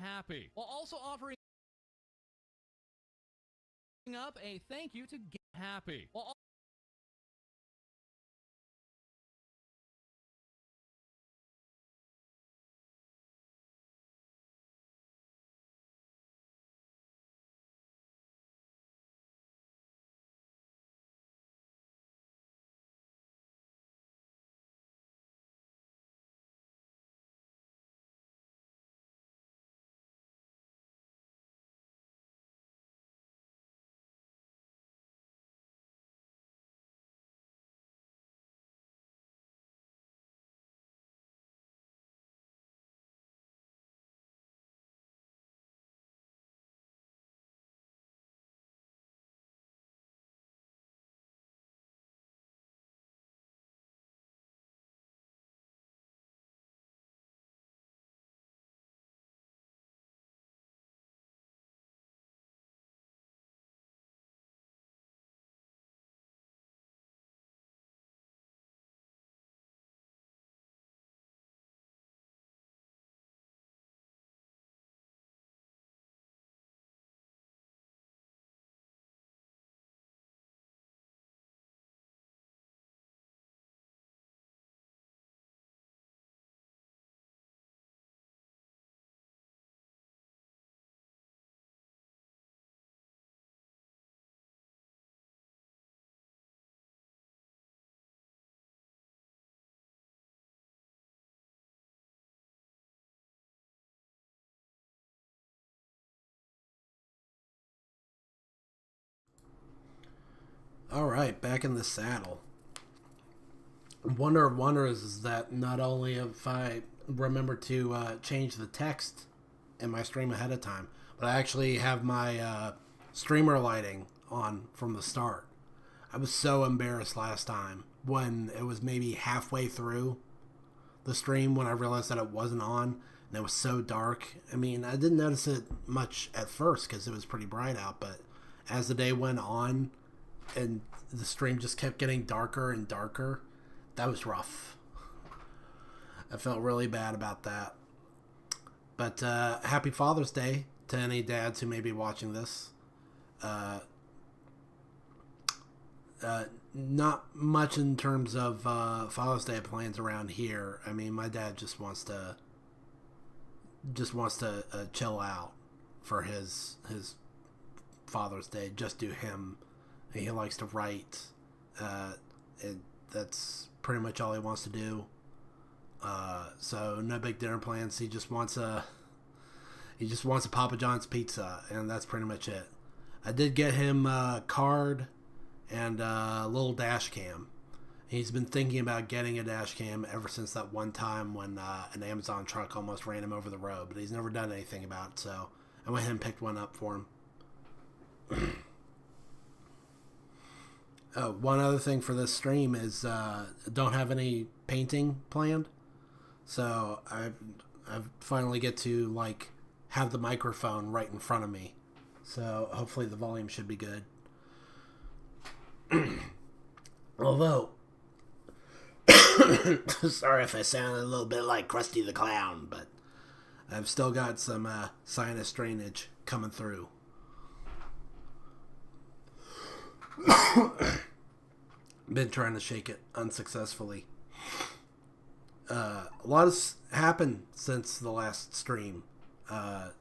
happy, while also offering up a thank you to Get Happy. All right, back in the saddle. Wonder of wonders is that not only if I remember to change the text in my stream ahead of time, but I actually have my streamer lighting on from the start. I was so embarrassed last time when it was maybe halfway through the stream when I realized that it wasn't on and it was so dark. I mean, I didn't notice it much at first because it was pretty bright out, but as the day went on and the stream just kept getting darker and darker, that was rough. I felt really bad about that. But happy Father's Day to any dads who may be watching this. Uh, Not much in terms of Father's Day plans around here. I mean, my dad just wants to chill out for his Father's Day. Just do him. He likes to write. That's pretty much all he wants to do. So no big dinner plans. He just wants a Papa John's pizza, and that's pretty much it. I did get him a card and a little dash cam. He's been thinking about getting a dash cam ever since that one time when an Amazon truck almost ran him over the road, but he's never done anything about it, so I went ahead and picked one up for him. One other thing for this stream is don't have any painting planned, so I finally get to like have the microphone right in front of me, so hopefully the volume should be good. Although, sorry if I sound a little bit like Krusty the Clown, but I've still got some sinus drainage coming through. Been trying to shake it unsuccessfully. A lot has happened since the last stream. I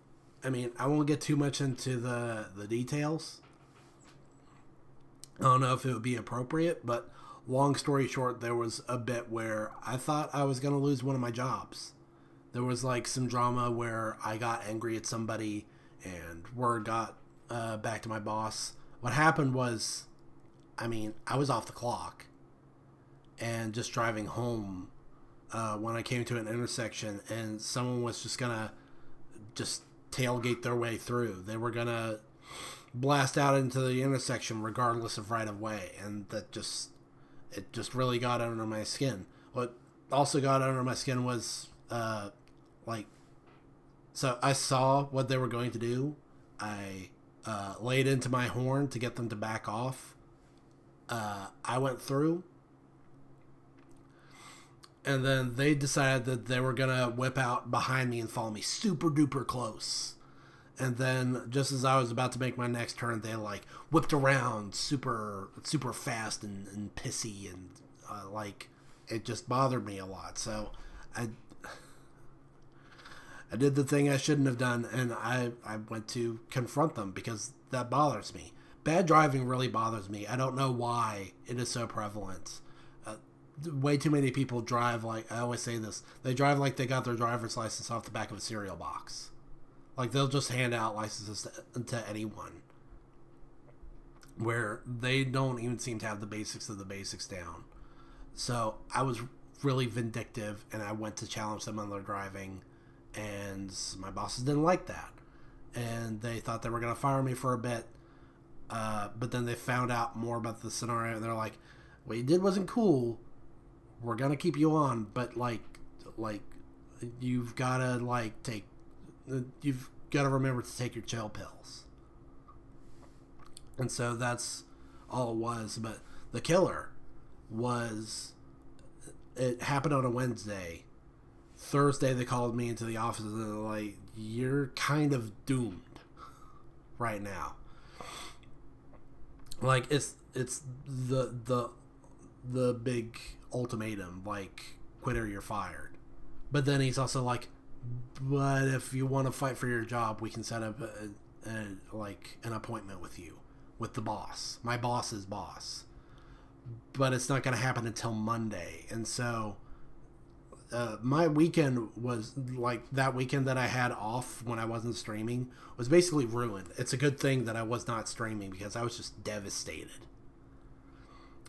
mean, I won't get too much into the details. I don't know if it would be appropriate, but long story short, there was a bit where I thought I was going to lose one of my jobs. There was like some drama where I got angry at somebody and word got back to my boss. What happened was, I mean, I was off the clock and just driving home when I came to an intersection, and someone was just going to just tailgate their way through. They were going to blast out into the intersection regardless of right of way, and it just really got under my skin. What also got under my skin was so I saw what they were going to do. I laid into my horn to get them to back off. I went through. And then they decided that they were going to whip out behind me and follow me super duper close. And then just as I was about to make my next turn, they like whipped around super fast and pissy, and like it just bothered me a lot. So I did the thing I shouldn't have done, and I went to confront them because that bothers me. Bad driving really bothers me. I don't know why it is so prevalent. Way too many people drive like, I always say this, they drive like they got their driver's license off the back of a cereal box. Like they'll just hand out licenses to anyone, where they don't even seem to have the basics of the basics down. So I was really vindictive, and I went to challenge them on their driving, and my bosses didn't like that, and they thought they were going to fire me for a bit, but then they found out more about the scenario, and they're like, what you did wasn't cool, we're going to keep you on, but like you've got to you've got to remember to take your chill pills. And so that's all it was. But the killer was, it happened on a Wednesday. Thursday they called me into the office and they're like, you're kind of doomed right now. Like it's the big ultimatum, like quit or you're fired. But then he's also like, but if you want to fight for your job, we can set up an appointment with you, with the boss, my boss's boss. But it's not going to happen until Monday. And so my weekend was like, that weekend that I had off when I wasn't streaming was basically ruined. It's a good thing that I was not streaming because I was just devastated.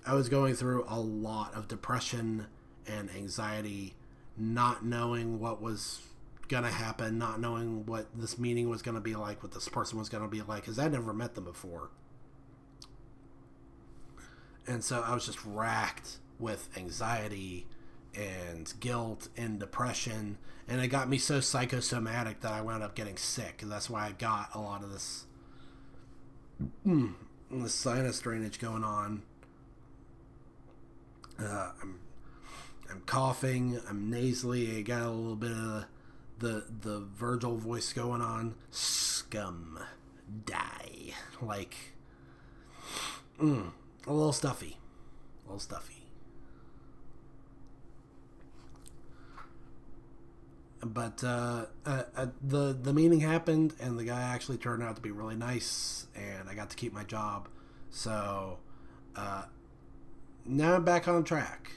I was going through a lot of depression and anxiety, not knowing what was gonna happen, not knowing what this meeting was gonna be like, what this person was gonna be like, because I'd never met them before. And so I was just racked with anxiety and guilt and depression, and it got me so psychosomatic that I wound up getting sick, and that's why I got a lot of this sinus drainage going on. I'm coughing, I'm nasally, I got a little bit of the Virgil voice going on. Scum. Die. Like, a little stuffy. A little stuffy. But the meeting happened, and the guy actually turned out to be really nice, and I got to keep my job. So now I'm back on track.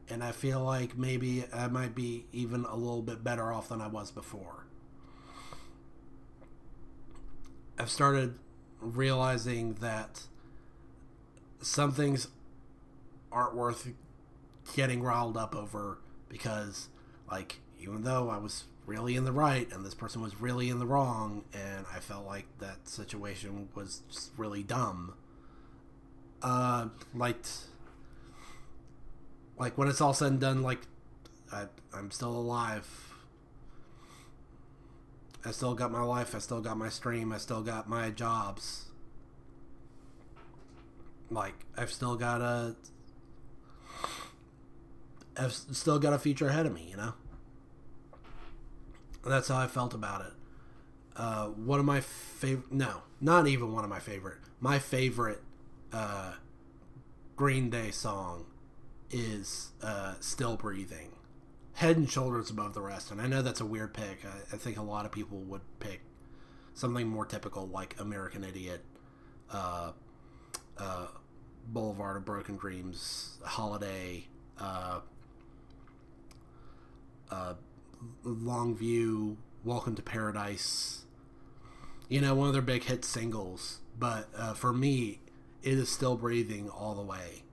And I feel like maybe I might be even a little bit better off than I was before. I've started realizing that some things aren't worth getting riled up over, because, like, even though I was really in the right and this person was really in the wrong, and I felt like that situation was just really dumb, like when it's all said and done, like I'm still alive. I still got my life. I still got my stream. I still got my jobs. Like I've still got a future ahead of me. You know. That's how I felt about it. One of my favorite. No, not even one of my favorite. My favorite Green Day song is Still Breathing, head and shoulders above the rest. And I know that's a weird pick. I think a lot of people would pick something more typical like American Idiot, Boulevard of Broken Dreams, Holiday, Longview, Welcome to Paradise, one of their big hit singles. But for me, it is Still Breathing all the way.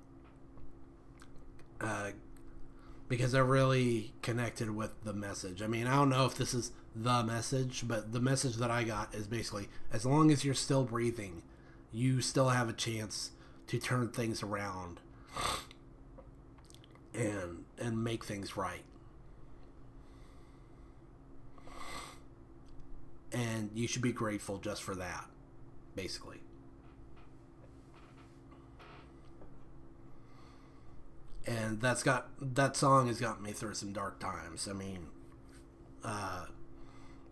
Because I really connected with the message. I mean, I don't know if this is the message, but the message that I got is basically, as long as you're still breathing, you still have a chance to turn things around and make things right. And you should be grateful just for that, basically. And that song has gotten me through some dark times. I mean,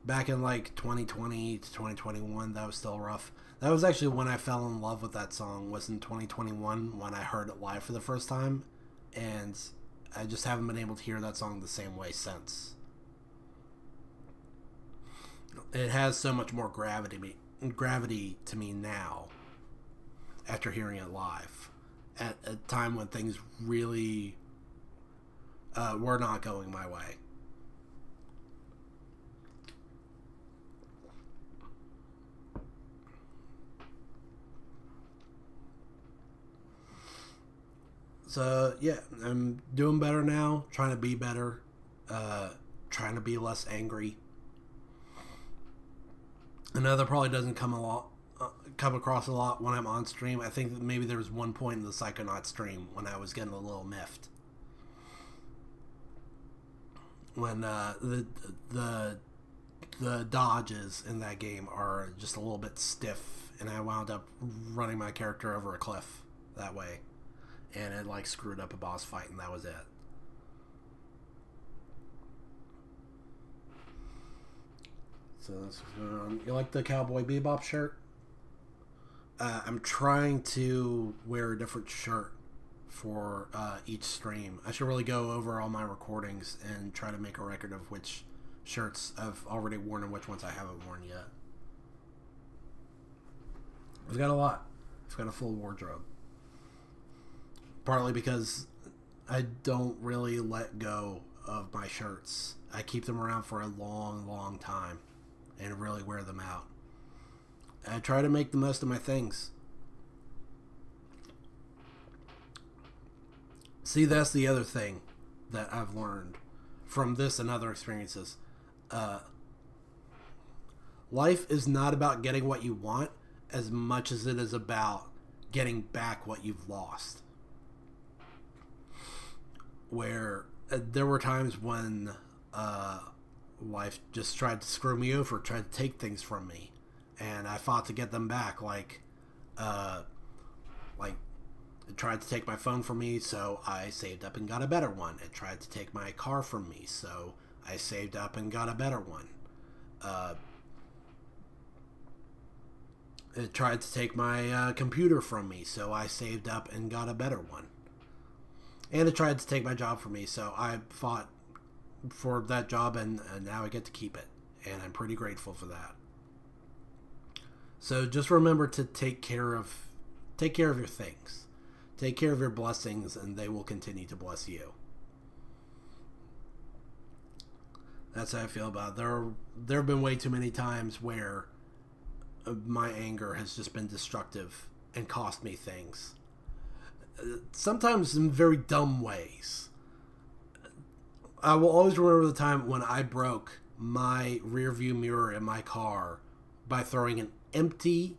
back in like 2020 to 2021, that was still rough. That was actually when I fell in love with that song, was in 2021 when I heard it live for the first time. And I just haven't been able to hear that song the same way since. It has so much more gravity to me now after hearing it live at a time when things really were not going my way. So yeah, I'm doing better now, trying to be better, trying to be less angry. I know that probably doesn't come across a lot when I'm on stream. I think that maybe there was one point in the Psychonaut stream when I was getting a little miffed. When the dodges in that game are just a little bit stiff, and I wound up running my character over a cliff that way. And it like screwed up a boss fight, and that was it. So that's what's going on. You like the Cowboy Bebop shirt? I'm trying to wear a different shirt for each stream. I should really go over all my recordings and try to make a record of which shirts I've already worn and which ones I haven't worn yet. I've got a lot. I've got a full wardrobe. Partly because I don't really let go of my shirts. I keep them around for a long, long time and really wear them out. I try to make the most of my things. See, that's the other thing that I've learned from this and other experiences. Life is not about getting what you want as much as it is about getting back what you've lost. Where there were times when life just tried to screw me over, tried to take things from me, and I fought to get them back. Like it tried to take my phone from me, so I saved up and got a better one. It tried to take my car from me, so I saved up and got a better one. It tried to take my computer from me, so I saved up and got a better one. And it tried to take my job from me, so I fought for that job, and now I get to keep it. And I'm pretty grateful for that. So just remember to take care of your things. Take care of your blessings, and they will continue to bless you. That's how I feel about it. There have been way too many times where my anger has just been destructive and cost me things. Sometimes in very dumb ways. I will always remember the time when I broke my rear view mirror in my car by throwing an empty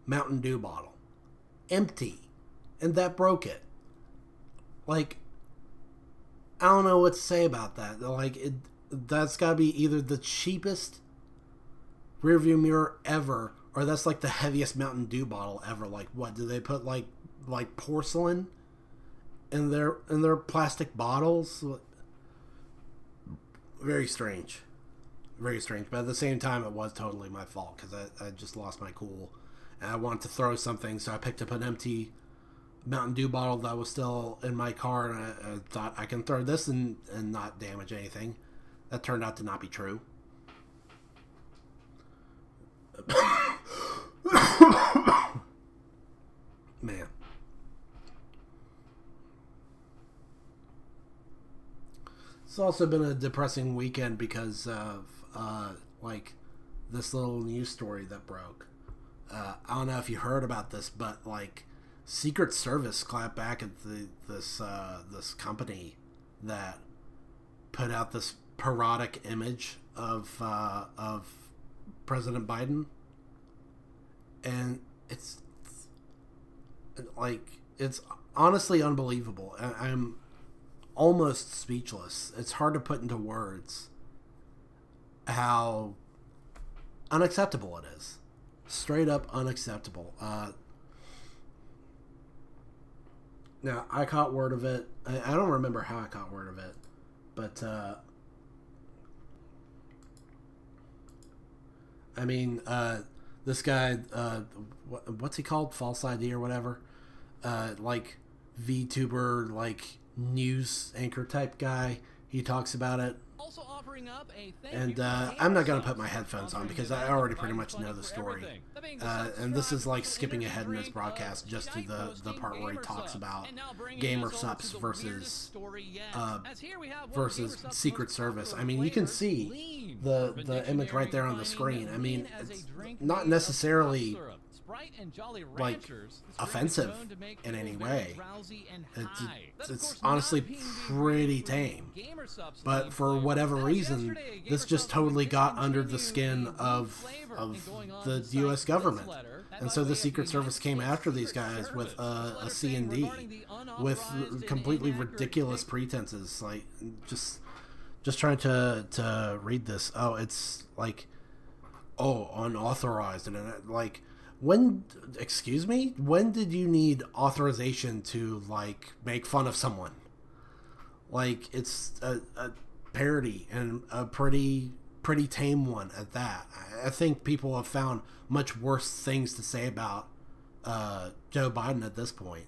Mountain Dew bottle. Empty. And that broke it. Like, I don't know what to say about that. Like, that's gotta be either the cheapest rear view mirror ever, or that's like the heaviest Mountain Dew bottle ever. Like, what, do they put like porcelain in their plastic bottles? Very strange. Very strange. But at the same time, it was totally my fault because I just lost my cool. And I wanted to throw something, so I picked up an empty Mountain Dew bottle that was still in my car, and I thought I can throw this and not damage anything. That turned out to not be true. Man. It's also been a depressing weekend because of like this little news story that broke. I don't know if you heard about this, but like Secret Service clapped back at this company that put out this parodic image of President Biden, and it's honestly unbelievable. I'm almost speechless. It's hard to put into words how unacceptable it is. Straight up unacceptable. Now, I caught word of it. I don't remember how I caught word of it, but I mean, this guy, what's he called? False ID or whatever. Like VTuber, like news anchor type guy. He talks about it. Also offering up a And I'm not going to put my headphones on because I already pretty much know the story. And this is like skipping ahead in this broadcast just to the part where he talks about gamer subs versus Secret Service. I mean, you can see the image right there on the screen. I mean, it's not necessarily like offensive in any way. It's honestly pretty tame, but for whatever reason this just totally got under the skin of the US government, and so the Secret Service came after these guys with a C&D with completely ridiculous pretenses, like just trying to read this. Oh, it's like, oh, unauthorized, and like, when, excuse me, when did you need authorization to like make fun of someone? Like, it's a parody, and a pretty tame one at that. I think people have found much worse things to say about Joe Biden at this point,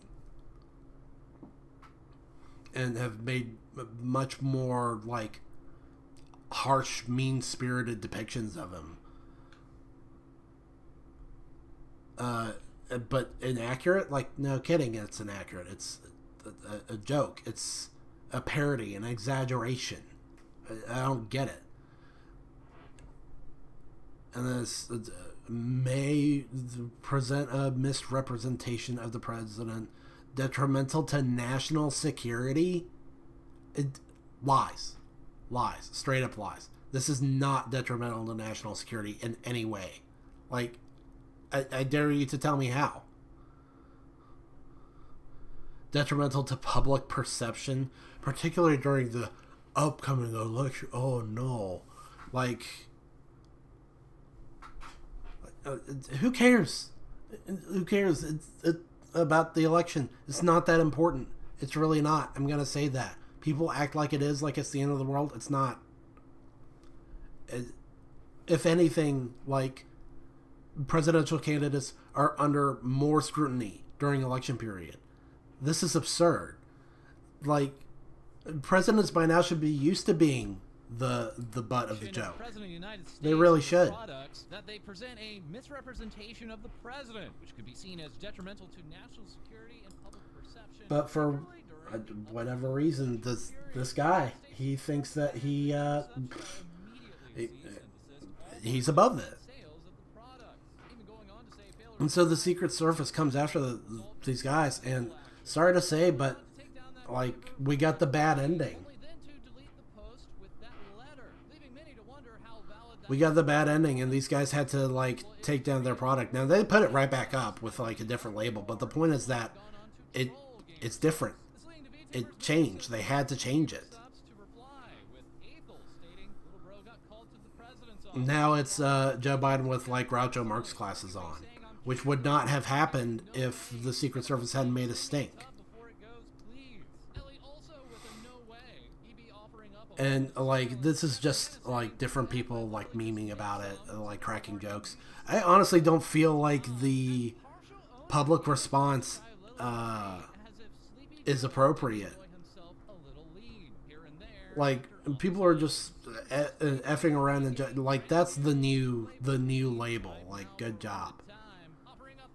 and have made much more like harsh, mean-spirited depictions of him. But inaccurate? Like, no kidding, it's inaccurate. It's a joke. It's a parody, an exaggeration. I don't get it. And this may present a misrepresentation of the president detrimental to national security. Lies. Straight up lies. This is not detrimental to national security in any way. Like, I dare you to tell me how. Detrimental to public perception, particularly during the upcoming election. Oh no. Like, who cares? Who cares about the election? It's not that important. It's really not. I'm going to say that. People act like it is, like it's the end of the world. It's not. If anything, like, presidential candidates are under more scrutiny during election period. This is absurd. Like, presidents by now should be used to being the butt of the joke. They really should. That they present a misrepresentation of the president, which could be seen as detrimental to national security and public perception. But for whatever reason, this guy, he thinks that he's above it. And so the Secret Service comes after these guys, and sorry to say, but like, we got the bad ending. We got the bad ending, and these guys had to like take down their product. Now they put it right back up with like a different label, but the point is that it's different. It changed. They had to change it. Now it's Joe Biden with like Groucho Marx glasses on, which would not have happened if the Secret Service hadn't made a stink. And like, this is just like different people like memeing about it, like cracking jokes. I honestly don't feel like the public response is appropriate. Like, people are just effing around and like, that's the new label. Like, good job.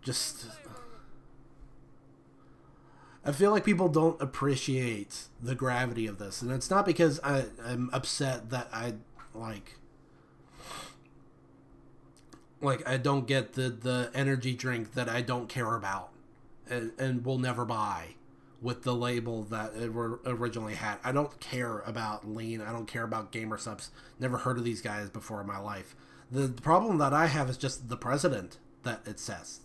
Just, I feel like people don't appreciate the gravity of this, and it's not because I'm upset that I like I don't get the energy drink that I don't care about and will never buy with the label that it originally had. I don't care about lean. I don't care about gamer subs. Never heard of these guys before in my life. The problem that I have is just the president that it says.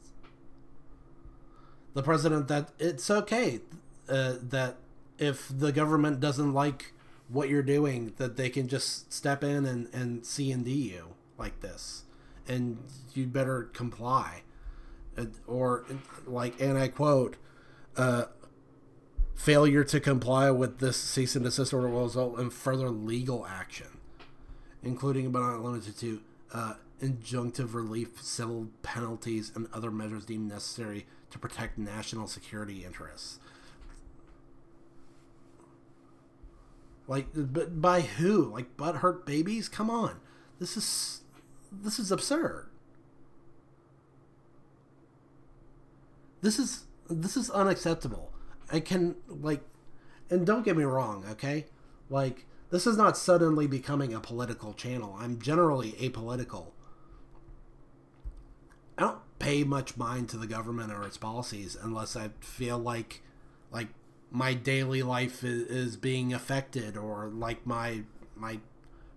The president that it's okay that if the government doesn't like what you're doing, that they can just step in and C&D you like this, and you better comply. Or like, and I quote, Failure to comply with this cease and desist order will result in further legal action, including but not limited to injunctive relief, civil penalties, and other measures deemed necessary to protect national security interests. Like, but by who? Like, butthurt babies? Come on, this is absurd. This is unacceptable. I can, like, and don't get me wrong, okay? Like, this is not suddenly becoming a political channel. I'm generally apolitical. I don't pay much mind to the government or its policies unless I feel like my daily life is being affected, or like my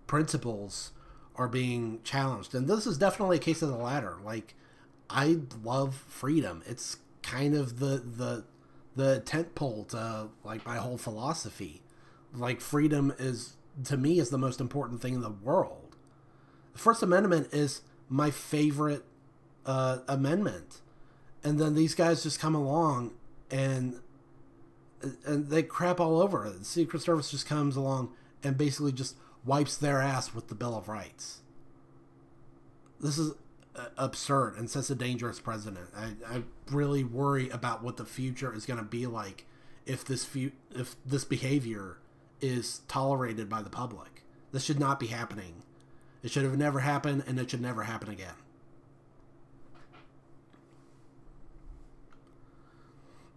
principles are being challenged. And this is definitely a case of the latter. Like, I love freedom. It's kind of the tent pole to like my whole philosophy. Like, freedom is, to me, is the most important thing in the world. The First Amendment is my favorite amendment, and then these guys just come along and they crap all over it. The Secret Service just comes along and basically just wipes their ass with the Bill of Rights. This is absurd and sets a dangerous precedent. I really worry about what the future is going to be like if this behavior is tolerated by the public. This should not be happening. It should have never happened, and it should never happen again.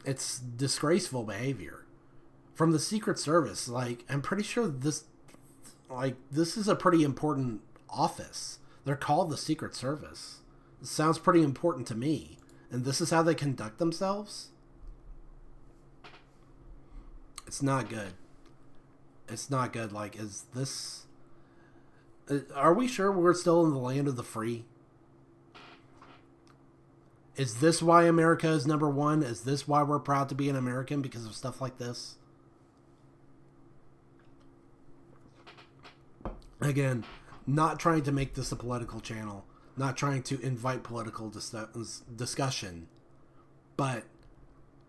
It's disgraceful behavior from the Secret Service. Like, I'm pretty sure this is a pretty important office. They're called the Secret Service. It sounds pretty important to me. And this is how they conduct themselves? It's not good. It's not good. Like, is this... Are we sure we're still in the land of the free? Is this why America is number one? Is this why we're proud to be an American? Because of stuff like this? Again, not trying to make this a political channel. Not trying to invite political discussion. But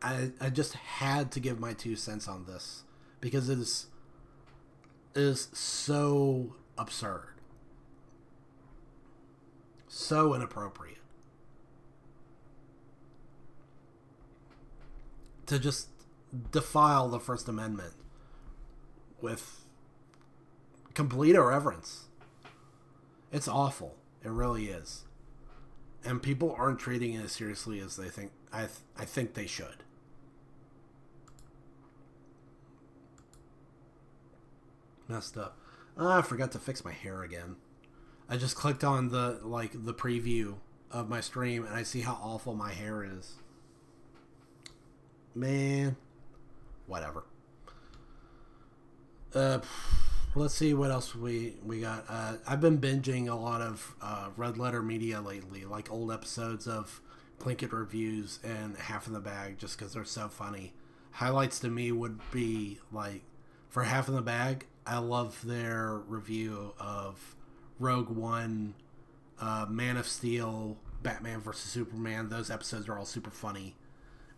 I just had to give my 2 cents on this. Because it is so absurd. So inappropriate. To just defile the First Amendment with complete irreverence. It's awful. It really is. And people aren't treating it as seriously as they think. I think they should. Messed up. I forgot to fix my hair again. I just clicked on the preview of my stream and I see how awful my hair is. Man, whatever. Let's see what else we got. I've been binging a lot of Red Letter Media lately, like old episodes of Plinkett Reviews and Half in the Bag, just because they're so funny. Highlights to me would be, like, for Half in the Bag, I love their review of Rogue One, Man of Steel, Batman vs. Superman. Those episodes are all super funny.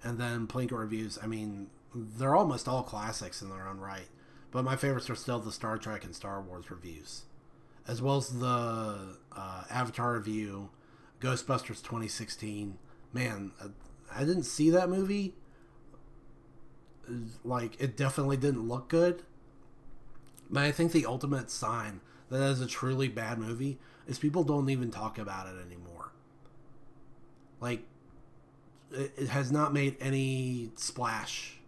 And then Plinkett Reviews, I mean, they're almost all classics in their own right. But my favorites are still the Star Trek and Star Wars reviews. As well as the Avatar review, Ghostbusters 2016. Man, I didn't see that movie. Like, it definitely didn't look good. But I think the ultimate sign that is a truly bad movie is people don't even talk about it anymore. Like, it has not made any splash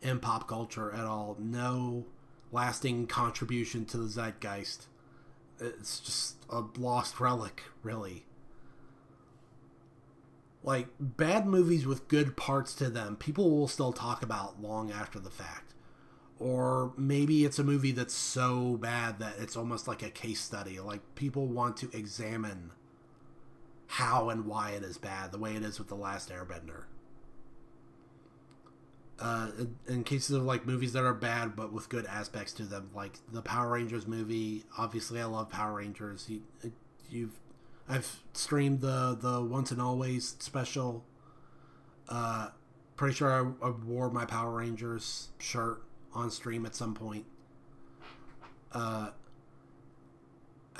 in pop culture at all. No lasting contribution to the zeitgeist. It's just a lost relic, really. Like, bad movies with good parts to them, people will still talk about long after the fact. Or maybe it's a movie that's so bad that it's almost like a case study. Like, people want to examine how and why it is bad, the way it is with The Last Airbender. In cases of, like, movies that are bad but with good aspects to them, like the Power Rangers movie. Obviously, I love Power Rangers. I've streamed the Once and Always special. Pretty sure I wore my Power Rangers shirt on stream at some point. I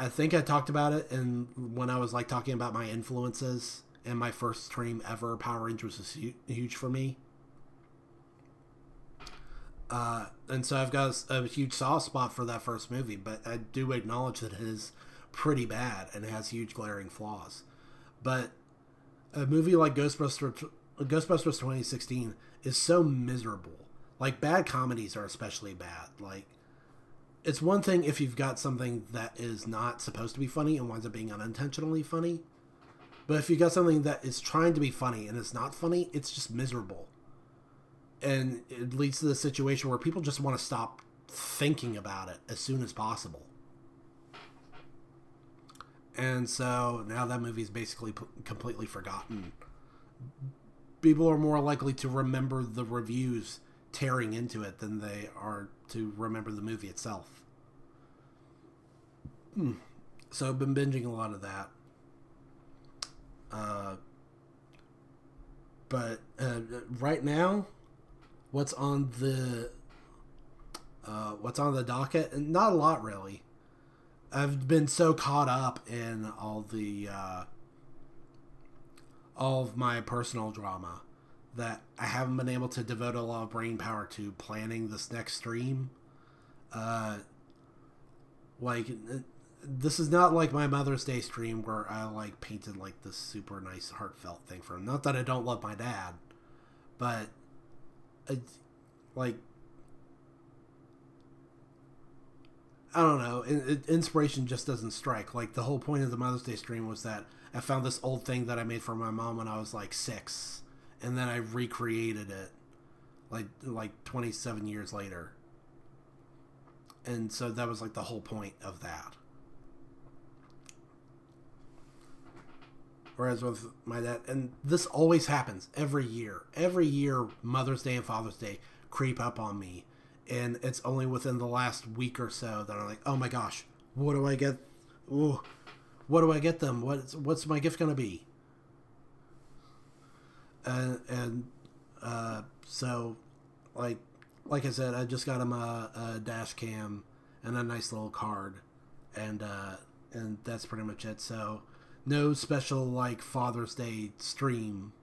think I talked about it when I was like talking about my influences, and my first stream ever, Power Rangers was huge for me. And so I've got a huge soft spot for that first movie, but I do acknowledge that it is pretty bad and it has huge glaring flaws. But a movie like Ghostbusters 2016 is so miserable. Like, bad comedies are especially bad. Like, it's one thing if you've got something that is not supposed to be funny and winds up being unintentionally funny. But if you got something that is trying to be funny and it's not funny, it's just miserable. And it leads to the situation where people just want to stop thinking about it as soon as possible. And so now that movie's basically completely forgotten. People are more likely to remember the reviews tearing into it than they are to remember the movie itself. So I've been binging a lot of that. But right now, what's on the docket? And not a lot, really. I've been so caught up in all of my personal drama that I haven't been able to devote a lot of brain power to planning this next stream. This is not like my Mother's Day stream where I like painted like this super nice heartfelt thing for him. Not that I don't love my dad, but I don't know. Inspiration just doesn't strike. Like, the whole point of the Mother's Day stream was that I found this old thing that I made for my mom when I was like 6, and then I recreated it like 27 years later. And so that was like the whole point of that. Whereas with my dad, and this always happens every year. Every year, Mother's Day and Father's Day creep up on me. And it's only within the last week or so that I'm like, oh my gosh, what do I get? Ooh, what do I get them? What's my gift going to be? So, like I said, I just got him a dash cam and a nice little card. And that's pretty much it. So, no special, like, Father's Day stream.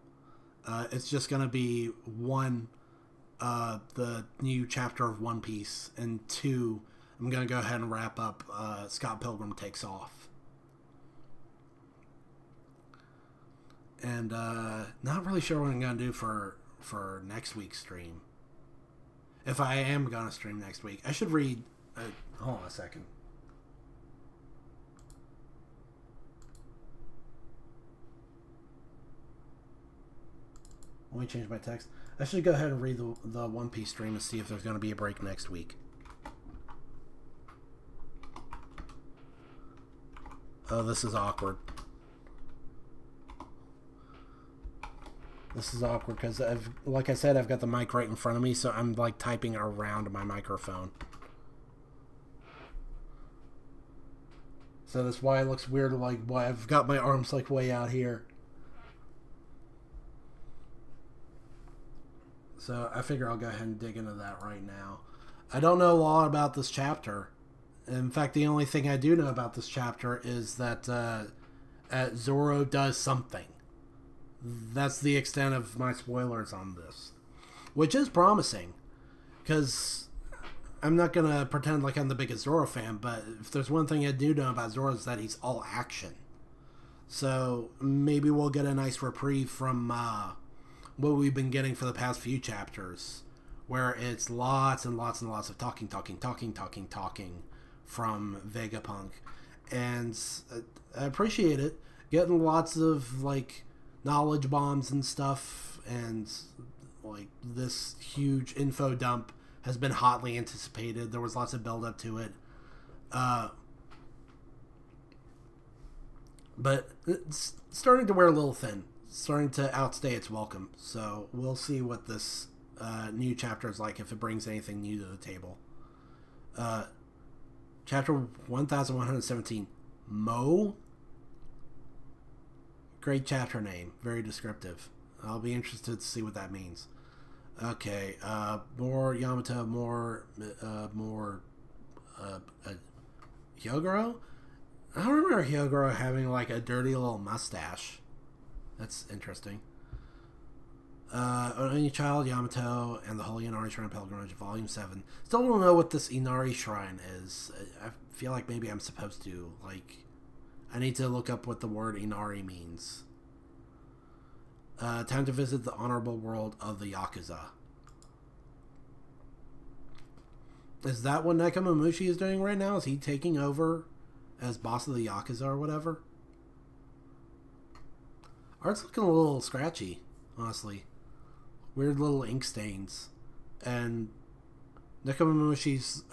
It's just going to be one... the new chapter of One Piece, and 2, I'm going to go ahead and wrap up Scott Pilgrim Takes Off. And not really sure what I'm going to do for next week's stream. If I am going to stream next week, I should read... hold on a second. Let me change my text. I should go ahead and read the One Piece stream and see if there's going to be a break next week. Oh, this is awkward. This is awkward because, like I said, I've got the mic right in front of me, so I'm like typing around my microphone. So that's why it looks weird, like why I've got my arms like way out here. So I figure I'll go ahead and dig into that right now. I don't know a lot about this chapter. In fact, the only thing I do know about this chapter is that Zoro does something. That's the extent of my spoilers on this. Which is promising. Because I'm not going to pretend like I'm the biggest Zoro fan, but if there's one thing I do know about Zoro is that he's all action. So maybe we'll get a nice reprieve from... what we've been getting for the past few chapters, where it's lots and lots and lots of talking from Vegapunk. And I appreciate it. Getting lots of, like, knowledge bombs and stuff, and, like, this huge info dump has been hotly anticipated. There was lots of build up to it. But it's starting to wear a little thin. Starting to outstay its welcome. So we'll see what this new chapter is like, if it brings anything new to the table. Chapter 1117, Mo. Great chapter name. Very descriptive. I'll be interested to see what that means. Okay, more Yamato, more Hyogoro? I don't remember Hyogoro having like a dirty little mustache. That's interesting. Only Child, Yamato, and the Holy Inari Shrine Pilgrimage, Volume 7. Still don't know what this Inari Shrine is. I feel like maybe I'm supposed to. Like, I need to look up what the word Inari means. Time to visit the honorable world of the Yakuza. Is that what Nekomamushi is doing right now? Is he taking over as boss of the Yakuza or whatever? Art's looking a little scratchy, honestly. Weird little ink stains. And Nekomamushi's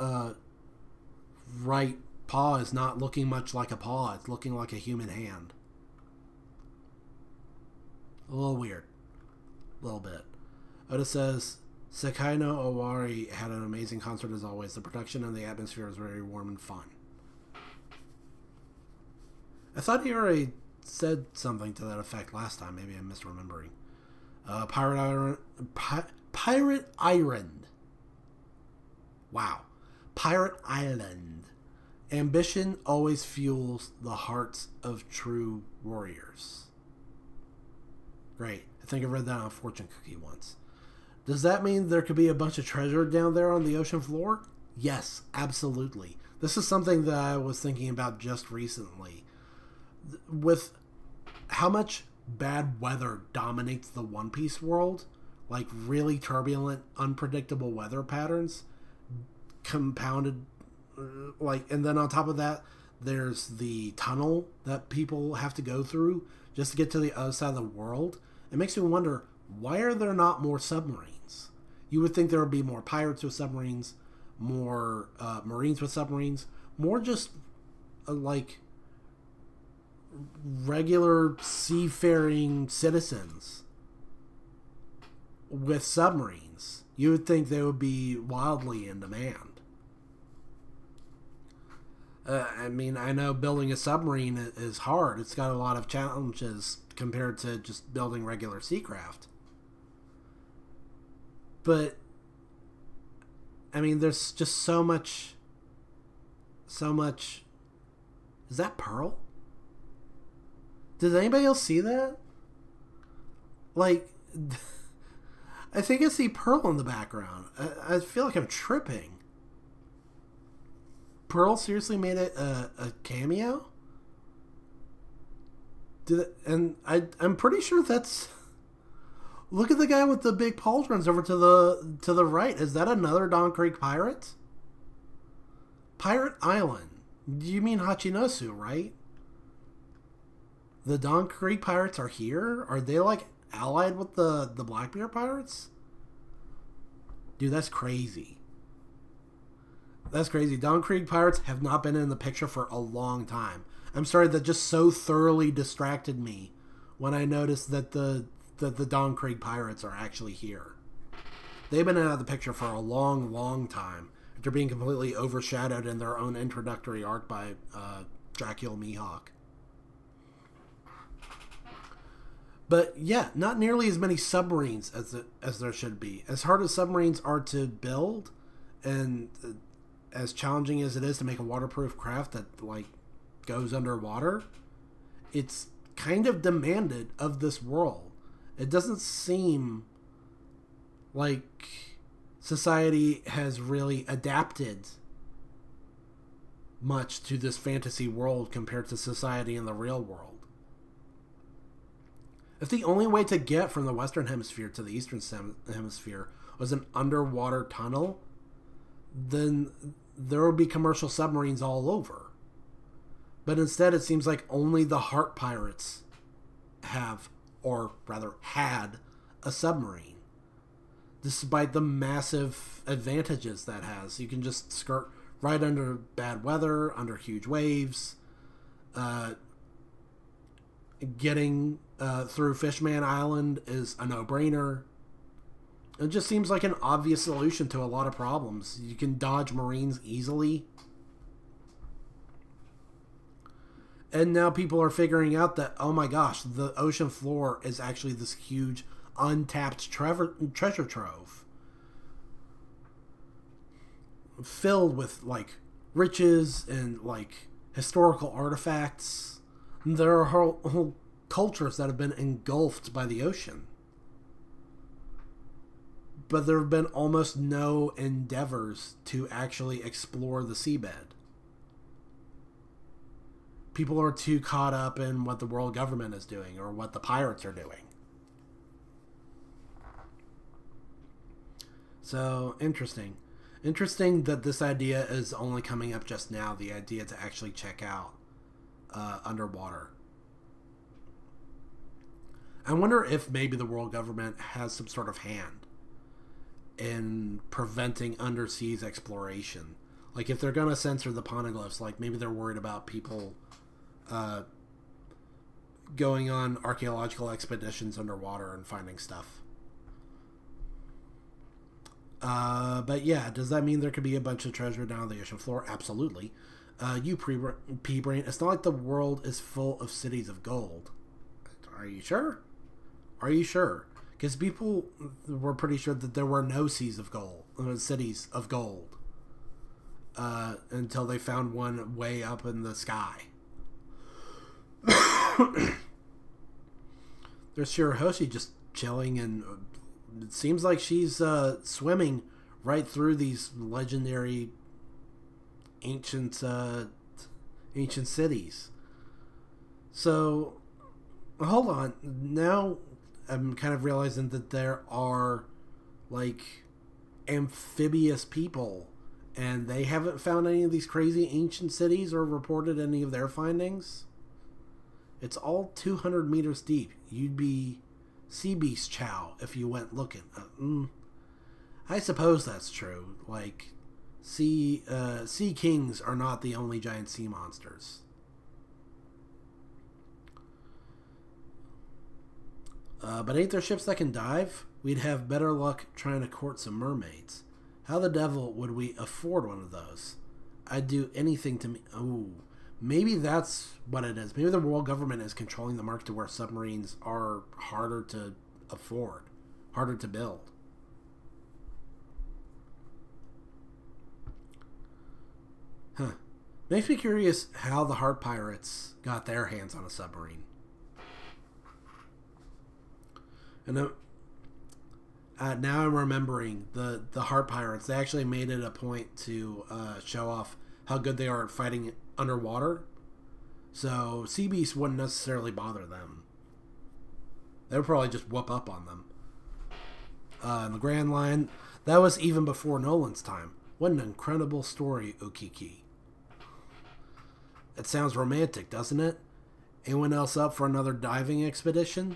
right paw is not looking much like a paw. It's looking like a human hand. A little weird. A little bit. Oda says, Sekai no Owari had an amazing concert as always. The production and the atmosphere was very warm and fun. I thought he already said something to that effect last time. Maybe I'm misremembering. Pirate Island. Wow. Pirate Island. Ambition always fuels the hearts of true warriors. Great. I think I read that on a fortune cookie once. Does that mean there could be a bunch of treasure down there on the ocean floor? Yes, absolutely. This is something that I was thinking about just recently. With how much bad weather dominates the One Piece world, like really turbulent, unpredictable weather patterns, compounded, and then on top of that, there's the tunnel that people have to go through just to get to the other side of the world. It makes me wonder, why are there not more submarines? You would think there would be more pirates with submarines, more Marines with submarines, more just regular seafaring citizens with submarines. You would think they would be wildly in demand. I mean, I know building a submarine is hard. It's got a lot of challenges compared to just building regular seacraft. But, I mean, there's just so much... Is that Pearl? Did anybody else see that? Like, I think I see Pearl in the background. I feel like I'm tripping. Pearl seriously made it a cameo? I'm pretty sure that's... Look at the guy with the big pauldrons over to the right. Is that another Dawn Creek pirate? Pirate Island. You mean Hachinosu, right? The Dawn Creek pirates are here? Are they like allied with the Blackbeard pirates? Dude, that's crazy. That's crazy. Dawn Creek pirates have not been in the picture for a long time. I'm sorry, that just so thoroughly distracted me when I noticed that the Dawn Creek pirates are actually here. They've been out of the picture for a long, long time after being completely overshadowed in their own introductory arc by Dracula Mihawk. But yeah, not nearly as many submarines as there should be. As hard as submarines are to build, and as challenging as it is to make a waterproof craft that goes underwater, it's kind of demanded of this world. It doesn't seem like society has really adapted much to this fantasy world compared to society in the real world. If the only way to get from the Western Hemisphere to the Eastern Hemisphere was an underwater tunnel, then there would be commercial submarines all over. But instead, it seems like only the Heart Pirates have, or rather had, a submarine. Despite the massive advantages that has. You can just skirt right under bad weather, under huge waves. Getting through Fishman Island is a no-brainer. It just seems like an obvious solution to a lot of problems. You can dodge Marines easily. And now people are figuring out that, oh my gosh, the ocean floor is actually this huge untapped treasure trove filled with like riches and like historical artifacts. There are whole cultures that have been engulfed by the ocean. But there have been almost no endeavors to actually explore the seabed. People are too caught up in what the world government is doing or what the pirates are doing. So, interesting. Interesting that this idea is only coming up just now, the idea to actually check out underwater. I wonder if maybe the world government has some sort of hand in preventing underseas exploration. Like, if they're going to censor the poneglyphs, like, maybe they're worried about people going on archaeological expeditions underwater and finding stuff. But yeah, does that mean there could be a bunch of treasure down on the ocean floor? Absolutely. You pea-brain, it's not like the world is full of cities of gold. Are you sure? Are you sure? Because people were pretty sure that there were no cities of gold, until they found one way up in the sky. There's Shirahoshi just chilling, and it seems like she's swimming right through these legendary ancient cities. So, hold on. Now I'm kind of realizing that there are like amphibious people, and they haven't found any of these crazy ancient cities or reported any of their findings. It's all 200 meters deep. You'd be sea beast chow if you went looking. I suppose that's true. Like, sea kings are not the only giant sea monsters. But ain't there ships that can dive? We'd have better luck trying to court some mermaids. How the devil would we afford one of those? I'd do anything to me. Oh, maybe that's what it is. Maybe the world government is controlling the market to where submarines are harder to afford, harder to build. Huh. Makes me curious how the Heart Pirates got their hands on a submarine. And now I'm remembering the Heart Pirates. They actually made it a point to show off how good they are at fighting underwater. So sea beasts wouldn't necessarily bother them. They would probably just whoop up on them. And the Grand Line, that was even before Nolan's time. What an incredible story, Okiki. It sounds romantic, doesn't it? Anyone else up for another diving expedition?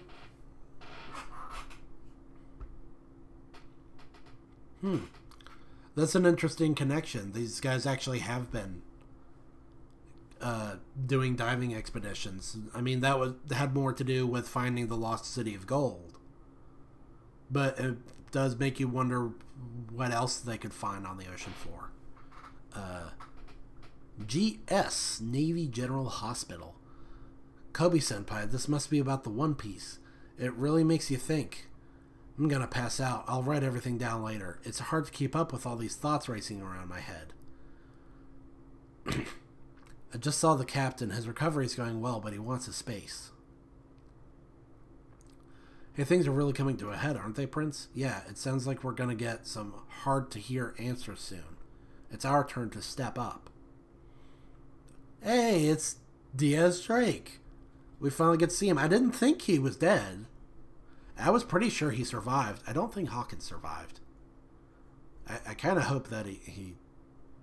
That's an interesting connection. These guys actually have been doing diving expeditions. I mean, that had more to do with finding the lost city of gold. But it does make you wonder what else they could find on the ocean floor. GS, Navy General Hospital. Kobe-senpai, this must be about the One Piece. It really makes you think. I'm gonna pass out. I'll write everything down later. It's hard to keep up with all these thoughts racing around my head. I just saw the captain. His recovery's going well, but he wants his space. Hey, things are really coming to a head, aren't they, Prince? Yeah, it sounds like we're gonna get some hard-to-hear answers soon. It's our turn to step up. Hey, it's Diaz Drake. We finally get to see him. I didn't think he was dead. I was pretty sure he survived. I don't think Hawkins survived. I kind of hope that he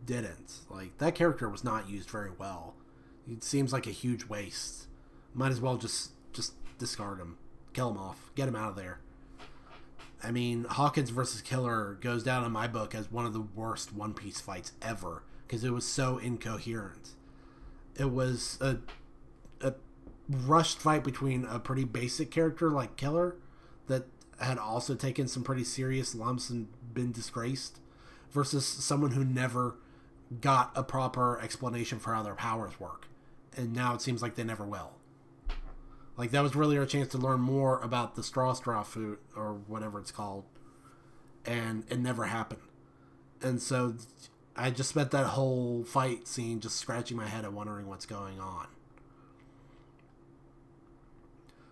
didn't. Like, that character was not used very well. It seems like a huge waste. Might as well just discard him. Kill him off. Get him out of there. I mean, Hawkins versus Killer goes down in my book as one of the worst One Piece fights ever, because it was so incoherent. It was a rushed fight between a pretty basic character like Killer that had also taken some pretty serious lumps and been disgraced, versus someone who never got a proper explanation for how their powers work. And now it seems like they never will. Like, that was really our chance to learn more about the straw food, or whatever it's called. And it never happened. And so I just spent that whole fight scene just scratching my head and wondering what's going on.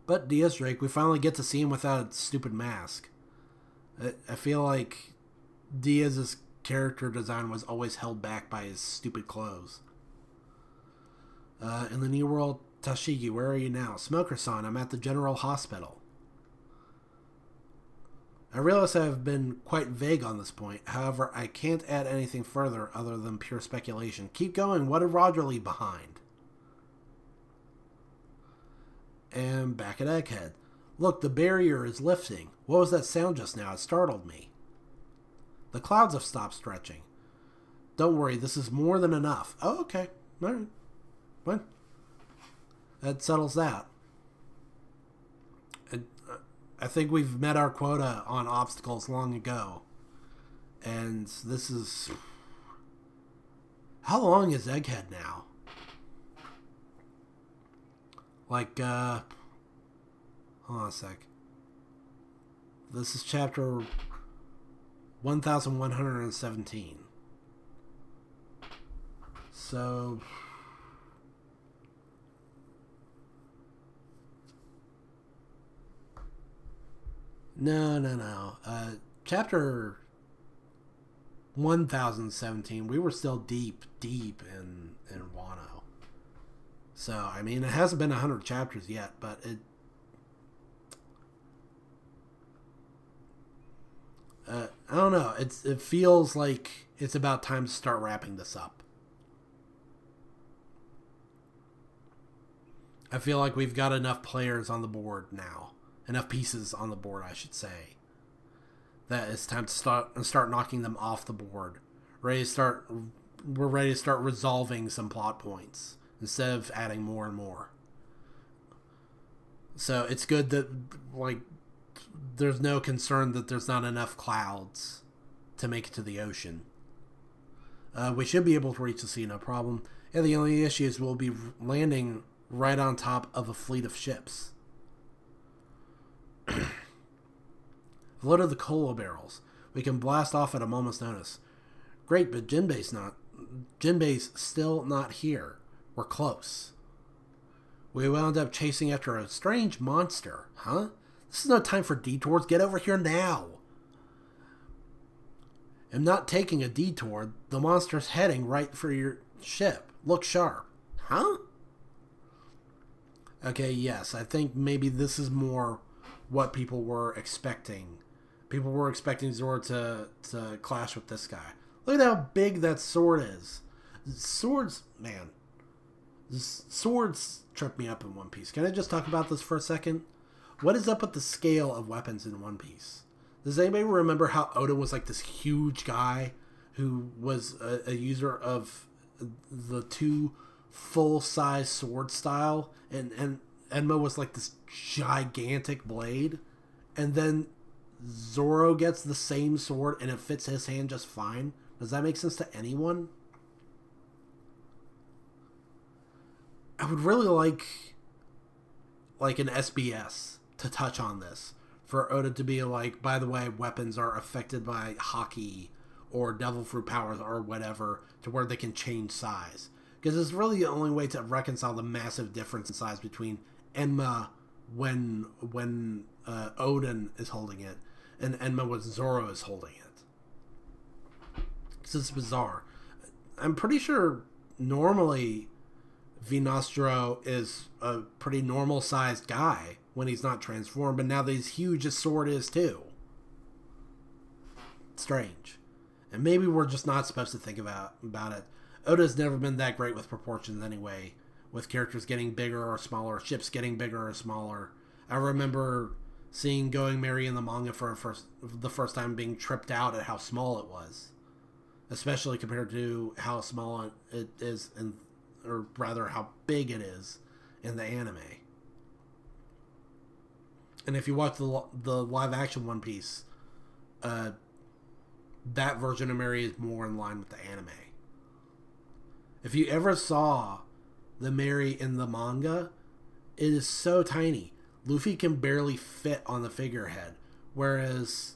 But Diaz Drake, we finally get to see him without a stupid mask. I feel like Diaz's character design was always held back by his stupid clothes. In the New World, Tashigi, where are you now? Smoker-san, I'm at the General Hospital. I realize I've been quite vague on this point. However, I can't add anything further other than pure speculation. Keep going. What did Roger leave behind? And back at Egghead. Look, the barrier is lifting. What was that sound just now? It startled me. The clouds have stopped stretching. Don't worry, this is more than enough. Oh, okay. All right. Fine. That settles that. I think we've met our quota on obstacles long ago. And this is... How long is Egghead now? Like, hold on a sec. This is chapter 1117. So... No. Chapter 1017, we were still deep in Wano. So, I mean, it hasn't been 100 chapters yet, but I don't know. It feels like it's about time to start wrapping this up. I feel like we've got enough players on the board now. Enough pieces on the board, I should say. That it's time to start knocking them off the board. We're ready to start resolving some plot points instead of adding more and more. So it's good that, like, there's no concern that there's not enough clouds to make it to the ocean. We should be able to reach the sea, no problem. Yeah, the only issue is we'll be landing right on top of a fleet of ships. Loaded the cola barrels. We can blast off at a moment's notice. Great, but Jinbei's still not here. We're close. We wound up chasing after a strange monster. Huh? This is no time for detours. Get over here now. I'm not taking a detour. The monster's heading right for your ship. Look sharp. Huh? Okay, yes. I think maybe this is more what people were expecting. People were expecting Zoro to clash with this guy. Look at how big that sword is. Swords trip me up in One Piece. Can I just talk about this for a second? What is up with the scale of weapons in One Piece? Does anybody remember how Oda was like this huge guy who was a user of the two full-size sword style, and Enma was like this gigantic blade, and then Zoro gets the same sword and it fits his hand just fine? Does that make sense to anyone? I would really like an SBS to touch on this. For Oda to be like, by the way, weapons are affected by Haki or Devil Fruit powers or whatever, to where they can change size. Because it's really the only way to reconcile the massive difference in size between Enma when Odin is holding it and Enma when Zoro is holding it. It's bizarre. I'm pretty sure normally Vinastro is a pretty normal sized guy when he's not transformed, but now that he's huge, his sword is too. Strange. And maybe we're just not supposed to think about it. Oda's never been that great with proportions anyway, with characters getting bigger or smaller, ships getting bigger or smaller. I remember seeing Going Merry in the manga for the first time being tripped out at how small it was, especially compared to how small it is, or rather how big it is in the anime. And if you watch the live action One Piece, that version of Merry is more in line with the anime. If you ever saw the Merry in the manga, It is so tiny. Luffy can barely fit on the figurehead, whereas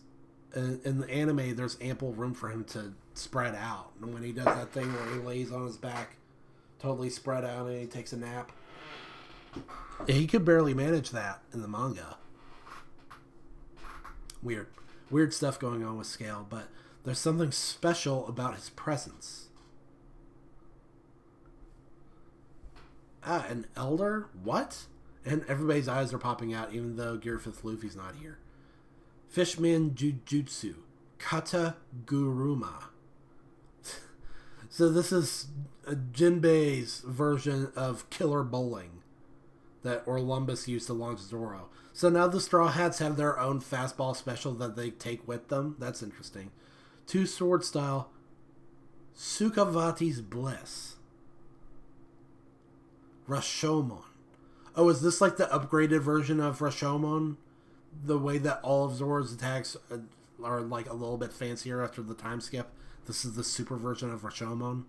in the anime, there's ample room for him to spread out. And when he does that thing where he lays on his back, totally spread out, and he takes a nap, he could barely manage that in the manga. Weird stuff going on with Scale, but there's something special about his presence. An elder? What? And everybody's eyes are popping out, even though Gear 5th Luffy's not here. Fishman Jujutsu. Kata Guruma. So this is Jinbei's version of Killer Bowling that Orlumbus used to launch Zoro. So now the Straw Hats have their own fastball special that they take with them. That's interesting. Two sword style Sukavati's Bliss. Rashomon. Oh, is this like the upgraded version of Rashomon? The way that all of Zoro's attacks are like a little bit fancier after the time skip. This is the super version of Rashomon.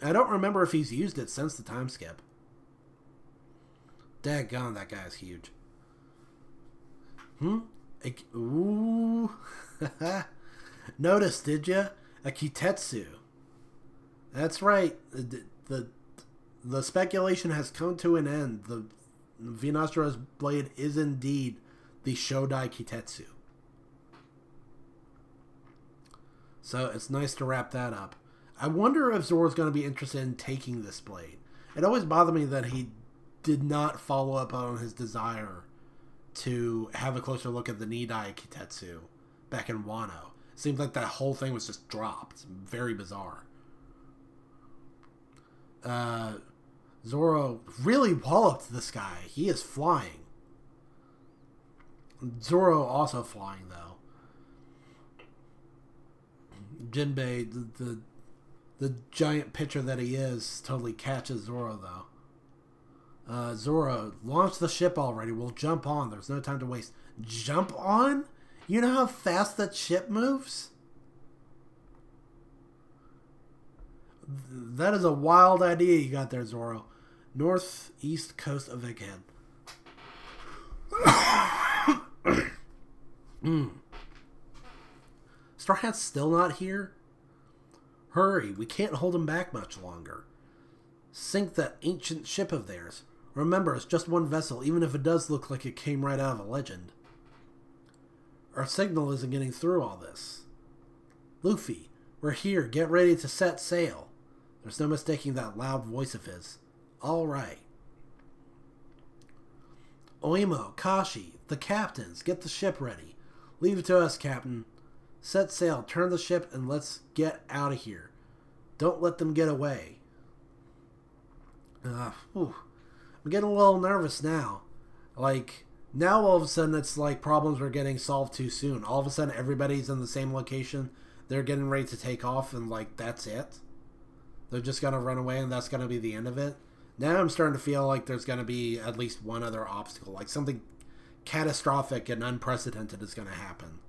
I don't remember if he's used it since the time skip. Daggone, that guy's huge. Ooh. Notice, did ya? A Kitetsu. That's right. The speculation has come to an end. The Vinastro's blade is indeed the Shodai Kitetsu. So it's nice to wrap that up. I wonder if Zoro's going to be interested in taking this blade. It always bothered me that he did not follow up on his desire to have a closer look at the Nidai Kitetsu back in Wano. It seems like that whole thing was just dropped. It's very bizarre. Zoro really walloped this guy. He is flying. Zoro also flying, though. Jinbei, the giant pitcher that he is, totally catches Zoro, though. Zoro, launch the ship already. We'll jump on. There's no time to waste. Jump on? You know how fast that ship moves? That is a wild idea you got there, Zoro. Northeast coast of Egghead. Straw Hat's still not here? Hurry, we can't hold him back much longer. Sink that ancient ship of theirs. Remember, it's just one vessel, even if it does look like it came right out of a legend. Our signal isn't getting through all this. Luffy, we're here. Get ready to set sail. There's no mistaking that loud voice of his. All right. Oimo, Kashi, the captains, get the ship ready. Leave it to us, Captain. Set sail, turn the ship, and let's get out of here. Don't let them get away. I'm getting a little nervous now. Now all of a sudden it's like problems are getting solved too soon. All of a sudden everybody's in the same location. They're getting ready to take off, and that's it. They're just going to run away, and that's going to be the end of it. Now I'm starting to feel like there's going to be at least one other obstacle. Like something catastrophic and unprecedented is going to happen.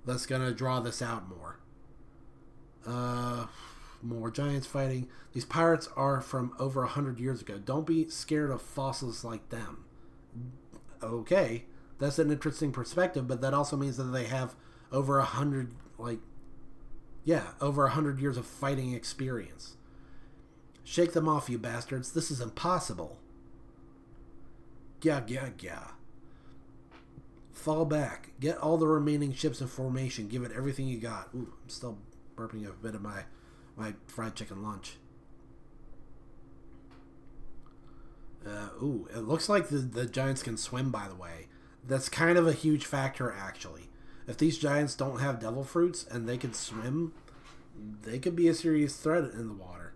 That's going to draw this out more. More giants fighting. These pirates are from over 100 years ago. Don't be scared of fossils like them. Okay, that's an interesting perspective, but that also means that they have over 100, over 100 years of fighting experience. Shake them off, you bastards. This is impossible. Gah. Fall back. Get all the remaining ships in formation. Give it everything you got. Ooh, I'm still burping a bit of my fried chicken lunch. It looks like the giants can swim, by the way. That's kind of a huge factor, actually. If these giants don't have devil fruits and they can swim, they could be a serious threat in the water.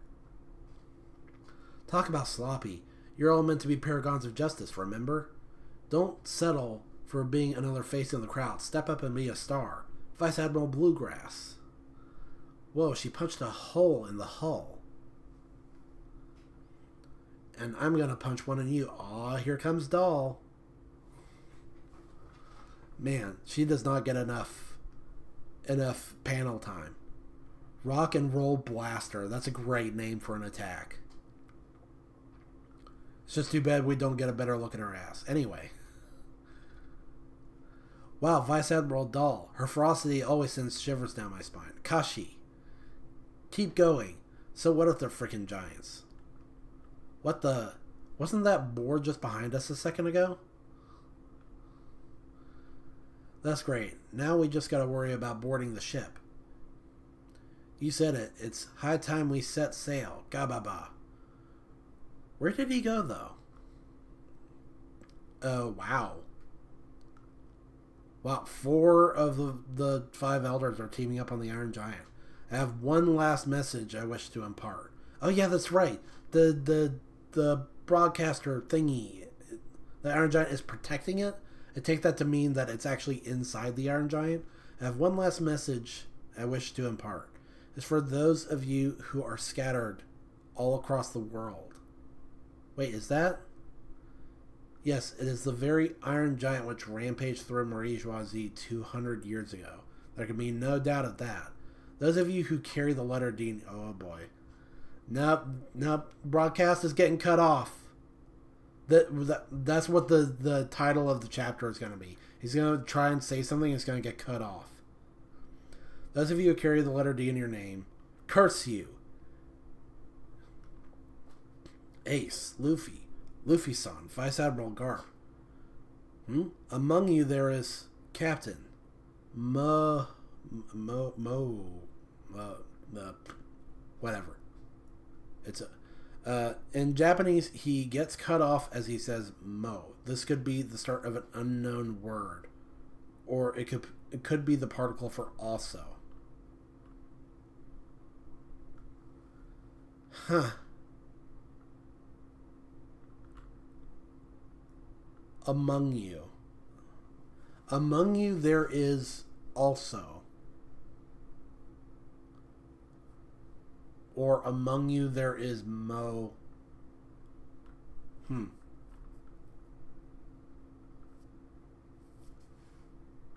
Talk about sloppy. You're all meant to be paragons of justice, remember? Don't settle for being another face in the crowd. Step up and be a star. Vice Admiral Bluegrass. Whoa, she punched a hole in the hull. And I'm going to punch one in you. Aw, here comes Doll. Man, she does not get enough panel time. Rock and Roll Blaster. That's a great name for an attack. It's just too bad we don't get a better look at her ass. Anyway. Wow, Vice Admiral Dahl. Her ferocity always sends shivers down my spine. Kashi. Keep going. So what if they're freaking giants? What the... Wasn't that board just behind us a second ago? That's great. Now we just gotta worry about boarding the ship. You said it. It's high time we set sail. Gababa. Where did he go, though? Wow. Wow, 4 of the 5 elders are teaming up on the Iron Giant. I have one last message I wish to impart. Oh yeah, that's right. The broadcaster thingy, the Iron Giant is protecting it. I take that to mean that it's actually inside the Iron Giant. I have one last message I wish to impart. It's for those of you who are scattered all across the world. Wait, is that? Yes, it is the very Iron Giant which rampaged through Marie-Joisie 200 years ago. There can be no doubt of that. Those of you who carry the letter D... Oh, boy. Nope. Broadcast is getting cut off. That's what the title of the chapter is going to be. He's going to try and say something and it's going to get cut off. Those of you who carry the letter D in your name, curse you. Ace, Luffy-san, Vice Admiral Garp. Among you there is Captain whatever. It's in Japanese he gets cut off as he says Mo. This could be the start of an unknown word, or it could be the particle for also. Huh. Among you there is also, or among you there is Mo.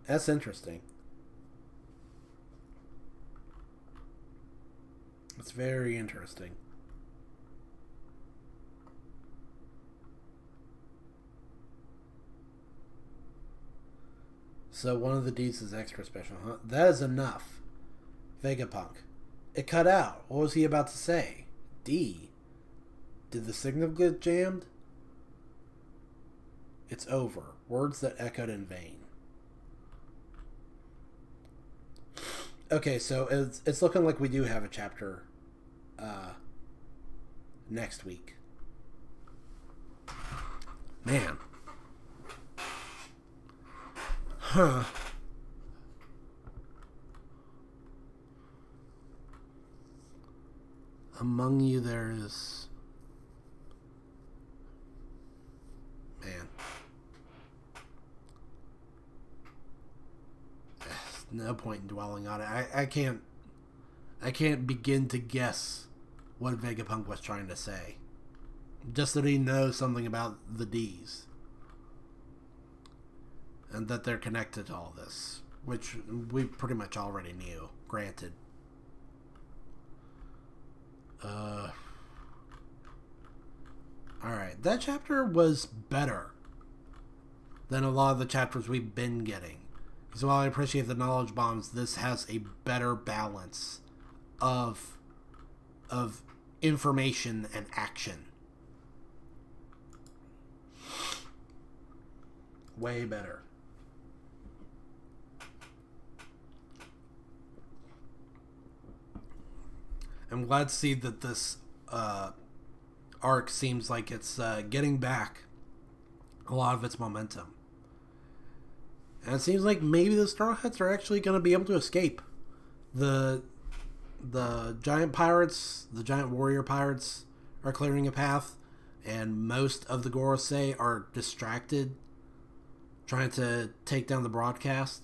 That's interesting. It's very interesting. So one of the D's is extra special, huh? That is enough. Vegapunk. It cut out. What was he about to say? D. Did the signal get jammed? It's over. Words that echoed in vain. Okay, so it's looking like we do have a chapter next week. Man. Huh. Among you there is... Man. No point in dwelling on it. I can't begin to guess what Vegapunk was trying to say. Just that he knows something about the D's. And that they're connected to all this. Which we pretty much already knew. Granted. Alright. That chapter was better than a lot of the chapters we've been getting. So while I appreciate the knowledge bombs, this has a better balance of information and action. Way better. I'm glad to see that this arc seems like it's getting back a lot of its momentum. And it seems like maybe the Straw Hats are actually going to be able to escape. The giant pirates, the giant warrior pirates are clearing a path, and most of the Gorosei are distracted trying to take down the broadcast.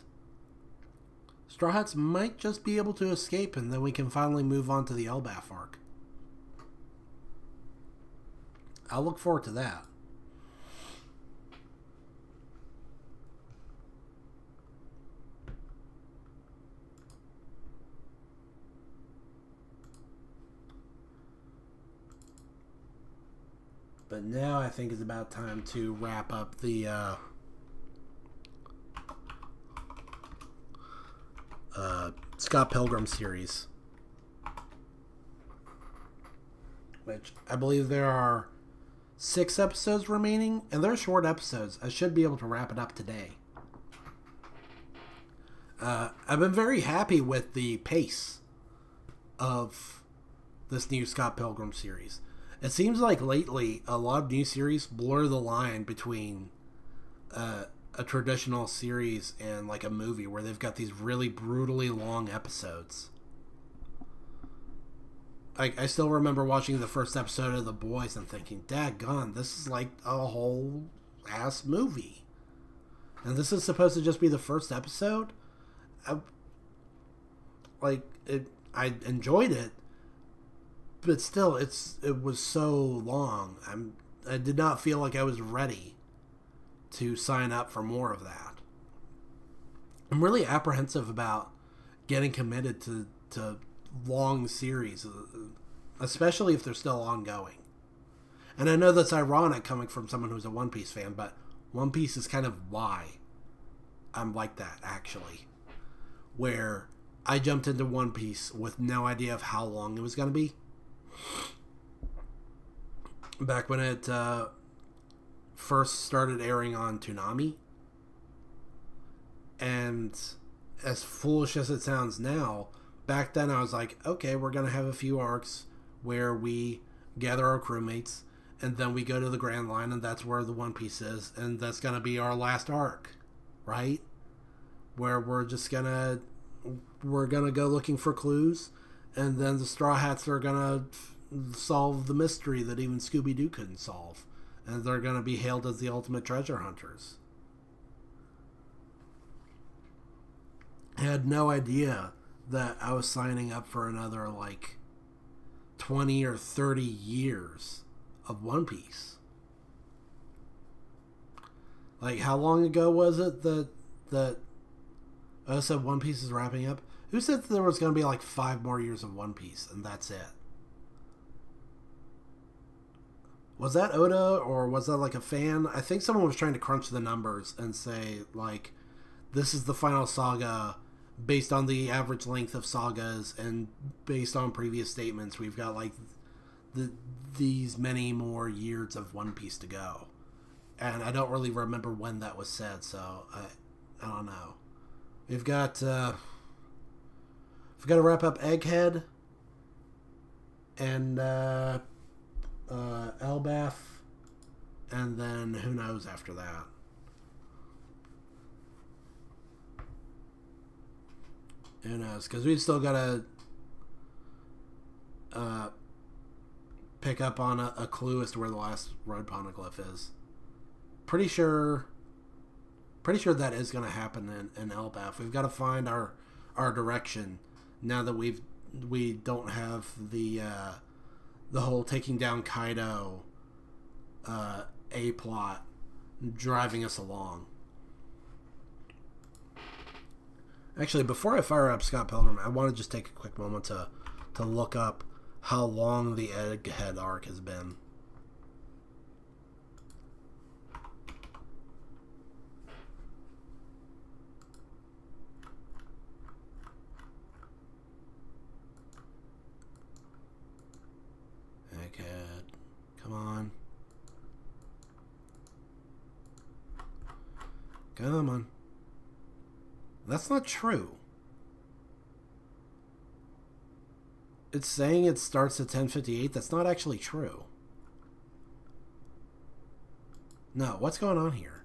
Straw Hats might just be able to escape, and then we can finally move on to the Elbaf arc. I'll look forward to that. But now I think it's about time to wrap up the Scott Pilgrim series, which I believe there are 6 episodes remaining, and they're short episodes. I should be able to wrap it up today. I've been very happy with the pace of this new Scott Pilgrim series. It seems like lately a lot of new series blur the line between a traditional series and like a movie, where they've got these really brutally long episodes. I still remember watching the first episode of The Boys and thinking, daggone, this is like a whole ass movie. And this is supposed to just be the first episode? I enjoyed it, but still, it was so long. I did not feel like I was ready to sign up for more of that. I'm really apprehensive about getting committed to long series, especially if they're still ongoing. And I know that's ironic coming from someone who's a One Piece fan, but One Piece is kind of why I'm like that, actually. Where I jumped into One Piece with no idea of how long it was going to be. Back when it first started airing on Toonami. And as foolish as it sounds now, back then I was like, okay, we're going to have a few arcs where we gather our crewmates, and then we go to the Grand Line, and that's where the One Piece is, and that's going to be our last arc, right? Where we're gonna go looking for clues, and then the Straw Hats are gonna solve the mystery that even Scooby-Doo couldn't solve, and they're gonna be hailed as the ultimate treasure hunters. I had no idea that I was signing up for another 20 or 30 years of One Piece. Like, how long ago was it that I said One Piece is wrapping up? Who said that there was going to be 5 more years of One Piece and that's it? Was that Oda, or was that a fan? I think someone was trying to crunch the numbers and say, this is the final saga based on the average length of sagas, and based on previous statements, we've got these many more years of One Piece to go. And I don't really remember when that was said, so I don't know. We've got to wrap up Egghead and Elbaf, and then who knows after that. Who knows? Because we've still got to pick up on a clue as to where the last road poneglyph is. Pretty sure that is going to happen in Elbaf. We've got to find our direction now that we don't have the whole taking down Kaido A plot driving us along. Actually, before I fire up Scott Pilgrim, I want to just take a quick moment to look up how long the Egghead arc has been. Egghead, come on. Come on. That's not true. It's saying it starts at 10:58. That's not actually true. No, what's going on here?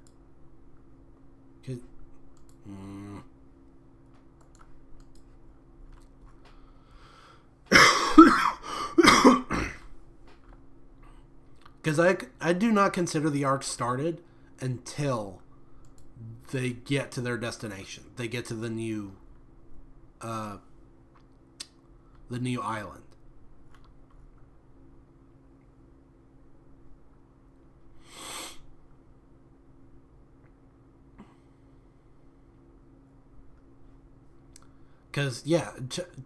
Because I do not consider the arc started until they get to their destination. They get to the new island. Because, yeah,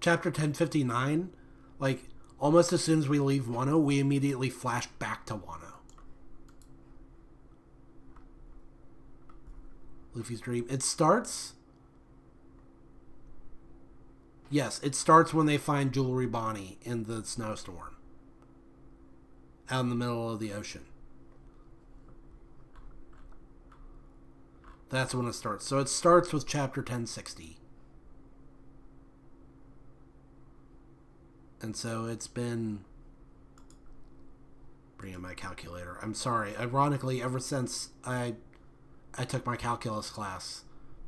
chapter 1059, almost as soon as we leave Wano, we immediately flash back to Wano. Luffy's dream. It starts... Yes, it starts when they find Jewelry Bonnie in the snowstorm. Out in the middle of the ocean. That's when it starts. So it starts with chapter 1060. And so it's been... Bring in my calculator. I'm sorry. Ironically, ever since I took my calculus class,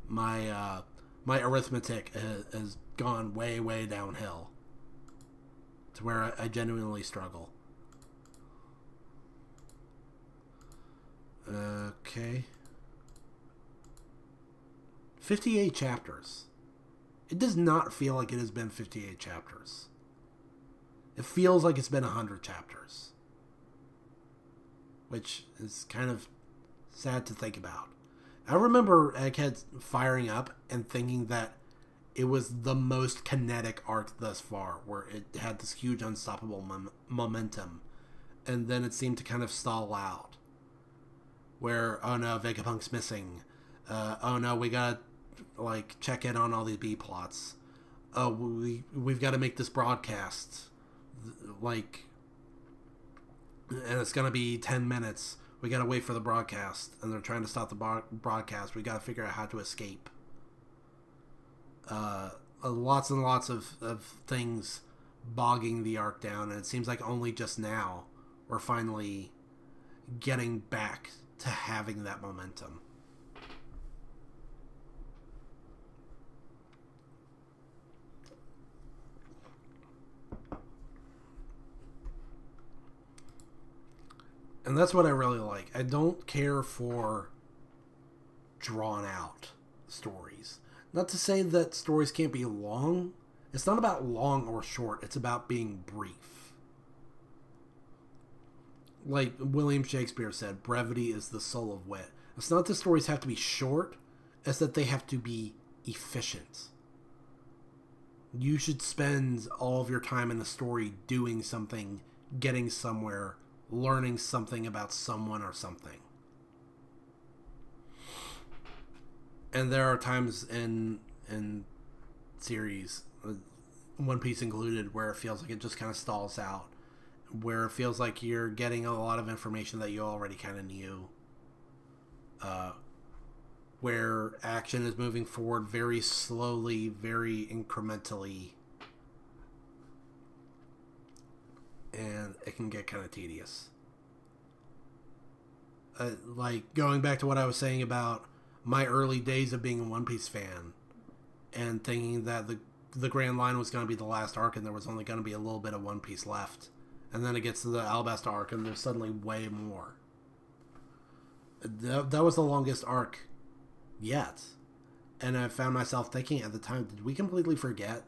my arithmetic has gone way, way downhill. To where I genuinely struggle. Okay. 58 chapters. It does not feel like it has been 58 chapters. It feels like it's been 100 chapters. Which is kind of sad to think about. I remember Egghead firing up and thinking that it was the most kinetic arc thus far, where it had this huge unstoppable momentum. And then it seemed to kind of stall out. Where, oh no, Vegapunk's missing. Oh no, we gotta check in on all these B plots. Oh, we've got to make this broadcast. And it's gonna be 10 minutes. We gotta wait for the broadcast, and they're trying to stop the broadcast. We gotta figure out how to escape. Lots and lots of things bogging the arc down, and it seems like only just now we're finally getting back to having that momentum. And that's what I really like. I don't care for drawn out stories. Not to say that stories can't be long. It's not about long or short. It's about being brief. Like William Shakespeare said, brevity is the soul of wit. It's not that stories have to be short. It's that they have to be efficient. You should spend all of your time in the story doing something, getting somewhere, learning something about someone or something. And there are times in series, One Piece included, where it feels like it just kind of stalls out, where it feels like you're getting a lot of information that you already kind of knew, where action is moving forward very slowly, very incrementally, and it can get kind of tedious. Like, going back to what I was saying about my early days of being a One Piece fan, and thinking that the Grand Line was going to be the last arc, and there was only going to be a little bit of One Piece left. And then it gets to the Alabasta arc, and there's suddenly way more. That was the longest arc yet. And I found myself thinking at the time, did we completely forget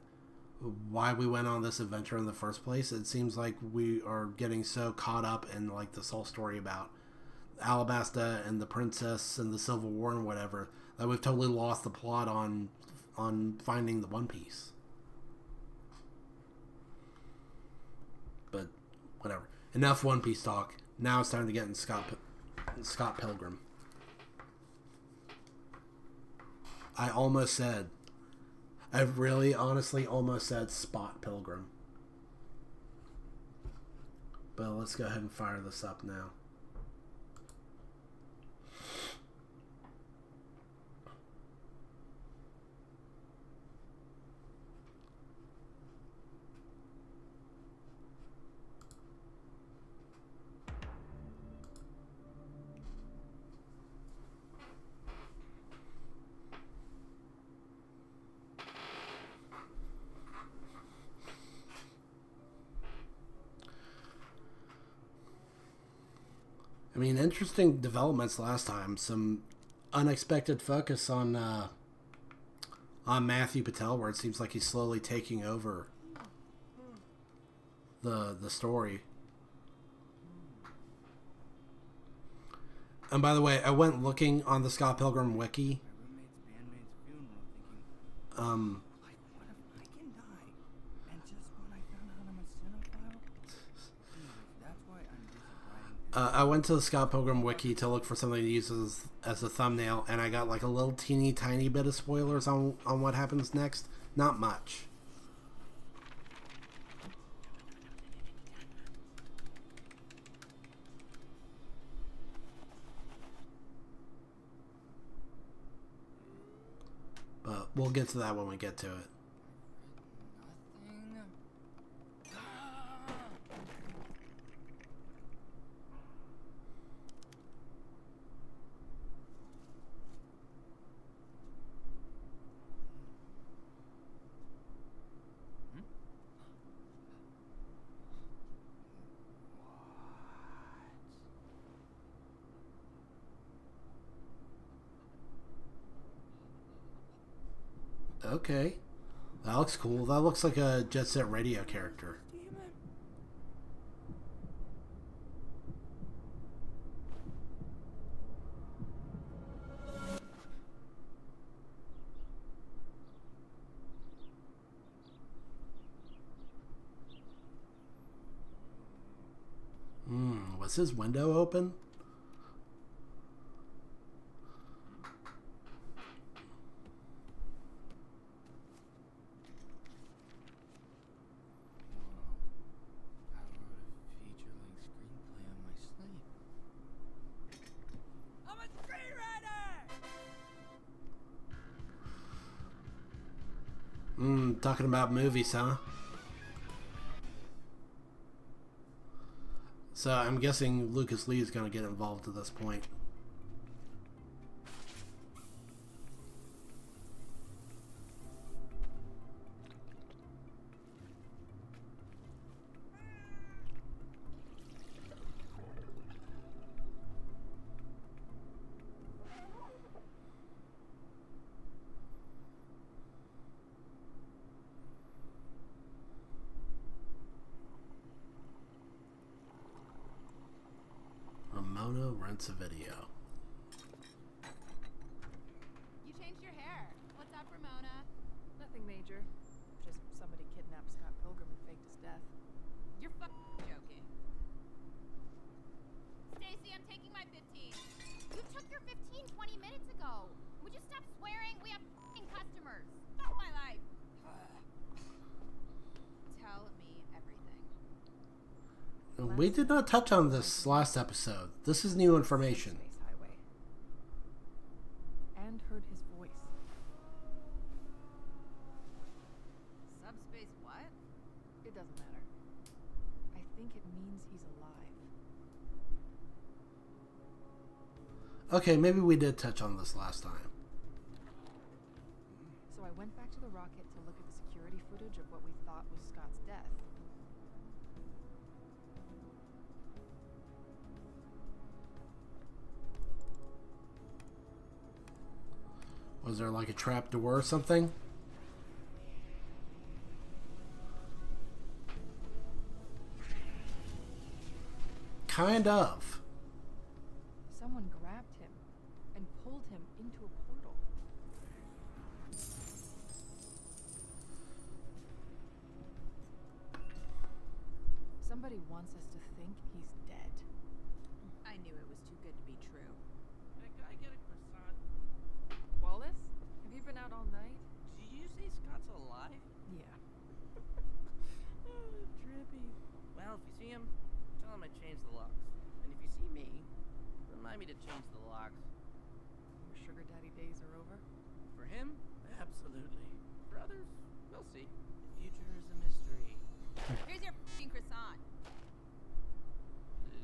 why we went on this adventure in the first place? It seems like we are getting so caught up in this whole story about Alabasta and the princess and the Civil War and whatever, that we've totally lost the plot on finding the One Piece. But whatever. Enough One Piece talk. Now it's time to get in Scott Pilgrim. I really honestly almost said Spot Pilgrim. But let's go ahead and fire this up now. I mean, interesting developments last time. Some unexpected focus on Matthew Patel, where it seems like he's slowly taking over the story. And by the way, I went looking on the Scott Pilgrim wiki. I went to the Scott Pilgrim wiki to look for something to use as a thumbnail, and I got like a little teeny tiny bit of spoilers on what happens next. Not much. But we'll get to that when we get to it. Okay. That looks cool. That looks like a Jet Set Radio character. Was his window open? Talking about movies, huh? So I'm guessing Lucas Lee is going to get involved at this point. Ramona rents a video. You changed your hair. What's up, Ramona? Nothing major. Just somebody kidnapped Scott Pilgrim and faked his death. You're joking. Stacy, I'm taking my 15. You took your 15 20 minutes ago. Would you stop swearing? We have customers. Fuck my life. Tell me everything. We did not touch on this last episode. This is new information. Space highway. And heard his voice. Subspace what? It doesn't matter. I think it means he's alive. Okay, maybe we did touch on this last time. So I went back to the rocket to look at the security footage of what we thought was Scott's death. Was there like a trap door or something? Kind of. Someone grabbed him and pulled him into a portal. Somebody wants us to think he's dead. I knew it was too good to be true. Can I get a croissant? Wallace, have you been out all night? Did you say Scott's alive? Yeah. Trippy. Well, if you see him, tell him I changed the locks. And if you see me, remind me to change the locks. Your sugar daddy days are over? For him, absolutely. For others, we'll see. The future is a mystery. Here's your croissant.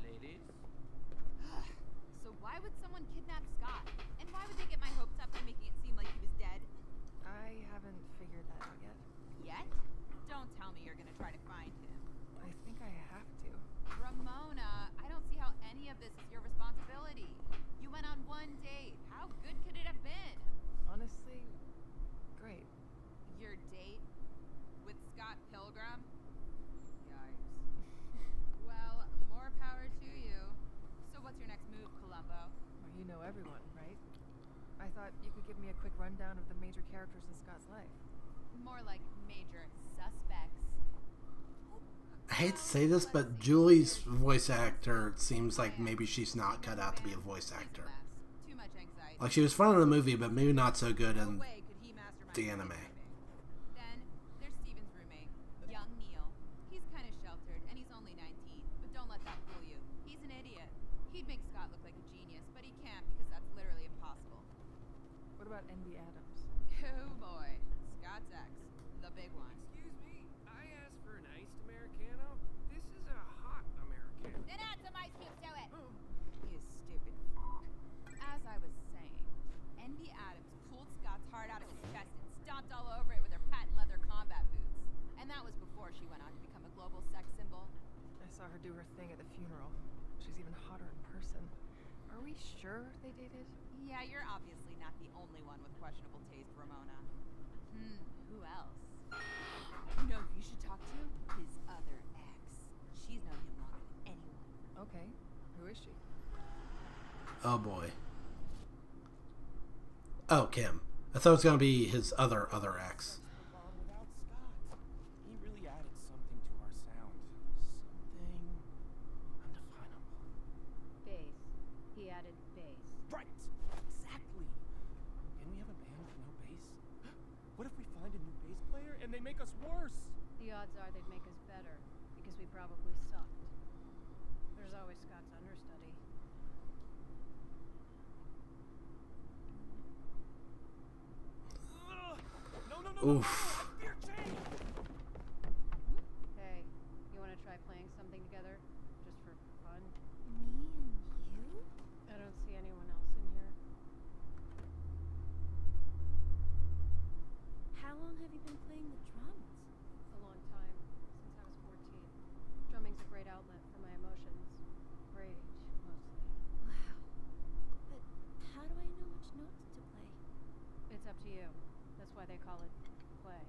Ladies? So why would someone kidnap Scott? And why would they get my hopes up by making it seem like he was dead? I haven't figured that out yet. Yet? Don't tell me you're gonna try to find him. I think I have to. Ramona, I don't see how any of this is your responsibility. You went on one date. How good could it have been? Honestly, great. Your date with Scott Pilgrim? Yikes. Well, more power to you. So what's your next move, Columbo? Well, you know everyone, right? I thought you could give me a quick rundown of the major characters in Scott's life. More like major suspects. hate to say this, but Julie's voice actor seems like maybe she's not cut out to be a voice actor. Too much anxiety. Like, she was fun in the movie, but maybe not so good in No way could he mastermind the anime. Then there's Steven's roommate, young Neil. He's kind of sheltered, and he's only 19. But don't let that fool you. He's an idiot. He'd make Scott look like a genius, but he can't because that's literally impossible. What about Andy Adams? Oh boy, Scott's ex, the big one. Excuse me, I asked for an iced Americano. This is a hot Americano. Then add some ice cubes to it. You stupid f***. As I was saying, Andy Adams pulled Scott's heart out of his chest and stomped all over it with her patent leather combat boots. And that was before she went on to become a global sex symbol. I saw her do her thing at the funeral. She's even hotter in person. Are we sure they dated? Yeah, you're obviously not the only one with questionable taste, Ramona. Who else? You know who you should talk to? His other ex. She's known him longer than anyone. Okay. Who is she? Oh boy. Oh, Kim. I thought it was gonna be his other ex. Without Scott, he really added something to our sound. Something undefinable. Bass. He added bass. Right! Exactly! Can we have a band with no bass? What if we find a new bass player and they make us worse? The odds are they'd make us better, because we probably sucked. There's always Scott's understudy. No, Oof. I fear change! Hey, you want to try playing something together? Just for fun? Me and you? I don't see anyone else in here. How long have you been playing the drums? A long time, since I was 14. Drumming's a great outlet for my emotions. Rage, mostly. Wow. But how do I know which notes to play? It's up to you. That's why they call it play.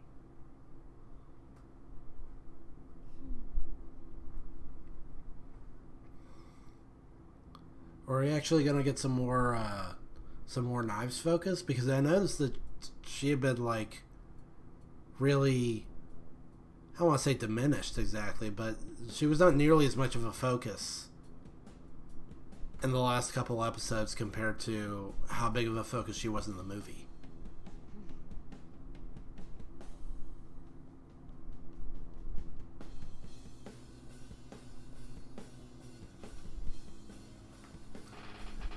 Are we actually gonna get some more Knives focus? Because I noticed that she had been like really, I don't want to say diminished exactly, but she was not nearly as much of a focus in the last couple episodes compared to how big of a focus she was in the movie.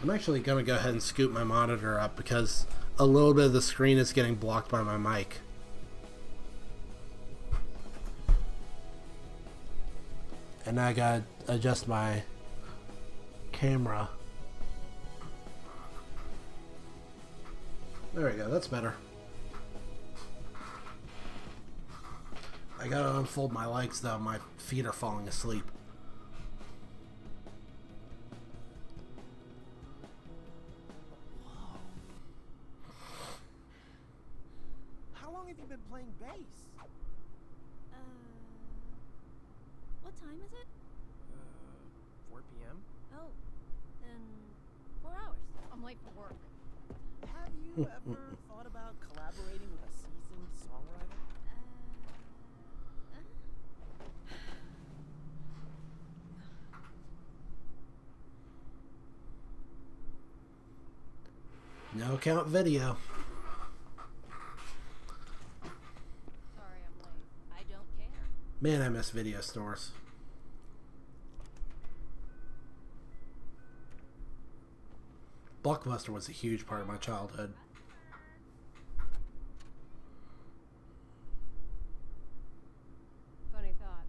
I'm actually going to go ahead and scoot my monitor up because a little bit of the screen is getting blocked by my mic. And I got to adjust my camera. There we go, that's better. I got to unfold my legs though, my feet are falling asleep. How long have you been playing bass? What time is it? 4 p.m.? Oh, then 4 hours. I'm late for work. Have you ever thought about collaborating with a seasoned songwriter? No count video. Sorry I'm late. I don't care. Man, I miss video stores. Blockbuster was a huge part of my childhood. Funny thought.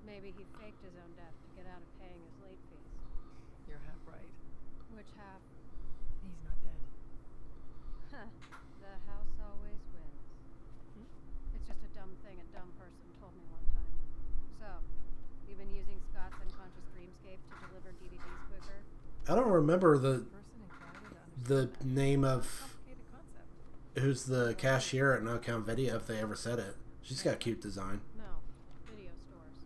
Maybe he faked his own death to get out of paying his late fees. You're half right. Which half? He's not dead. Huh. The house always wins. It's just a dumb thing a dumb person told me one time. So, you've been using Scott's unconscious dreamscape to deliver DVDs quicker? I don't remember the Person inclined to the understand that. name of Complicated concept. who's the cashier at No Count Video if they ever said it. She's got cute design. No. Video stores.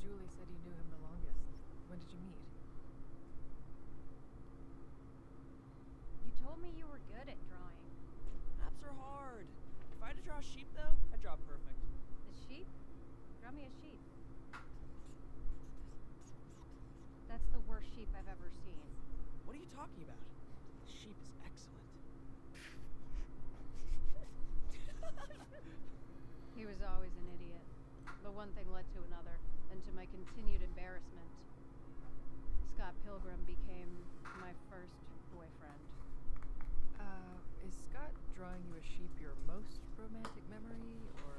Julie said you knew him the longest. When did you meet? You told me you were good at drawing. Maps are hard. If I had to draw a sheep, though, I'd draw perfect. The sheep? Draw Draw me a sheep. That's the worst sheep I've ever seen. What are you talking about? The sheep is excellent. He was always an idiot. But one thing led to another, and to my continued embarrassment, Scott Pilgrim became my first boyfriend. Is Scott drawing you a sheep your most romantic memory, or?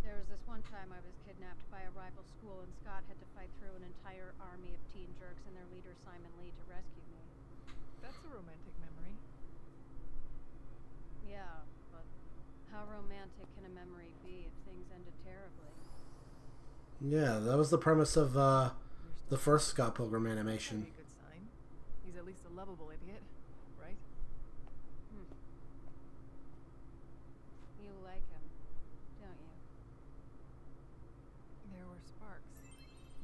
There was this one time I was kidnapped by a rival school, and Scott had to fight through an entire army of teen jerks and their leader Simon Lee to rescue me. That's a romantic memory. Yeah, but how romantic can a memory be if things ended terribly? Yeah, that was the premise of the first Scott Pilgrim animation. That'd be a good sign. He's at least a lovable idiot, right? You like him, don't you? There were sparks.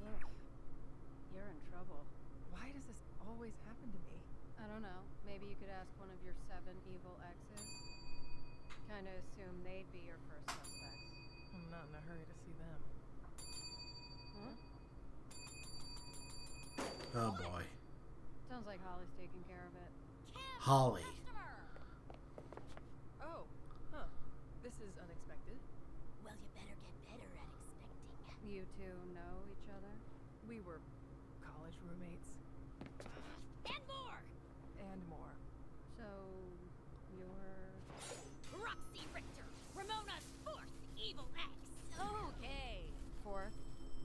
Ugh. You're in trouble. Why does this always happen to me? I don't know. Maybe you could ask one of your 7 evil exes. Kinda assume they'd be your first suspects. I'm not in a hurry to see them. Huh? Oh boy. Sounds like Holly's taking care of it. Holly. Oh, huh. This is unexpected. Well, you better get better at expecting. You two know each other? We were college roommates. And more! And more. So, you're... Roxy Richter, Ramona's 4th evil ex. Okay. 4th?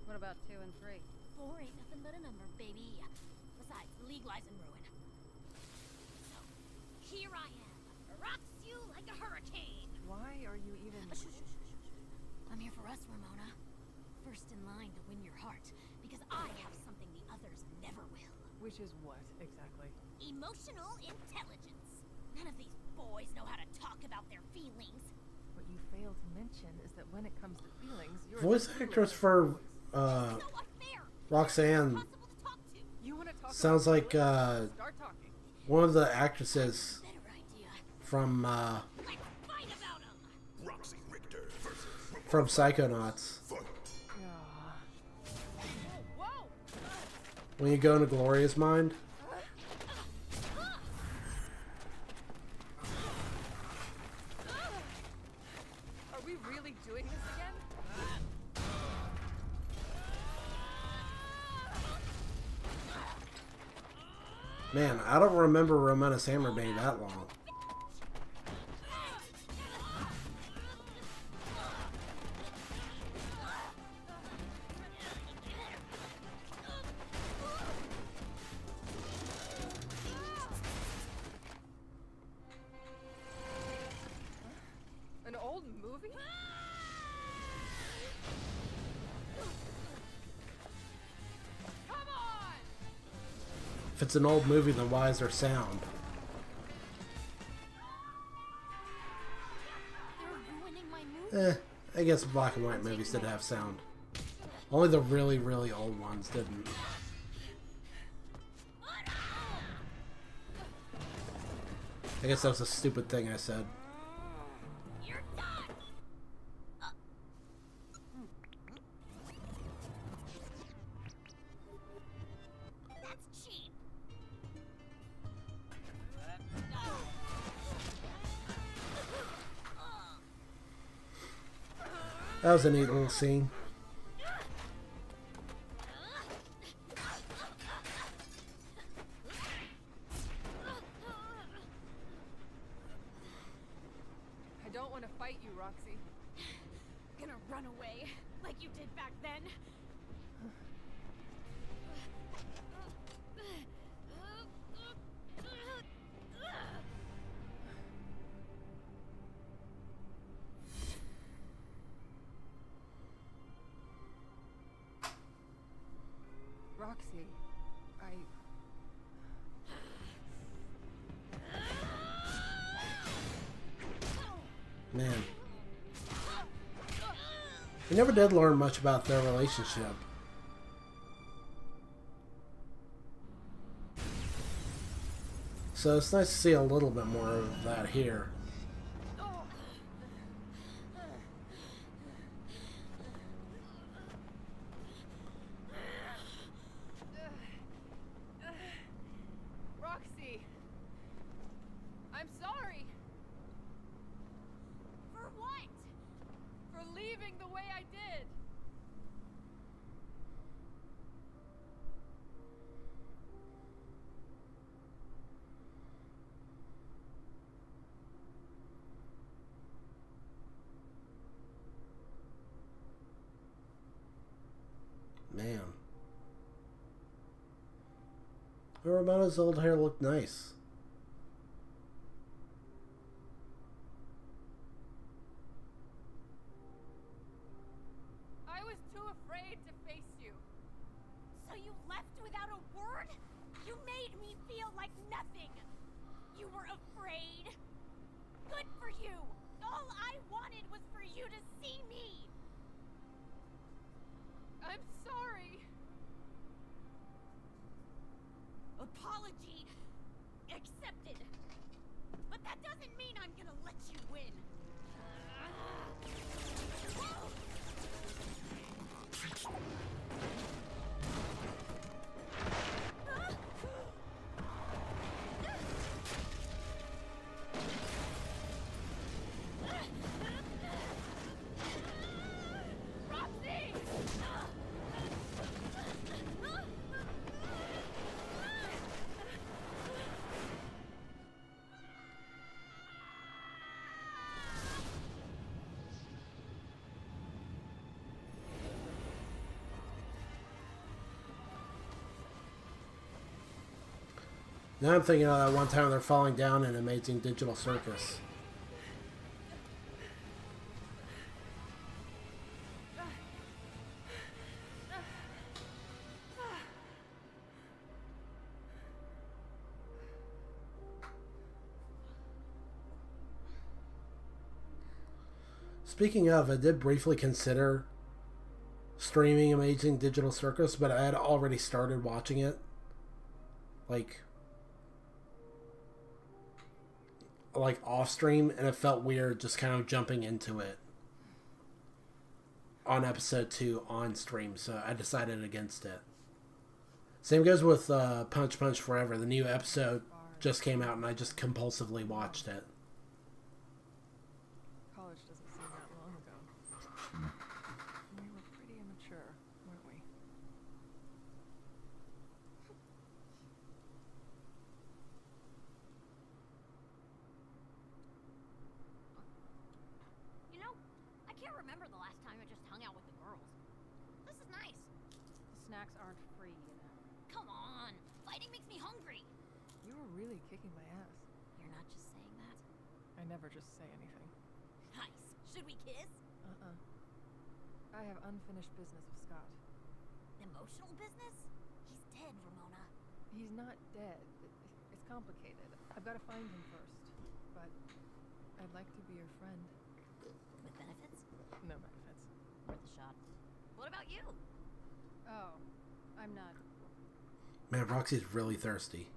What about 2 and 3? 4 ain't nothing but a number, baby. Besides, legalize and ruin. So, here I am. Rocks you like a hurricane. Why are you even... Shh, shh, shh, shh, shh. I'm here for us, Ramona. First in line to win your heart, because I have something the others never will. Which is what, exactly? Emotional intelligence. None of these boys know how to talk about their feelings. What you fail to mention is that when it comes to feelings, you're... Voice actress for So unfair. Roxanne Impossible to talk to. You want to talk sounds about like feelings? Start talking. one of the actresses Better idea. from Let's fight about 'em. Roxy Richter versus from Psychonauts. Whoa! When you go into Gloria's mind. Are we really doing this again? Man, I don't remember Ramona's hammer being that long. An old movie? Come on! If it's an old movie, then why is there sound? You're ruining my mood. I guess black and white movies did have sound. Only the really, really old ones didn't. I guess that was a stupid thing I said. You're done. That's cheap. That was a neat little scene. I don't want to fight you, Roxy. Gonna run away like you did back then. Roxy, Man. We never did learn much about their relationship. So it's nice to see a little bit more of that here. Man. Ramona's old hair looked nice. I was too afraid to face you. So you left without a word? You made me feel like nothing. You were afraid? Good for you. All I wanted was for you to see me. I'm sorry. Apology accepted. But that doesn't mean I'm gonna let you win. Roxy! Now I'm thinking of that one time they're falling down in Amazing Digital Circus. Speaking of, I did briefly consider streaming Amazing Digital Circus, but I had already started watching it. Like off stream, and it felt weird just kind of jumping into it on episode 2 on stream, so I decided against it. Same goes with Punch Punch Forever. The new episode just came out and I just compulsively watched it. College doesn't seem that long ago. We were pretty immature, weren't we? You know, I can't remember the last time I just hung out with the girls. This is nice. The snacks aren't free, you know. Come on. Fighting makes me hungry. You were really kicking my ass. You're not just saying that. I never just say anything. Nice. Should we kiss? I have unfinished business with Scott. Emotional business? He's dead, Ramona. He's not dead. It's complicated. I've got to find him first. But I'd like to be your friend. With benefits? No benefits. Worth a shot. What about you? Oh, I'm not. Man, Roxy's really thirsty.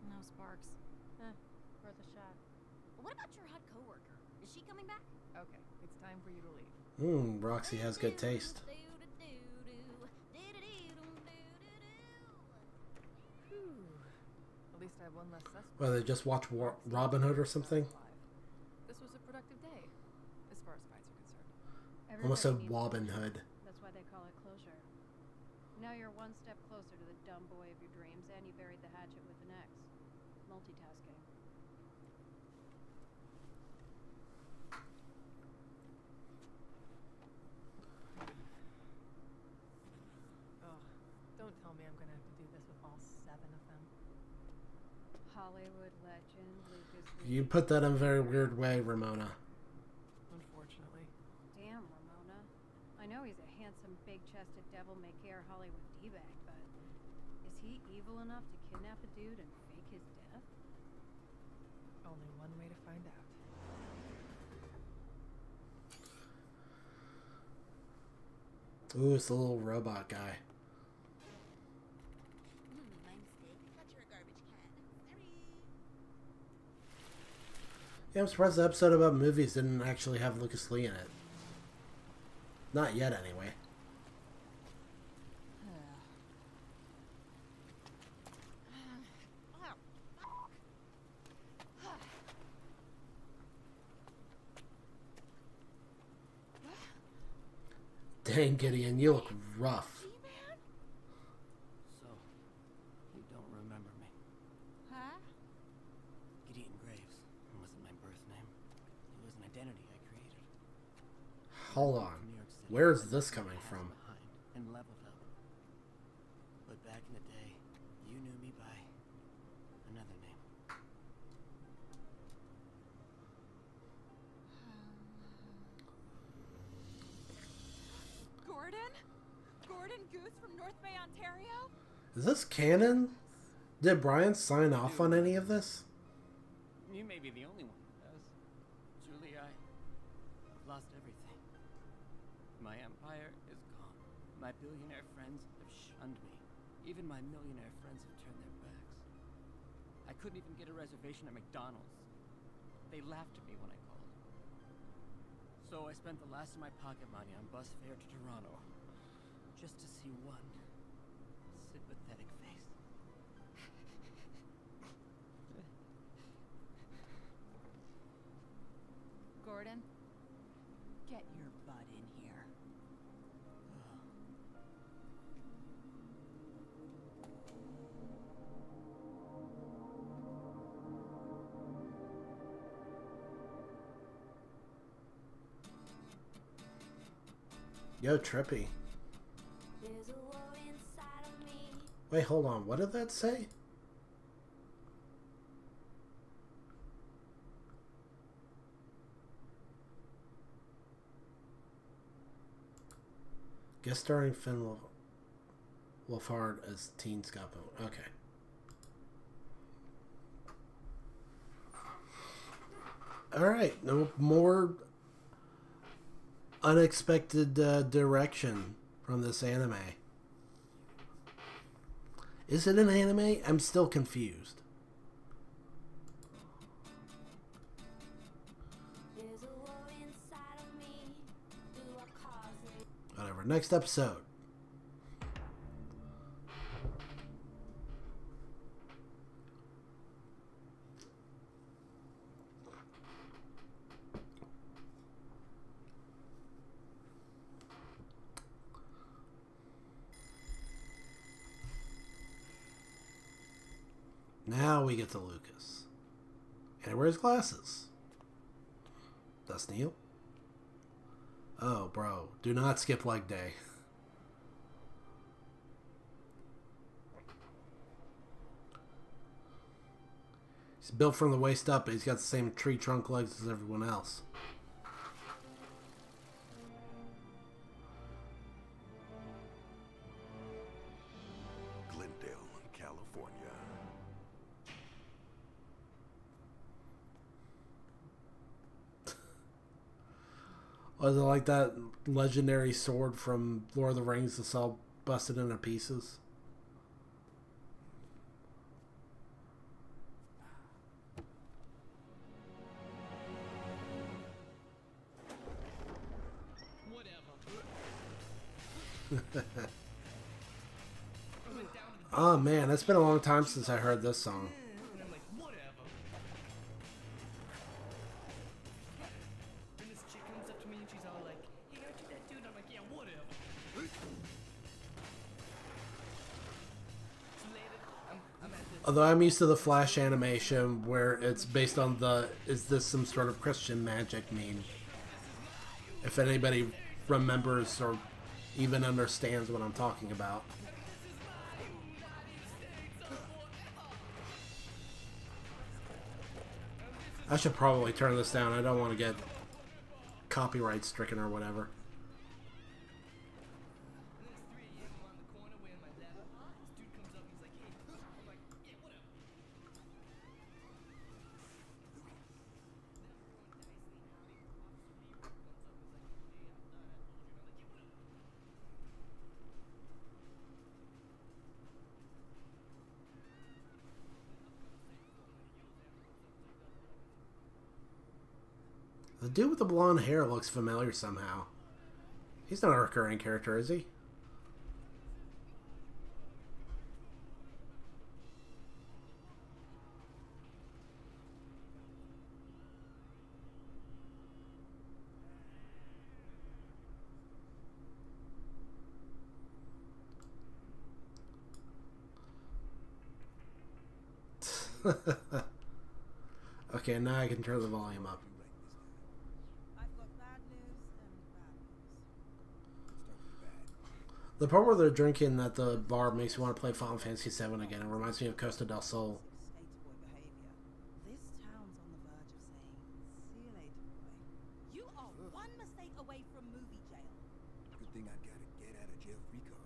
No sparks. Worth a shot. What about your hot coworker? Is she coming back? Okay, it's time for you to leave. Roxy has good taste. Whew. At least I have one less suspect. Well, they just watch Robin Hood or something? This was a productive day, as far as fights are concerned. Almost said Everybody needs Robin closure. Hood. That's why they call it closure. Now you're one step closer to the dumb boy of your dreams, and you buried the hatchet with an X. Multitasking. Ugh, don't tell me I'm gonna have to do this with all 7 of them. Hollywood legend Lucas You Lee. put that in a very weird way, Ramona. Unfortunately. Damn, Ramona. I know he's a handsome, big-chested, devil-may-care Hollywood D-bag, but is he evil enough to kidnap a dude and fake his death? Only one way to find out. Ooh, it's the little robot guy. My mistake. Thought you were a garbage can. Sorry. Yeah, I'm surprised the episode about movies didn't actually have Lucas Lee in it. Not yet, anyway. Dang, Gideon, you look rough. So, you don't remember me. Hold on. Where's this coming from? And leveled up. But back in the day, you knew me by another name. Gordon? Gordon Goose from North Bay, Ontario? Is this canon? Did Brian sign off on any of this? You may be the only one who does. Truly, I've lost everything. My empire is gone. My billionaire friends have shunned me. Even my millionaire friends have turned their backs. I couldn't even get a reservation at McDonald's. They laughed at me when I called. So I spent the last of my pocket money on bus fare to Toronto, just to see one sympathetic face. Gordon, get your butt in here. Yo, trippy. Wait, hold on. What did that say? Guest starring Finn Wolfhard as Teen Scott Pilgrim. Okay. Alright. No more unexpected direction from this anime. Is it an anime? I'm still confused. Whatever. Next episode. Now we get to Lucas. And he wears glasses. That's Neil. Oh, bro. Do not skip leg day. He's built from the waist up, but he's got the same tree trunk legs as everyone else. Glendale, California. Was it like that legendary sword from Lord of the Rings that's all busted into pieces? Oh man, it's been a long time since I heard this song. And I'm like, whatever. And this chick comes up to me and she's all like, hey, aren't you that dude? I'm like, yeah, whatever. So later, I'm at the... Although I'm used to the Flash animation where it's based on the, is this some sort of Christian magic meme? If anybody remembers or even understands what I'm talking about. I should probably turn this down. I don't want to get copyright stricken or whatever. The dude with the blonde hair looks familiar somehow. He's not a recurring character, is he? Okay, now I can turn the volume up. I've got bad news and bad news. The part where they're drinking at the bar makes me want to play Final Fantasy VII again. It reminds me of Costa del Sol. Skater boy behavior. This town's on the verge of saying, "See you later, boy." You are one mistake away from movie jail. Good thing I got a get out of jail free card.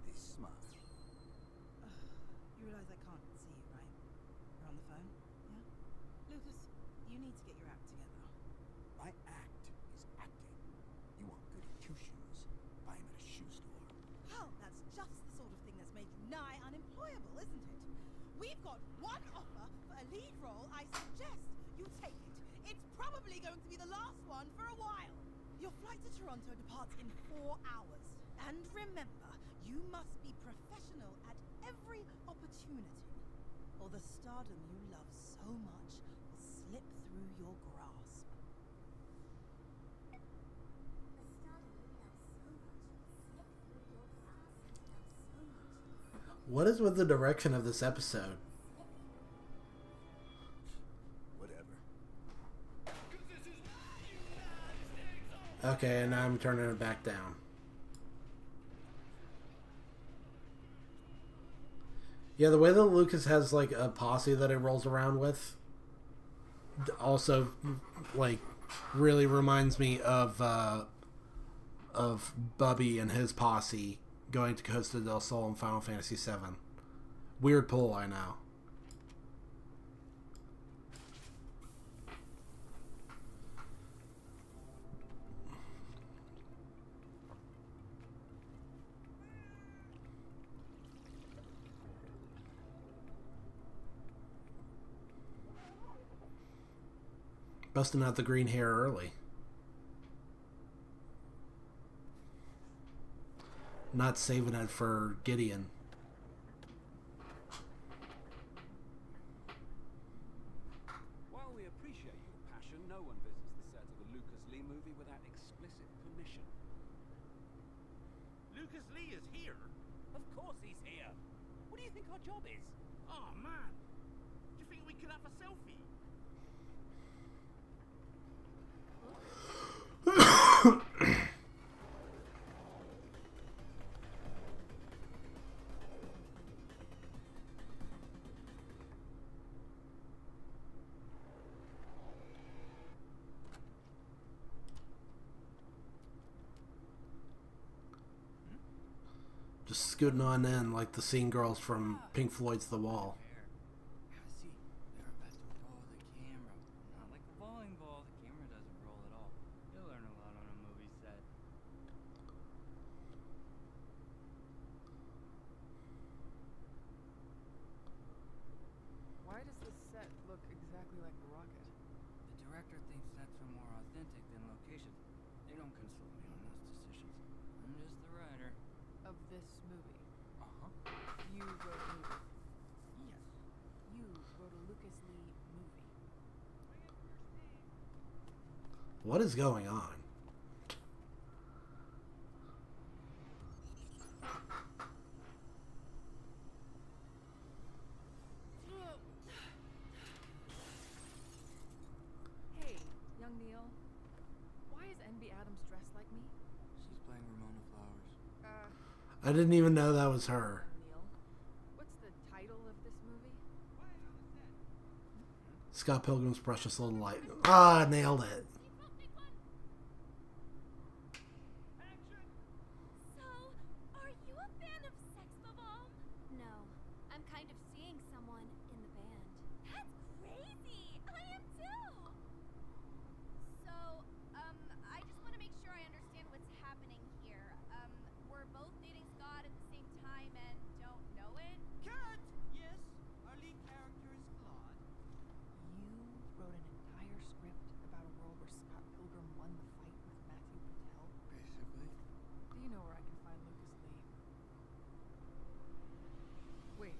This smile. You realize I can't see you, right? We're on the phone, yeah? Lucas, you need to get your act together. My act is acting. You want goody two shoes? Buy 'em at a shoe store. Well, that's just the sort of thing that's made you nigh unemployable, isn't it? We've got one offer for a lead role. I suggest you take it. It's probably going to be the last one for a while. Your flight to Toronto departs in 4 hours. And remember, you must be professional at every opportunity, or the stardom you love so much will slip through your grasp. What is with the direction of this episode? Whatever. Okay, and now I'm turning it back down. Yeah, the way that Lucas has like a posse that he rolls around with also like really reminds me of Bubby and his posse going to Costa del Sol in Final Fantasy VII. Weird pull, I know. Busting out the green hair early. Not saving it for Gideon. While we appreciate your passion, no one visits the set of a Lucas Lee movie without explicit permission. Lucas Lee is here? Of course he's here. What do you think our job is? Oh man, do you think we could have a selfie? Just scooting on in like the scene girls from Pink Floyd's The Wall. See, they're about to roll the camera. Not like a bowling ball, the camera doesn't roll at all. You'll learn a lot on a movie set. Why does the set look exactly like a rocket? The director thinks sets are more authentic than locations. They don't consult me on those decisions. I'm just the writer. Of this movie. Uh-huh. You wrote a movie. Yes. You wrote a Lucas Lee movie. What is going on? Hey, young Neil. Why is NB Adams dressed like me? She's playing Ramona Flowers. I didn't even know that was her. Neil. What's the title of this movie? Scott Pilgrim's Precious Little Light. Ah, nailed it. So, are you a fan of Sex Bomb? No, I'm kind of seeing someone in the band. That's crazy! I am too! So, I just want to make sure I understand what's happening here. We're both dating Scott at the same time and don't know it? Cut! Yes, our lead character is Claude. You wrote an entire script about a world where Scott Pilgrim won the fight with Matthew Patel? Basically. Do you know where I can find Lucas Lee? Wait,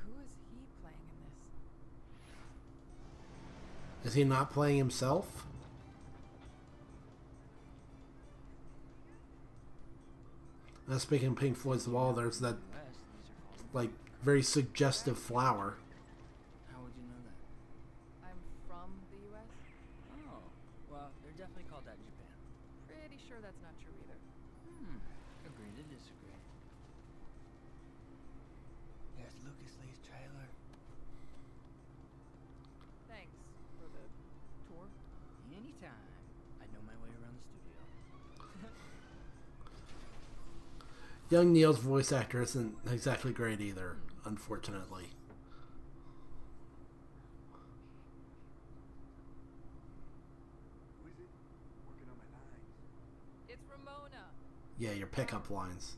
who is he playing in this? Is he not playing himself? Now, speaking of Pink Floyd's The Wall, there's that West, these are called. like very suggestive flower. How would you know that? I'm from the US? Oh, well, they're definitely called that in Japan. Pretty sure that's not true either. Young Neil's voice actor isn't exactly great either, unfortunately. Who is it? Working on my lines. It's Ramona. Yeah, your pickup lines.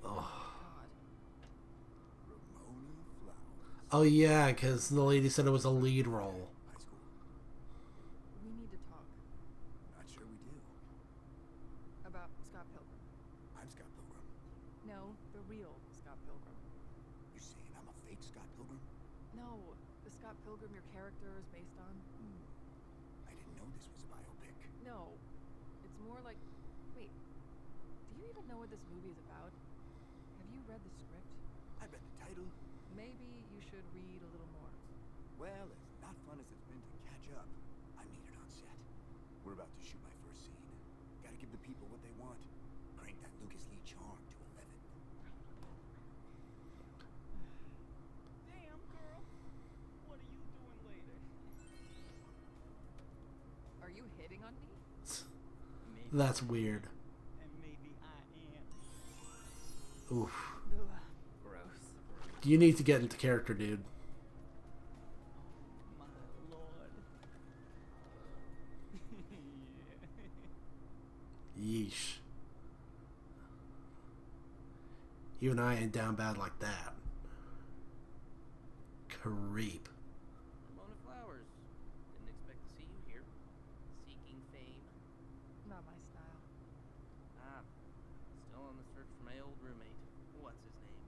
Oh. Ramona Flowers. Oh yeah, because the lady said it was a lead role. High school. We need to talk Not sure we do. about Scott Pilgrim. I'm Scott Pilgrim. No, the real Scott Pilgrim. You saying I'm a fake Scott Pilgrim? No, the Scott Pilgrim your character is based on. I didn't know this was a biopic. No, it's more like. Wait, do you even know what this movie is about? Have you read the script? I read the title. Maybe you should read a little more. Well, as not fun as it's been to catch up, I'm needed on set. We're about to shoot my first scene. Gotta give the people what they want. Crank that Lucas Lee charm to 11. Damn, girl. What are you doing later? Are you hitting on me? Maybe, That's weird. and maybe I am. Oof. Ugh, gross. You need to get into character, dude. My lord. Yeah. Yeesh. Even I ain't down bad like that. Creep. Ramona Flowers. Didn't expect to see you here. Seeking fame. Not my style. Ah. Still on the search for my old roommate. What's his name?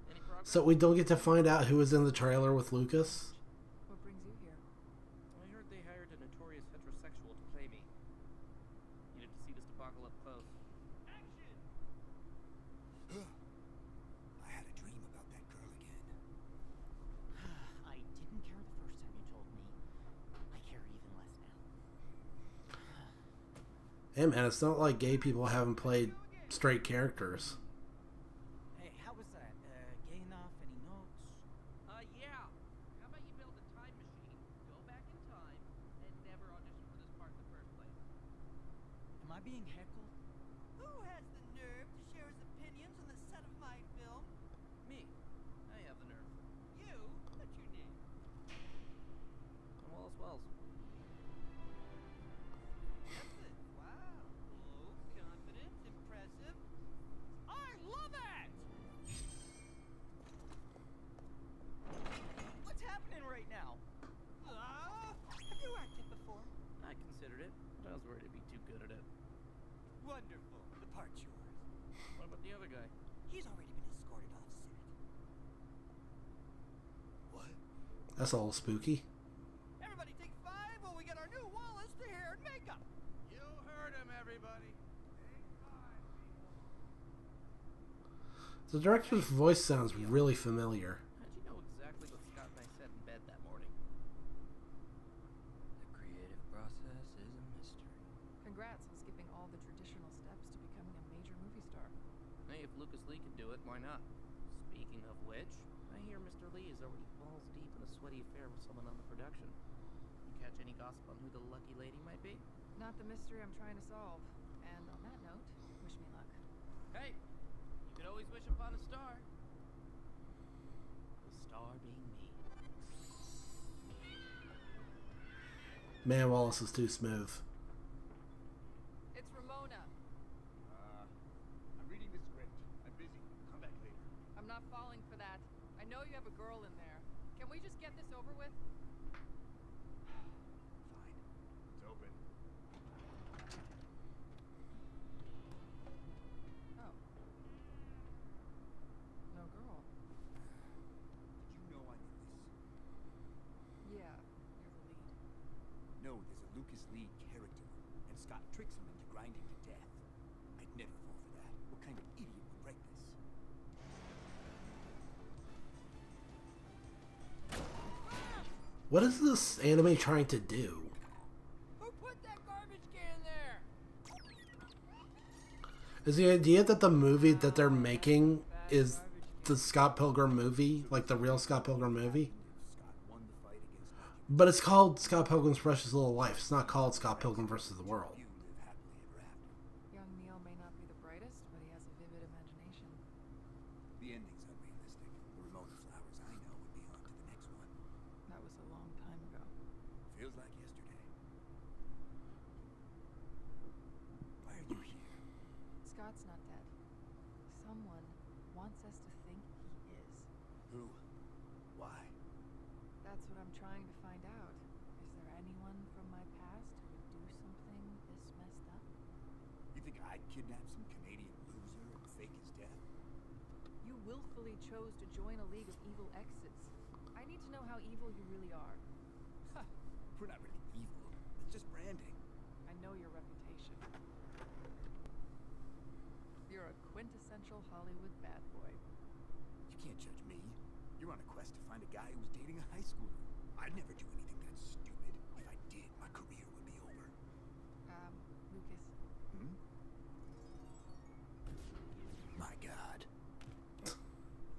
Any progress? So we don't get to find out who was in the trailer with Lucas? What brings you here? I heard they hired a notorious heterosexual to play me. Needed to see this debacle up close. Action! I had a dream about that girl again. I didn't care the first time you told me. I care even less now. Hey man, it's not like gay people haven't played straight characters. Hey, how was that? Gay enough? Any notes? Yeah. How about you build a time machine, go back in time, and never audition for this part in the first place? Am I being heckled? Who has the nerve to share his opinions on the set of my film? Me. I have the nerve. You? What's your name? I'm Wallace Wells. Method. Wow. Bold, confident, impressive. I love it! What's happening right now? Have you acted before? I considered it, but I was worried I'd be too good at it. Wonderful. The part's yours. What about the other guy? He's already been escorted off set. What? That's a little spooky. Everybody take 5 while we get our new Wallace to hair and makeup. You heard him, everybody. The director's voice sounds really familiar. How'd you know exactly what Scott and I said in bed that morning? The creative process is a mystery. Congrats on skipping all the traditional steps to becoming a major movie star. Hey, if Lucas Lee could do it, why not? Speaking of which, I hear Mr. Lee is already balls deep in a sweaty affair with someone on the production. You catch any gossip on who the lucky lady might be? Not the mystery I'm trying to solve. And on that note, wish me luck. Hey, you could always wish upon a star. The star being me. Man, Wallace is too smooth. It's Ramona. I'm reading the script. I'm busy. Come back later. I'm not falling for that. I know you have a girl in there. Can we just get this over with? Fine. It's open. Oh. No girl. Did you know I'm in this? Yeah, you're the lead. No, there's a Lucas Lee character, and Scott tricks him into grinding to death. I'd never fall for that. What kind of idiot would write this? What is this anime trying to do? Who put that garbage can there? Is the idea that the movie that they're making is the Scott Pilgrim movie? Like the real Scott Pilgrim movie? If Scott won the fight against But it's called Scott Pilgrim's Precious Little Life. It's not called Scott Pilgrim versus the World. You live happily ever after. Young Neil may not be the brightest, but he has a vivid imagination. The ending's unrealistic. The Ramona flowers I know would be on to the next one. That was a long time ago. Feels like yesterday. Why are you here? Scott's not dead. Someone wants us to think he is. Who? Why? That's what I'm trying to find out. Is there anyone from my past who would do something this messed up? You think I'd kidnap some Canadian loser and fake his death? You willfully chose to join a league of evil exes. I need to know how evil you really are. Ha! We're not really evil. It's just branding. I know your reputation. You're a quintessential Hollywood bad boy. You can't judge me. You're on a quest to find a guy who was dating a high schooler. I'd never do anything that stupid. If I did, my career would be over. Lucas. Hmm? My God.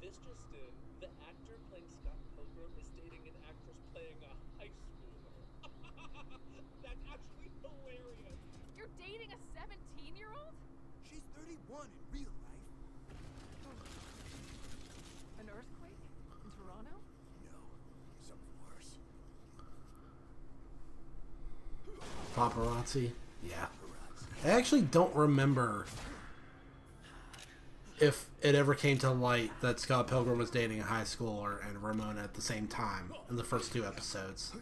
This just in. The actor playing Scott Pilgrim is dating an actress playing a high schooler. That's actually hilarious. You're dating a 17-year-old? She's 31 in real life. An earthquake? In Toronto? No, something worse. Paparazzi? Yeah. I actually don't remember if it ever came to light that Scott Pilgrim was dating a high schooler and Ramona at the same time in the first 2 episodes.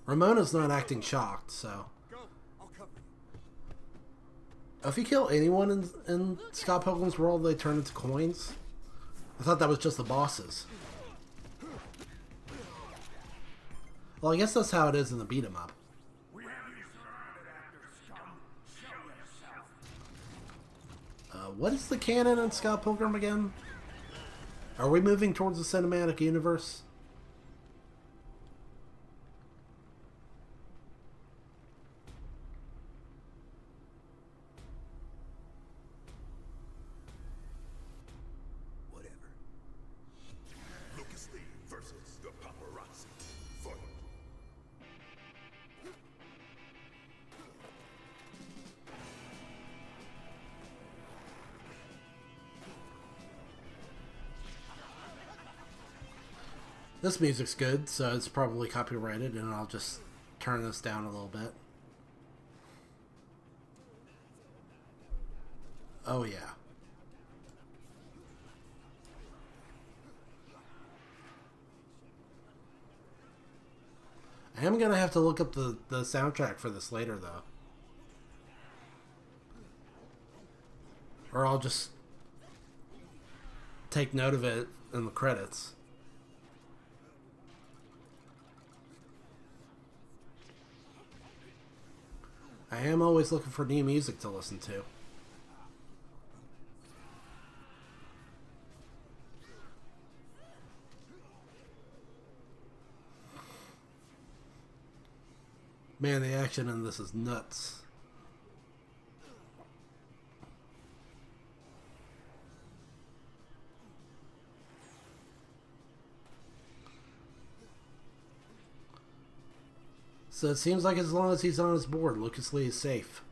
Ramona's not acting shocked, so... Go, I'll cover you. If you kill anyone in Scott Pilgrim's world, they turn into coins? I thought that was just the bosses. Well, I guess that's how it is in the beat 'em up. We have you surrounded, actor scum. Show yourself. What is the canon in Scott Pilgrim again? Are we moving towards the cinematic universe? Whatever. Lucas Lee versus the paparazzi. Fight. This music's good, so it's probably copyrighted, and I'll just turn this down a little bit. Oh yeah. I am gonna have to look up the soundtrack for this later, though. Or I'll just take note of it in the credits. I am always looking for new music to listen to. Man, the action in this is nuts. So it seems like as long as he's on his board, Lucas Lee is safe.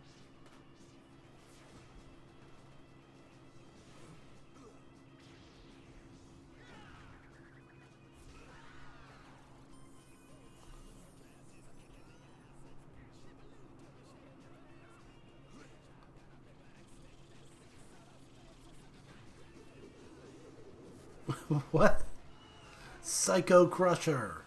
What? Psycho Crusher.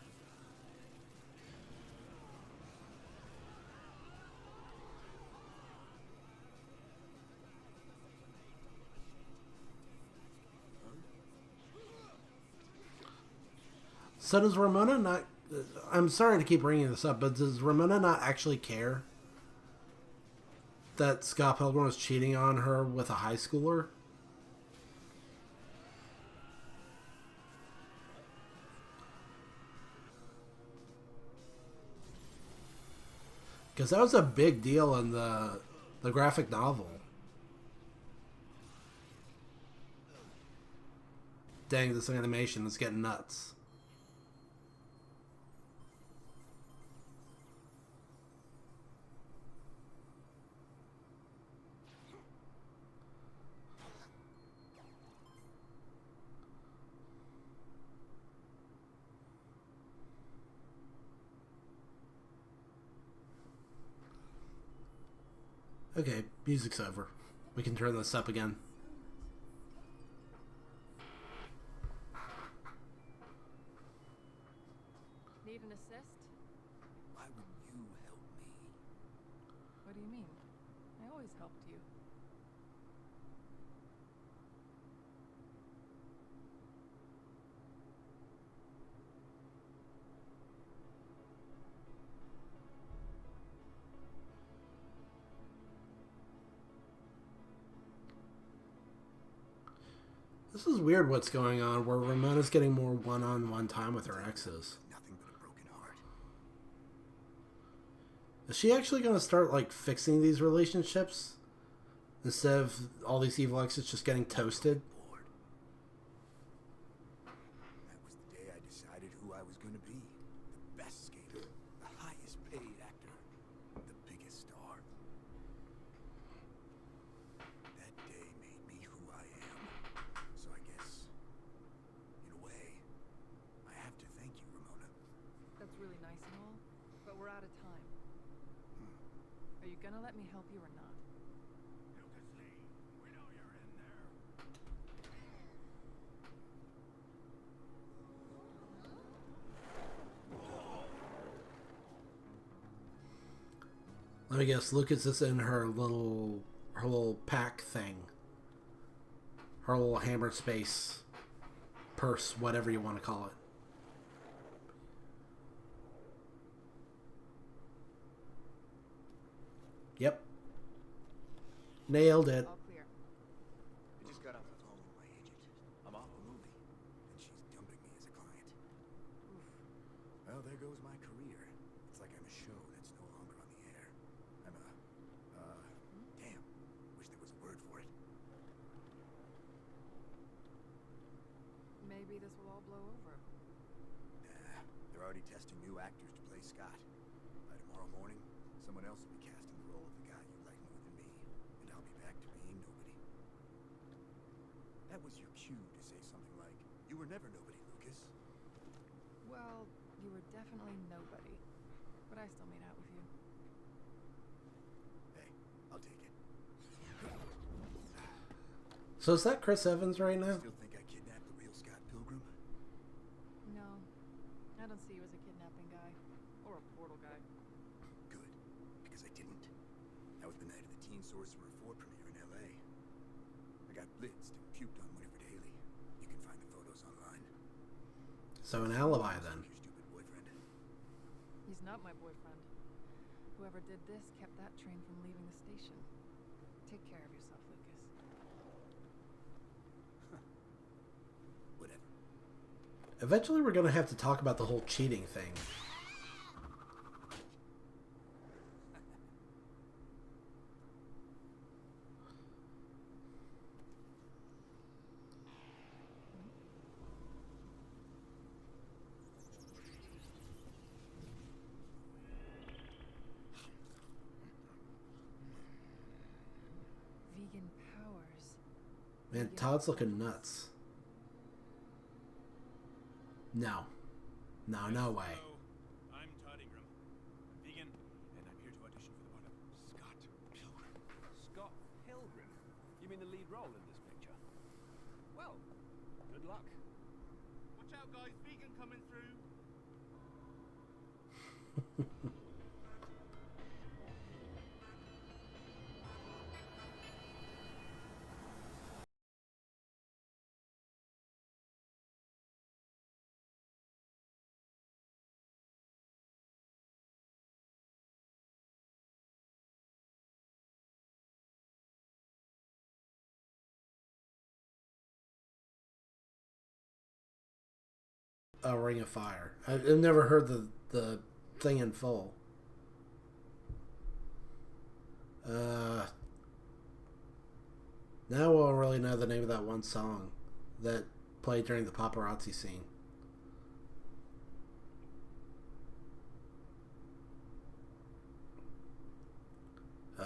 So does Ramona not... I'm sorry to keep bringing this up, but does Ramona not actually care that Scott Pilgrim was cheating on her with a high schooler? Because that was a big deal in the graphic novel. Dang, this animation is getting nuts. Okay, music's over. We can turn this up again. Need an assist? Why would you help me? What do you mean? I always helped you. This is weird what's going on, where Ramona's getting more one-on-one time with her exes. Nothing but a broken heart. Is she actually going to start, like, fixing these relationships? Instead of all these evil exes just getting toasted? Bored. That was the day I decided who I was going to be. The best skater, the highest paid actor, the biggest star. That day made me who I am. So I guess, in a way, I have to thank you, Ramona. That's really nice and all, but we're out of time. Are you gonna let me help you or not? Lucas Lee, we know you're in there. Let me guess, Lucas is in her little pack thing. Her little hammer space purse, whatever you want to call it. Yep. Nailed it. All clear. I just got off the phone with my agent. I'm off the movie, and she's dumping me as a client. Oof. Well, there goes my career. It's like I'm a show that's no longer on the air. I'm a, damn, wish there was a word for it. Maybe this will all blow over. Nah, they're already testing new actors to play Scott. By tomorrow morning, someone else will be casting the role of the guy you like more than me, and I'll be back to being nobody. That was your cue to say something like, "You were never nobody, Lucas." Well, you were definitely nobody, but I still made out with you. Hey, I'll take it. So is that Chris Evans right now? Still think I kidnapped the real Scott Pilgrim? No, I don't see you as a kidnapping guy or a portal guy. Good, because I didn't. That was the night of the Teen Sorcerer 4 premiere in LA. I got blitzed and puked on Winifred Haley. You can find the photos online. So an alibi then. Your stupid boyfriend. He's not my boyfriend. Whoever did this kept that train from leaving the station. Take care of yourself, Lucas. Whatever. Eventually we're going to have to talk about the whole cheating thing. Vegan powers. Man, Todd's looking nuts. No. No, no way. Hello, I'm Todd Ingram, vegan, and I'm here to audition for the part of Scott Pilgrim. Scott Pilgrim? You mean the lead role in this picture? Well, good luck. Watch out, guys, vegan coming through. A Ring of Fire. I've never heard the thing in full. Now we'll really know the name of that one song that played during the paparazzi scene.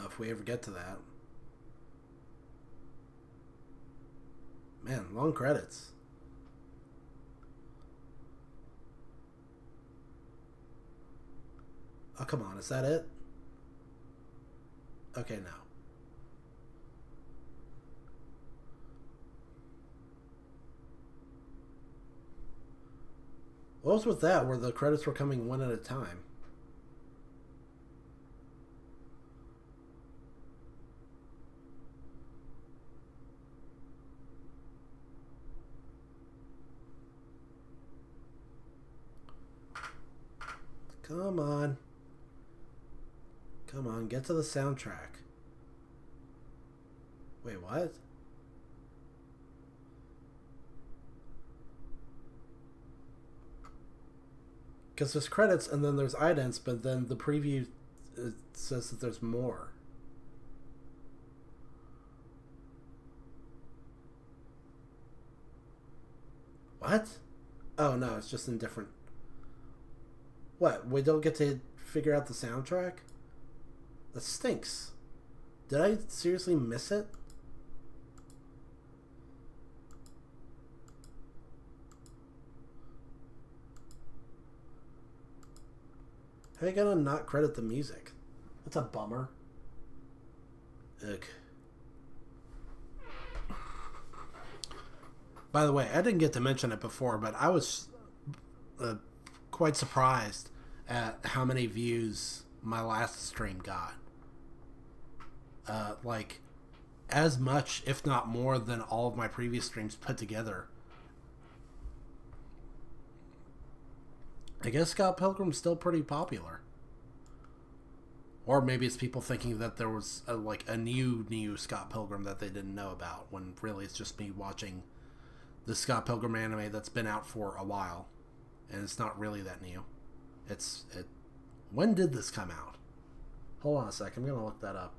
If we ever get to that. Man, long credits. Oh, come on. Is that it? Okay, no. What was with that, where the credits were coming one at a time? Come on. Come on, get to the soundtrack. Wait, what? Because there's credits and then there's idents, but then the preview says that there's more. What? Oh no, it's just in different... What? We don't get to figure out the soundtrack? That stinks. Did I seriously miss it? How are you gonna not credit the music? That's a bummer. Ugh. By the way, I didn't get to mention it before, but I was quite surprised at how many views my last stream got. Like, as much, if not more, than all of my previous streams put together. I guess Scott Pilgrim's still pretty popular. Or maybe it's people thinking that there was a new Scott Pilgrim that they didn't know about, when really it's just me watching the Scott Pilgrim anime that's been out for a while. And it's not really that new. When did this come out? Hold on a sec, I'm gonna look that up.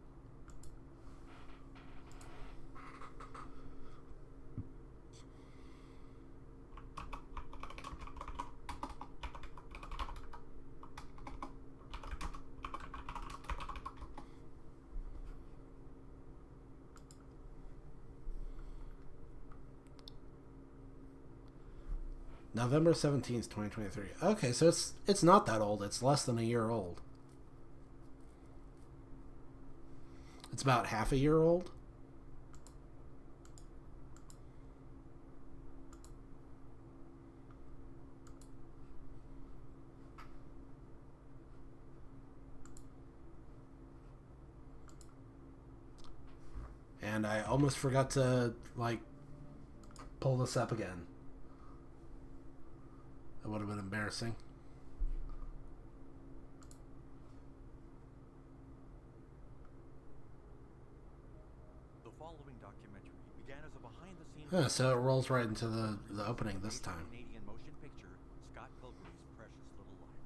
November 17th, 2023. Okay, so it's not that old. It's less than a year old. It's about half a year old. And I almost forgot to, pull this up again. That would have been embarrassing. The following documentary began as a behind-the-scenes... so it rolls right into the opening this time. Canadian motion picture, Scott Pilgrim's Precious Little Life.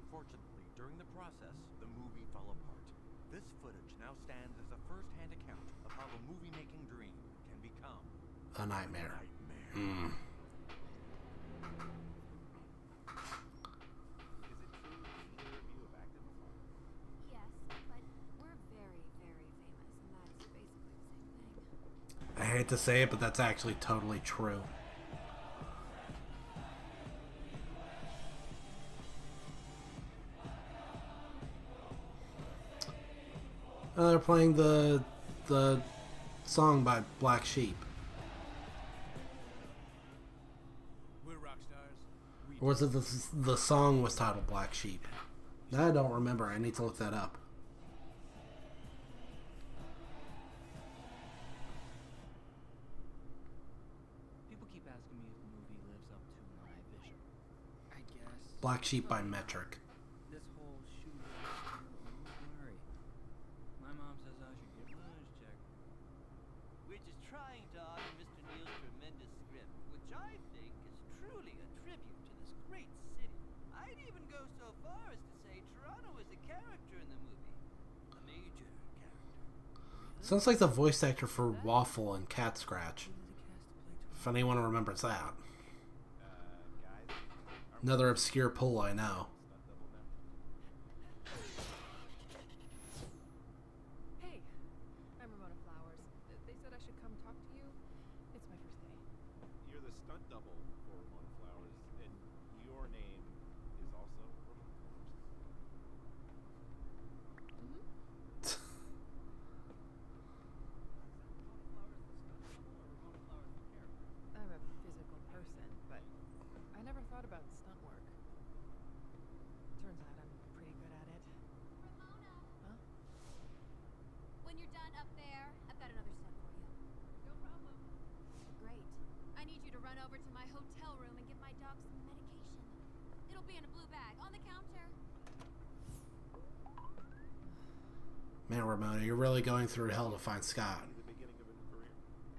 Unfortunately, during the process, the movie fell apart. This footage now stands as a first-hand account of how the movie-making dream can become... a nightmare. I hate to say it, but that's actually totally true. They're playing the song by Black Sheep. We're rock stars. Or was it the song was titled Black Sheep? I don't remember. I need to look that up. Black Sheep by Metric. This whole shoot, don't worry. My mom says I should get my eyes checked. We're just trying to honor Mr. Neal's tremendous script, which I think is truly a tribute to this great city. I'd even go so far as to say Toronto is a character in the movie. A major character. Sounds like the voice actor for Waffle and Cat Scratch. If anyone remembers that. Guys, Another obscure pull I know. stunt double now. Hey, I'm Ramona Flowers. They said I should come talk to you. It's my first day. You're the stunt double for Ramona Flowers, and your name is also Ramona Flowers. I'm a physical person, but I never thought about stunt work. Turns out I'm pretty good at it. Ramona, Huh? when you're done up there, I've got another step for you. No problem. Great. I need you to run over to my hotel room and give my dog some medication. It'll be in a blue bag on the counter. Man, Ramona, you're really going through hell to find Scott. The beginning of a new career.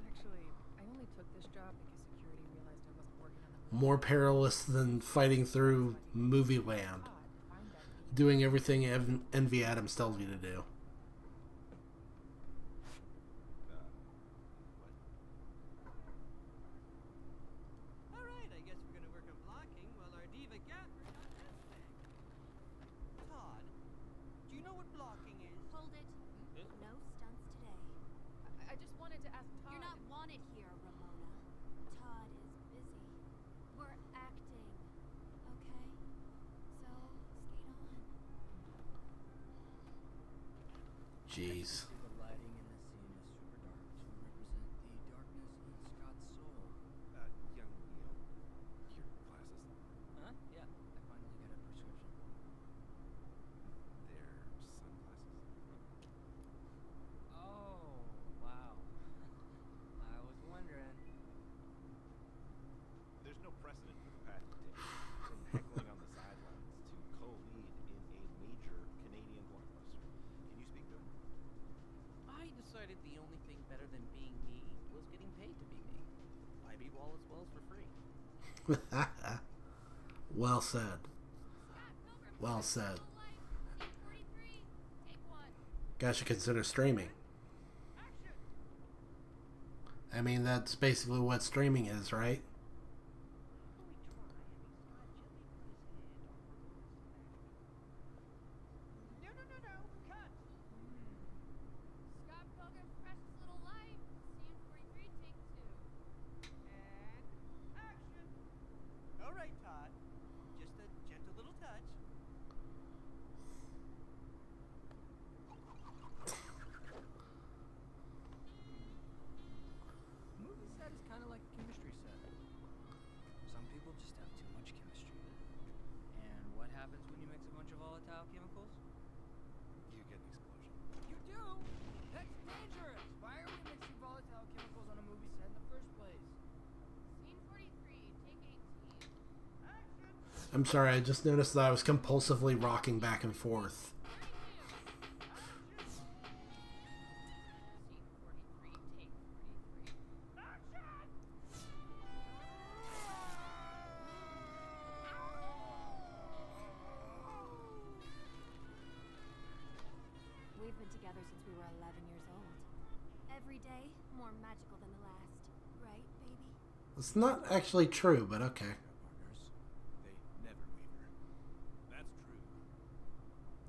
Actually, I only took this job because security realized I wasn't working on the movie. More perilous than fighting through movie land. Odd to find that idiot. Doing everything Envy Adams tells you to do. Alright, I guess we're gonna work on blocking while our diva Gaffer does his thing. Todd, do you know what blocking is? Hold it. No stunts today. I just wanted to ask Todd. You're not wanted here, Ramona. Todd is busy. We're acting. Okay? So, skate on. Jeez. See, the lighting in this scene is super dark to represent the darkness in Scott's soul. Young Neil, your glasses, Huh? Yeah, I finally got a prescription. they're sunglasses. Oh, wow. I was wondering. There's no precedent for the path you take, from heckling on the sidelines to co-lead in a major Canadian blockbuster. Can you speak to it? I decided the only thing better than being me was getting paid to be me. I beat Wallace Wells for free. Well said. Scott Pilgrim. Well said. Full life. Scene 43. Take one. Guys should consider streaming. I mean, that's basically what streaming is, right? No, cut! Scott Pilgrim's precious little life. Scene 43. Take two. And action! Alright, Todd. Just a gentle little touch. Movie set is kind of like a chemistry set. Some people just have too much chemistry. And what happens when you mix a bunch of volatile chemicals? You get an explosion. You do? That's dangerous. Why are we mixing volatile chemicals on a movie set in the first place? Scene 43. Take 18. I'm sorry, I just noticed that I was compulsively rocking back and forth. Scene 43. Take 43. We've been together since we were 11 years old. Every day more magical than the last. Right, baby? It's not actually true, but okay. Partners, they never waver. That's true.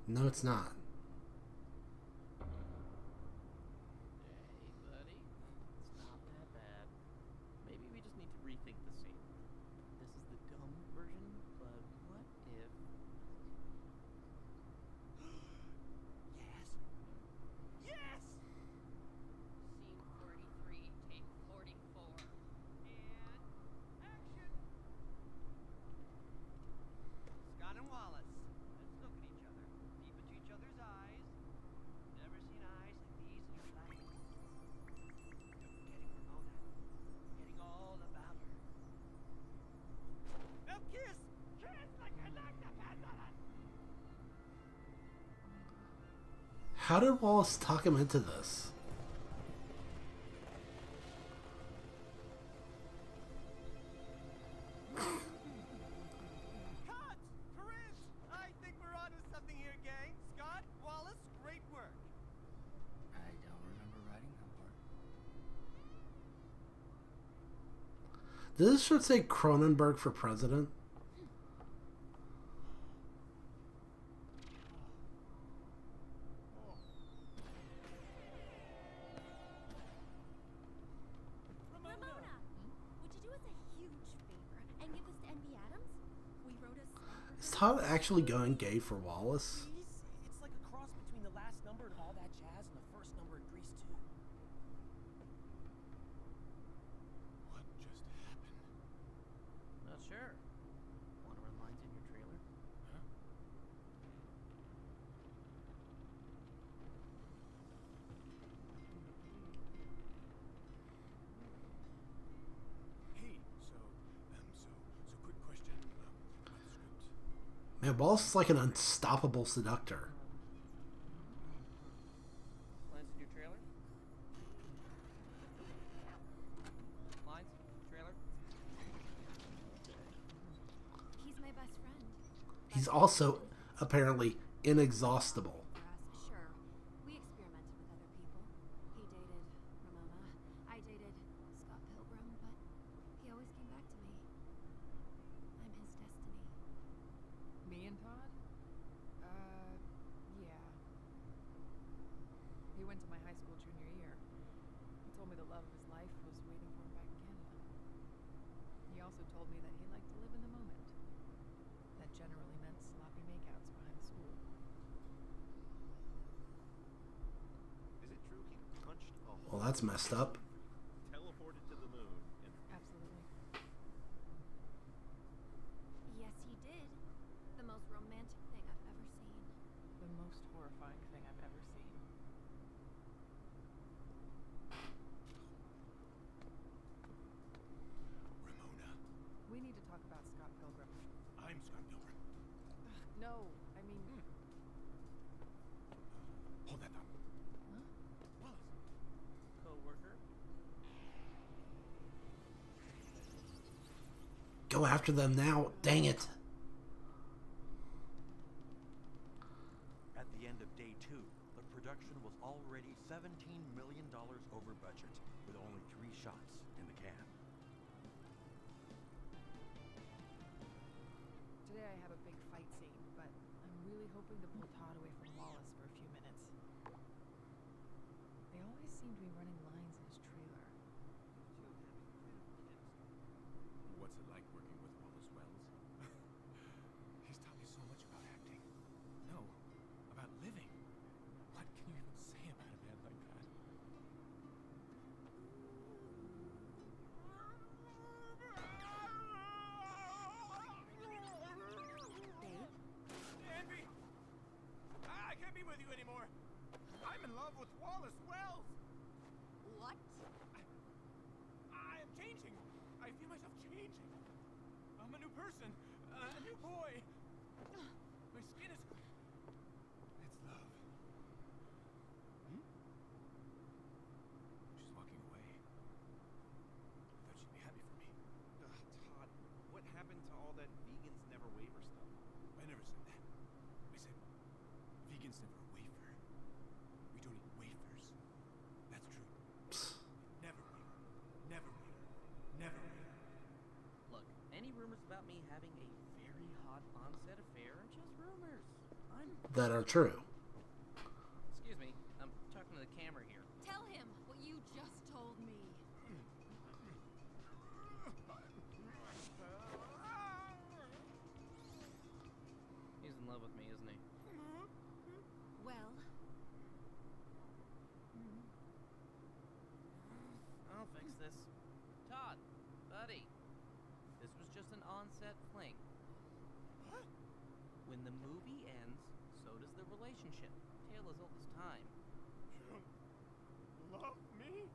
No, it's not. Hey, buddy. It's not that bad. Maybe we just need to rethink the scene. This is the dumb version, but what if... Yes! Yes! Scene 43. Take 44. And action! Scott and Wallace, let's look at each other. Deep into each other's eyes. Never seen eyes like these in your life. No forgetting Ramona. Forgetting all about her. Now kiss! Kiss like I like the pants on it! How did Wallace talk him into this? Cut! Corinne! I think we're onto something here, gang. Scott, Wallace, great work. I don't remember writing that part. Does this shirt say Cronenberg for president? Ramona, would you do us a huge favor and give this to Envy Adams? We wrote a song. Is Todd actually going gay for Wallace? It's like a cross between the last number and all that jazz and the first number in Grease 2. What just happened? Not sure. Want to run lines in your trailer? Huh? Hey, so quick question about the script. Man, Wallace is like an unstoppable seductor. Lines in your trailer? Lines? Trailer? He's my best friend. He's also apparently inexhaustible. For us, sure. We experimented with other people. He dated Ramona. I dated Scott Pilgrim, but he always came back to me. I'm his destiny. Me and Todd? Yeah. He went to my high school junior year. He told me the love of his life was waiting for him back in Canada. He also told me that he liked to live in the moment. That generally meant sloppy makeouts behind the school. Is it true he punched a hole? Well, that's messed up. Teleported to the moon and Absolutely. Yes, he did. The most romantic thing I've ever seen. The most horrifying thing I've ever seen. Ramona. We need to talk about Scott Pilgrim. I'm Scott Pilgrim. No, I mean... Hold that thought. Huh? Wallace. Co-worker? Go after them now. Dang it. At the end of day 2, the production was already $17 million over budget, with only 3 shots in the can. Today I have a big fight scene, but I'm really hoping to pull Todd away from Wallace for a few minutes. They always seem to be running lines in his trailer. What's it like working with Wallace Wells? He's taught me so much about acting. No, about living. What can you even say about a man like that? Envy! I can't be with you anymore. I'm in love with Wallace Wells. What? I am changing. I feel myself changing. I'm a new person, a new boy. My skin is clear. It's love. She's walking away. I thought she'd be happy for me. Todd, what happened to all that vegans never waver stuff? I never said that. I said vegans never wafer. We don't eat wafers. That's true. Never waver. Never waver. Never waver. Look, any rumors about me having a very hot on-set affair are just rumors. I'm... That are true. Excuse me, I'm talking to the camera here. Tell him what you just told me. He's in love with me, isn't he? Well, I'll fix this. Todd, buddy, this was just an on-set fling. What? When the movie ends, so does the relationship. Tale as old as time. You don't love me?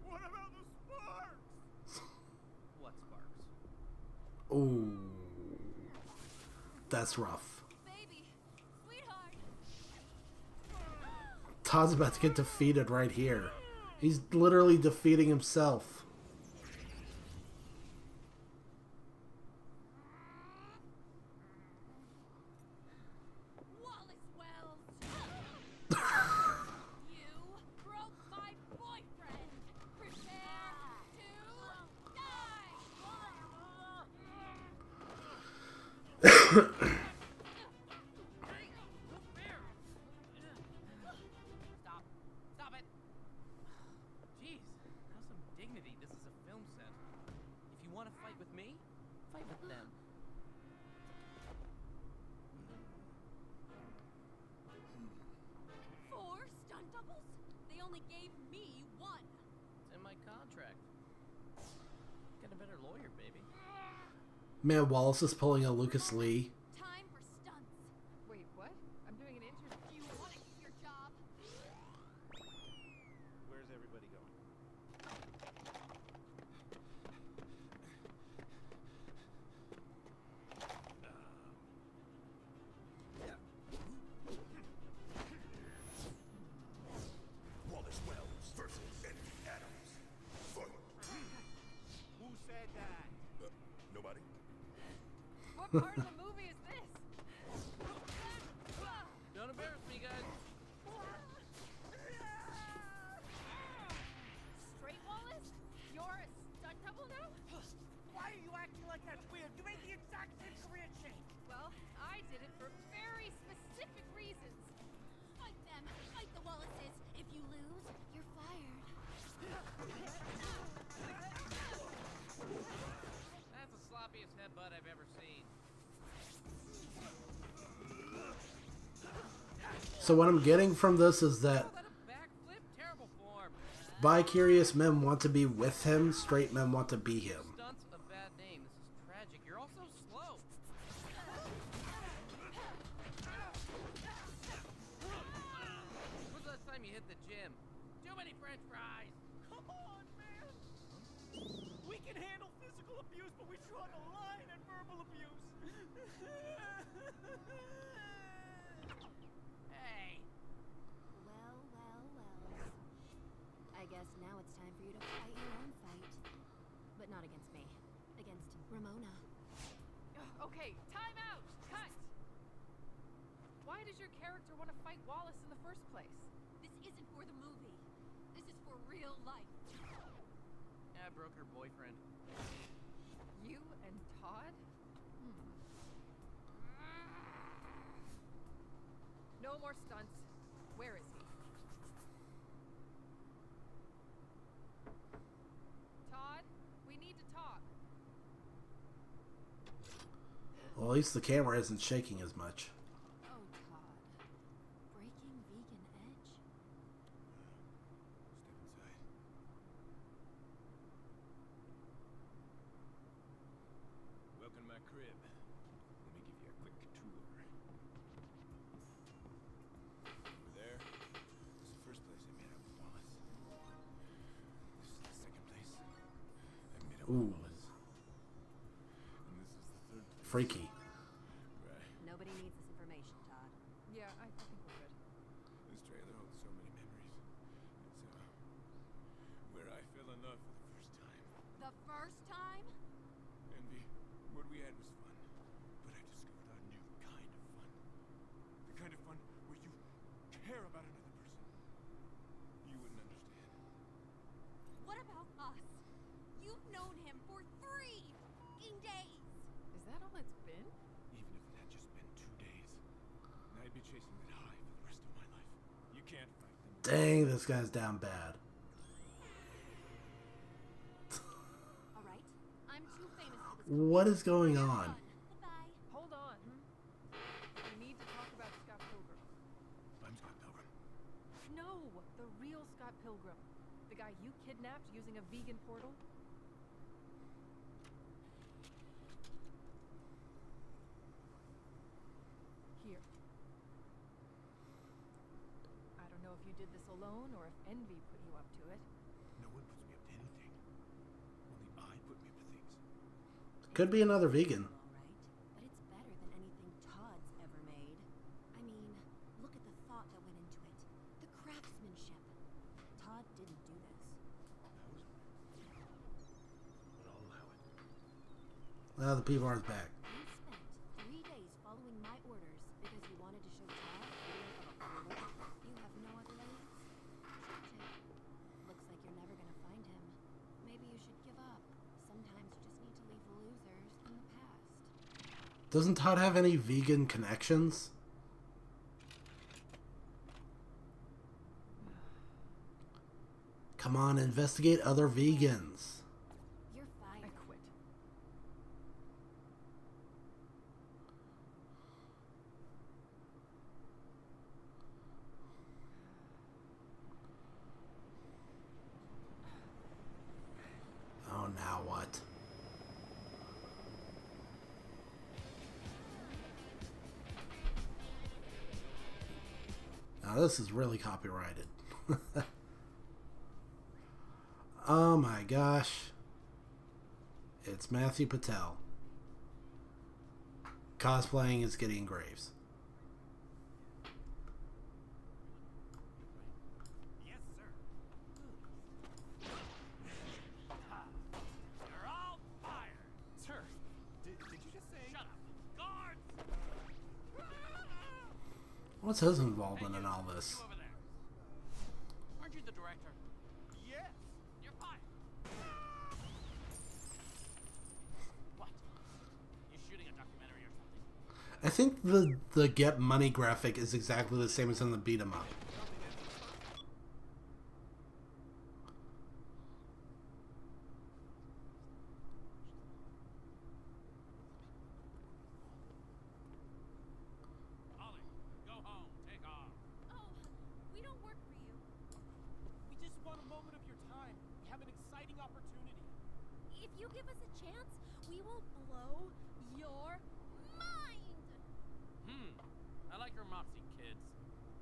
What about the sparks? What sparks? Ooh. That's rough. baby, sweetheart. Todd's about to get defeated right here. He's literally defeating himself. Wallace Wells. You broke my boyfriend. Prepare to die. better lawyer, baby. Man, Wallace is pulling a Lucas Lee. Time for stunts. Wait, what? I'm doing an interview. You want to keep your job? Where's everybody going? Wallace Wells versus Envy Adams. Fight. Who said that? Nobody? What part of the movie is this? Don't embarrass me, guys. Straight Wallace? You're a stunt double now? Why are you acting like that's weird? You made the exact same career change. Well, I did it for very specific reasons. Fight them. Fight the Wallaces. If you lose, you're fired. That's the sloppiest headbutt I've ever seen. So what I'm getting from this is that What a backflip, terrible form. bi-curious men want to be with him, straight men want to be him. Stunt's a bad name. This is tragic. You're all so slow. When's the last time you hit the gym? Too many French fries. Come on, man. We can handle physical abuse, but we draw the line at verbal abuse. Hey. Well, well, well. I guess now it's time for you to fight your own fight. But not against me. Against Ramona. Okay, time out! Cut! Why does your character want to fight Wallace in the first place? This isn't for the movie. This is for real life. I broke her boyfriend. You and Todd? No more stunts. Where is he? Todd, we need to talk. Well, at least the camera isn't shaking as much. Oh, Todd. Breaking vegan edge? Step inside. Welcome to my crib. Let me give you a quick tour. Over there, this is the first place I met up with Wallace. This is the second place I met up Ooh. with Wallace. And this is the third place. Freaky. Right. Nobody needs this information, Todd. Yeah, I think we're good. This trailer holds so many memories. It's where I fell in love for the first time. The first time? Envy, what we had was fun, but I discovered a new kind of fun. The kind of fun where you care about another person. You wouldn't understand. What about us? You've known him for 3 fucking days. Is that all it's been? Even if it had just been 2 days, I'd be chasing that high for the rest of my life. You can't fight them. Dang, this guy's down bad. All right, I'm too famous for this. What is going You're on? done. Goodbye. Hold on. We need to talk about Scott Pilgrim. I'm Scott Pilgrim. No, the real Scott Pilgrim. The guy you kidnapped using a vegan portal. Here. I don't know if you did this alone or if Envy put you up to it. No one puts me up to anything. Only I put me up to things. Could be another vegan. All right, but it's better than anything Todd's ever made. I mean, look at the thought that went into it. The craftsmanship. Todd didn't do this. But I'll allow it. Now the P-bar's back. You spent 3 days following my orders because you wanted to show Todd a video of a portal. You have no other limits? Chip, looks like you're never gonna find him. Maybe you should give up. Sometimes you just need to leave the losers in the past. Doesn't Todd have any vegan connections? Come on, investigate other vegans. You're fired. I quit. Oh, now what? Now this is really copyrighted. Oh my gosh. It's Matthew Patel. Cosplaying as Gideon Graves. Yes, sir. You're all fired. Sir, did you just say? Shut up. Guards! What's his involvement in all this? You over there. Aren't you the director? Yes. You're fired. What? You shooting a documentary or something? I think the get money graphic is exactly the same as in the beat 'em up. Ollie, go home. Take off. Oh, we don't work for you. We just want a moment of your time. We have an exciting opportunity. If you give us a chance, we will blow your mind. I like your mopsy, kids.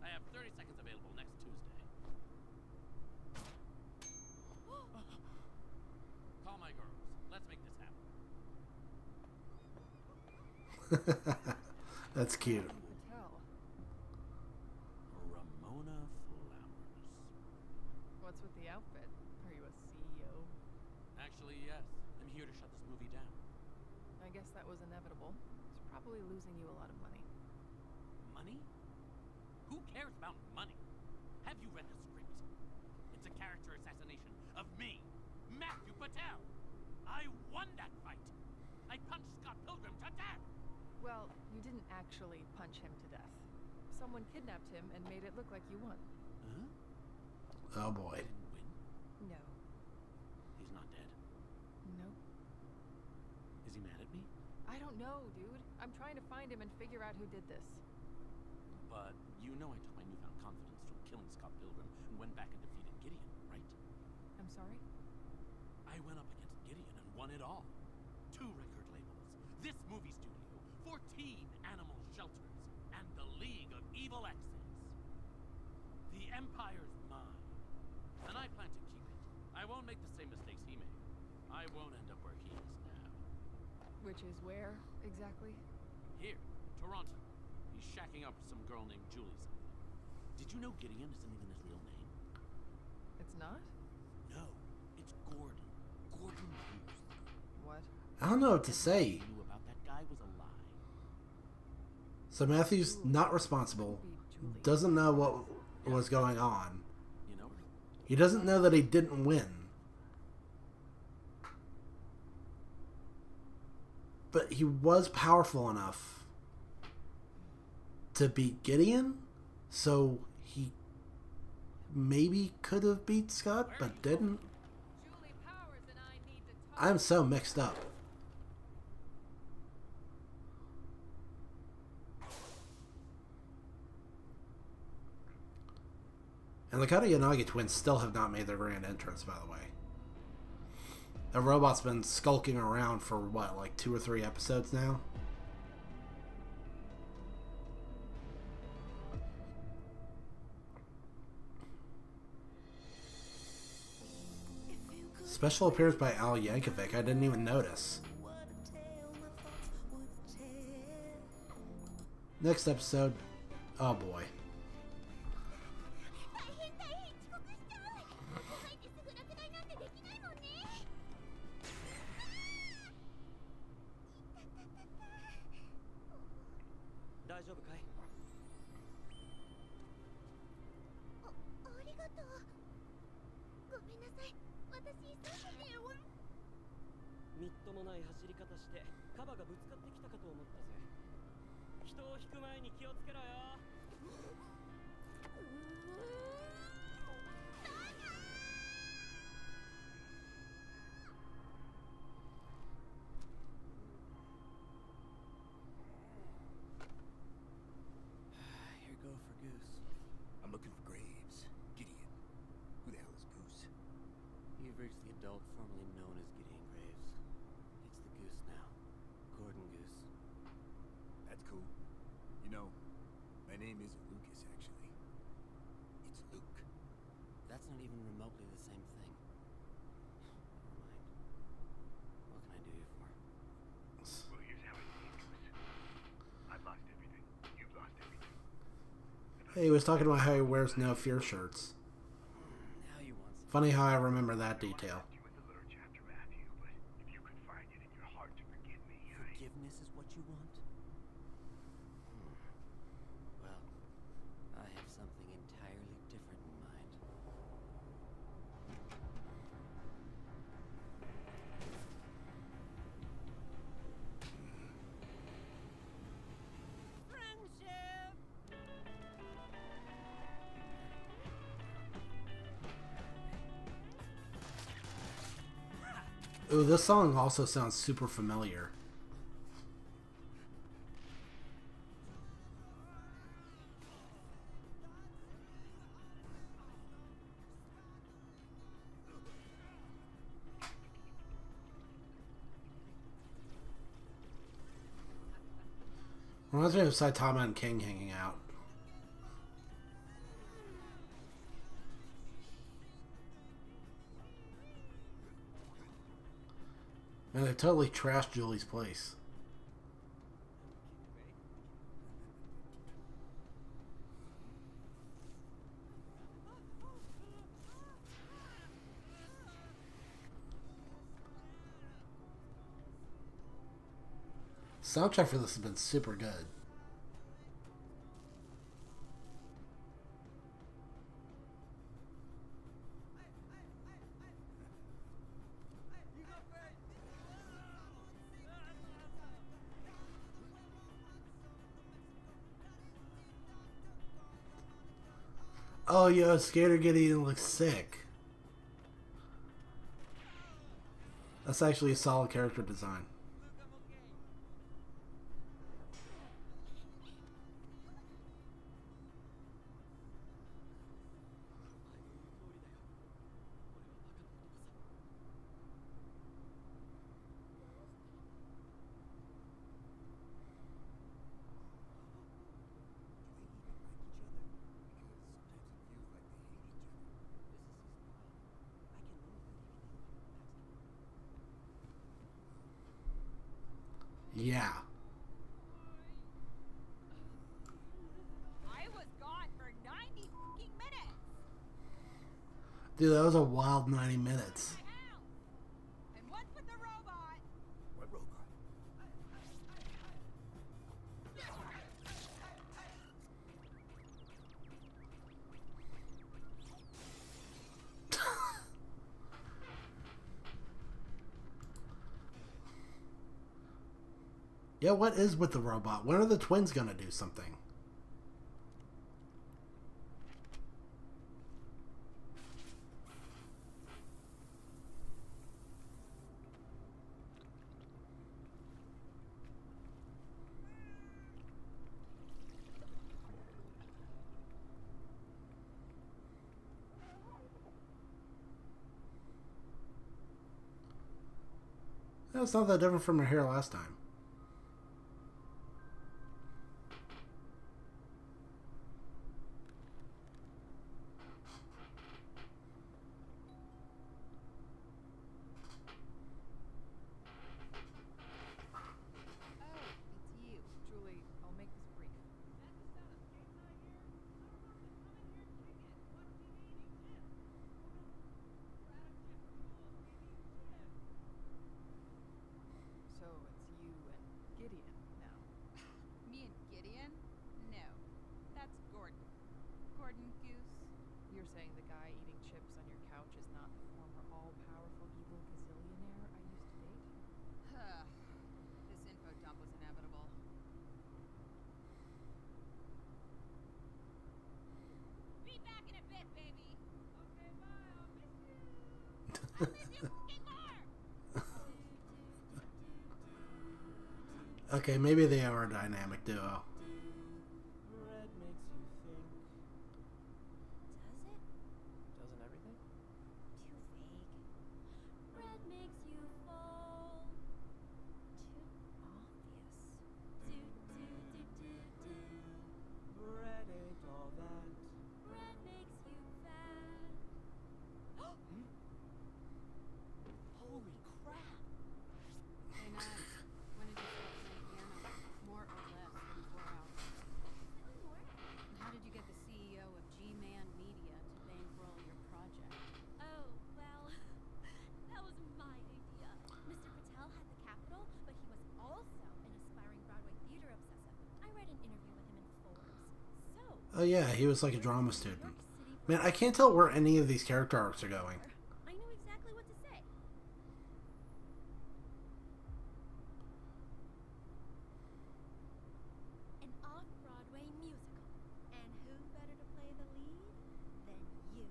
I have 30 seconds available next Tuesday. Call my girls. Let's make this happen. That's cute. Patel. Ramona Flowers. What's with the outfit? Are you a CEO? Actually, yes. I'm here to shut this movie down. I guess that was inevitable. It's probably losing you a lot of money. Money? Who cares about money? Have you read the script? It's a character assassination of me, Matthew Patel. I won that fight. I punched Scott Pilgrim to death. Well, you didn't actually punch him to death. Someone kidnapped him and made it look like you won. Huh? Oh boy. Didn't win. No. He's not dead. Nope. Is he mad at me? I don't know, dude. I'm trying to find him and figure out who did this. But you know I took my newfound confidence from killing Scott Pilgrim and went back and defeated Gideon, right? I'm sorry? I went up against Gideon and won it all. 2 record labels, this movie studio, 14 animal shelters, and the League of Evil Exes. The Empire's mine, and I plan to keep it. I won't make the same mistakes he made. I won't end up where he is now. Which is where, exactly? Here, Toronto. He's shacking up with some girl named Julie something. Did you know Gideon isn't even his real name? It's not? No, it's Gordon. Gordon Hughes. What? I don't know what to say. Knew about that guy was a lie. So Matthew's not responsible. Doesn't know what was going on. You know her? He doesn't know that he didn't win. But he was powerful enough to beat Gideon, so he maybe could have beat Scott, but didn't. Julie Powers and I need to talk. I'm so mixed up. And the Katayanagi twins still have not made their grand entrance, by the way. The robot's been skulking around for, what, like 2 or 3 episodes now? Special appearance by Al Yankovic. I didn't even notice. Next episode. Oh boy. 大変大変遅刻しちゃう。遅いってすぐ落第なんてできないもんね。大丈夫かい？ありがとう。ごめんなさい。私急いでて。みっともない走り方してカバがぶつかってきたかと思ったぜ。人を引く前に気をつけろよ。Here go for Goose. I'm looking for Graves. Gideon. Who the hell is Goose? You've reached the adult formerly known as Gideon Graves. It's the Goose now. Gordon Goose. That's cool. You know, my name isn't Lucas, actually. not even remotely the same thing. Never mind. What can I do you for? Well, here's how it goes. I've lost everything. You've lost everything. Hey, he was talking about how he wears no fear shirts. Now you want some. Funny how I remember that detail. You in the lurch after Matthew, but if you could find it in your heart to forgive me, Forgiveness is what you want? Well, I have something entirely different in mind. Friendship! Ooh, this song also sounds super familiar. Reminds me of Saitama and King hanging out. Man, they totally trashed Julie's place. Soundtrack for this has been super good. Oh, yo, Skater Gideon looks sick. That's actually a solid character design. Yeah. I was gone for 90 fucking minutes. Dude, that was a wild 90 minutes. And what's with the robot? What robot? Yeah, what is with the robot? When are the twins gonna do something? That's not that different from her hair last time. Julie, I'll make this brief. So it's you and Gideon now. Me and Gideon? No. That's Gordon. Gordon Goose. You're saying the guy eating chips on your couch is not the former all-powerful evil gazillionaire I used to date? This info dump was inevitable. Be back in a bit, baby. Okay, bye. I'll miss you. I'll miss you fucking more. Okay, maybe they are a dynamic duo. Red makes you think. Does it? Doesn't everything? Too vague. Red makes you fall. Too obvious. Red ain't all that. Red makes you fat. Oh yeah, he was like a drama student. Man, I can't tell where any of these character arcs are going. I know exactly what to say. An off-Broadway musical. And who better to play the lead than you?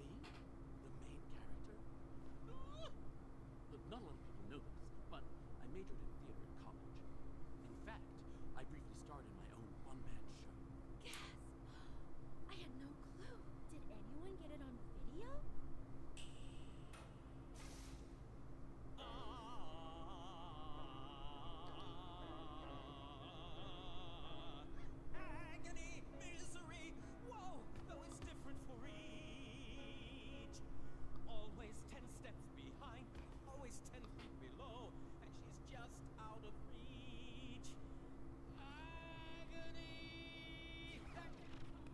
Me? The main character? Look, not a lot of people know this, but I majored in theater at college. In fact, I briefly starred in my own one-man show. Gasp! I had no clue. Did anyone get it on video? Agony, misery, whoa, though it's different for each. Always 10 steps behind, always 10 feet below, and she's just out of reach. Agony!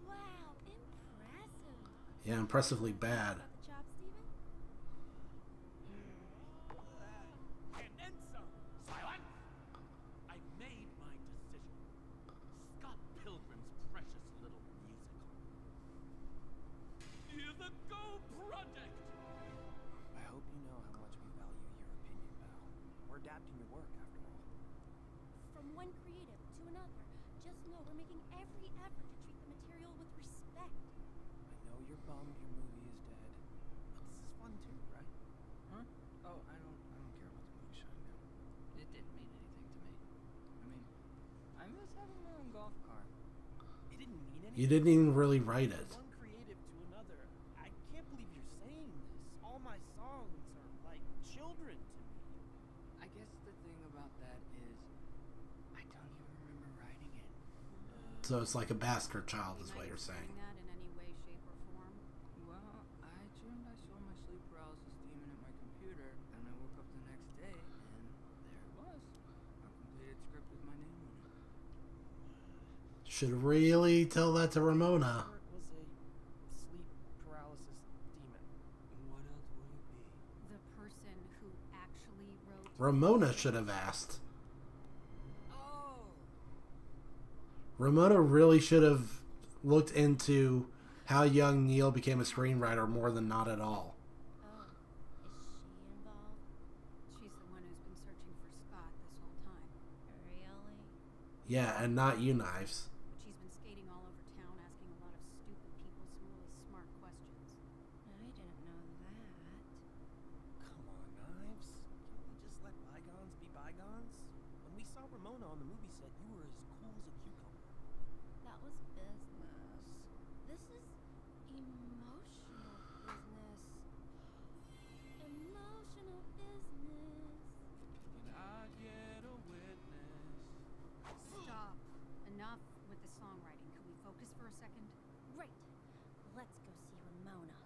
Wow, impressive. Yeah, impressively bad. Got the job, Steven? And then some. Silence! I've made my decision. Scott Pilgrim's precious little musical. The Go Project! I hope you know how much we value your opinion, pal. We're adapting your work, after all. From one creative to another, just know we're making every effort to treat the material with respect. I know you're bummed your movie is dead, but this is fun too, right? Huh? Oh, I don't care about the moonshine now. It didn't mean anything to me. I mean, I miss having my own golf cart. It didn't mean anything. You didn't even really write it. One creative to another. I can't believe you're saying this. All my songs are like children to me. I guess the thing about that is, I don't even remember writing it. So it's like a bastard child, is what you're saying. Doing that in any way, shape, or form? Well, I saw my sleep paralysis demon at my computer, and I woke up the next day, and there it was. A completed script with my name on it. Should really tell that to Ramona. It was a sleep paralysis demon. What else would it be? The person who actually wrote... Ramona should have asked. Oh! Ramona really should have looked into how young Neil became a screenwriter more than not at all. Oh, is she involved? She's the one who's been searching for Scott this whole time. Really? Yeah, and not you, Knives. She's been skating all over town asking a lot of stupid people some really smart questions. I didn't know that. Come on, Knives. Can't we just let bygones be bygones? When we saw Ramona on the movie set, you were as cool as a cucumber. That was business. This is emotional business. Emotional business. Can I get a witness? Stop. Enough with the songwriting. Can we focus for a second? Right. Let's go see Ramona.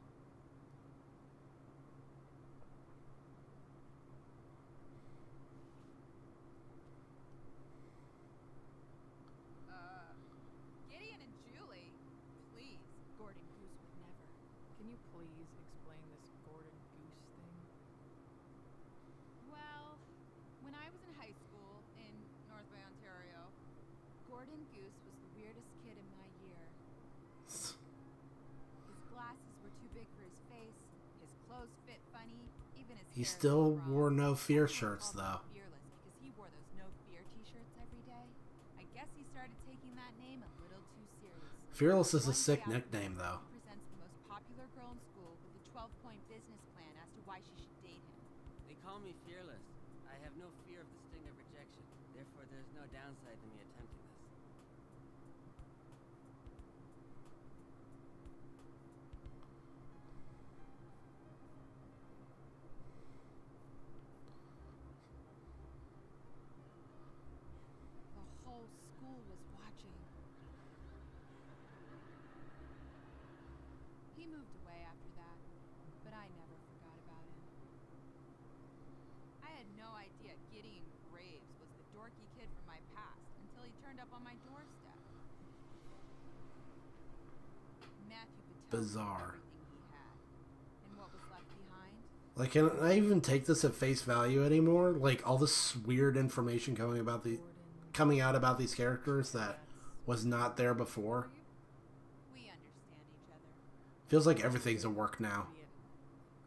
Gideon and Julie? Please, Gordon Goose would never. Can you please explain this Gordon Goose thing? Well, when I was in high school in North Bay, Ontario, Gordon Goose was the weirdest kid in my year. His glasses were too big for his face, his clothes fit funny, even his He hair still was wore wrong. no fear Everyone shirts, called him though. Fearless because he wore those no fear t-shirts every day. I guess he started taking that name a little too seriously. Fearless is a One day sick after nickname, class, though. He presents the most popular girl in school with a 12-point business plan as to why she should date him. They call me fearless. I have no fear of the sting of rejection. Therefore, there's no downside to me attempting this. The whole school was watching. He moved away after that, but I never forgot about him. I had no idea Gideon Graves was the dorky kid from my past until he turned up on my doorstep. Matthew Patel Bizarre. everything he had, and what was left behind. Like, can I even take this at face value anymore? Like, all this weird information coming out about these characters that was not there before. We understand each other. Feels like everything's at work now.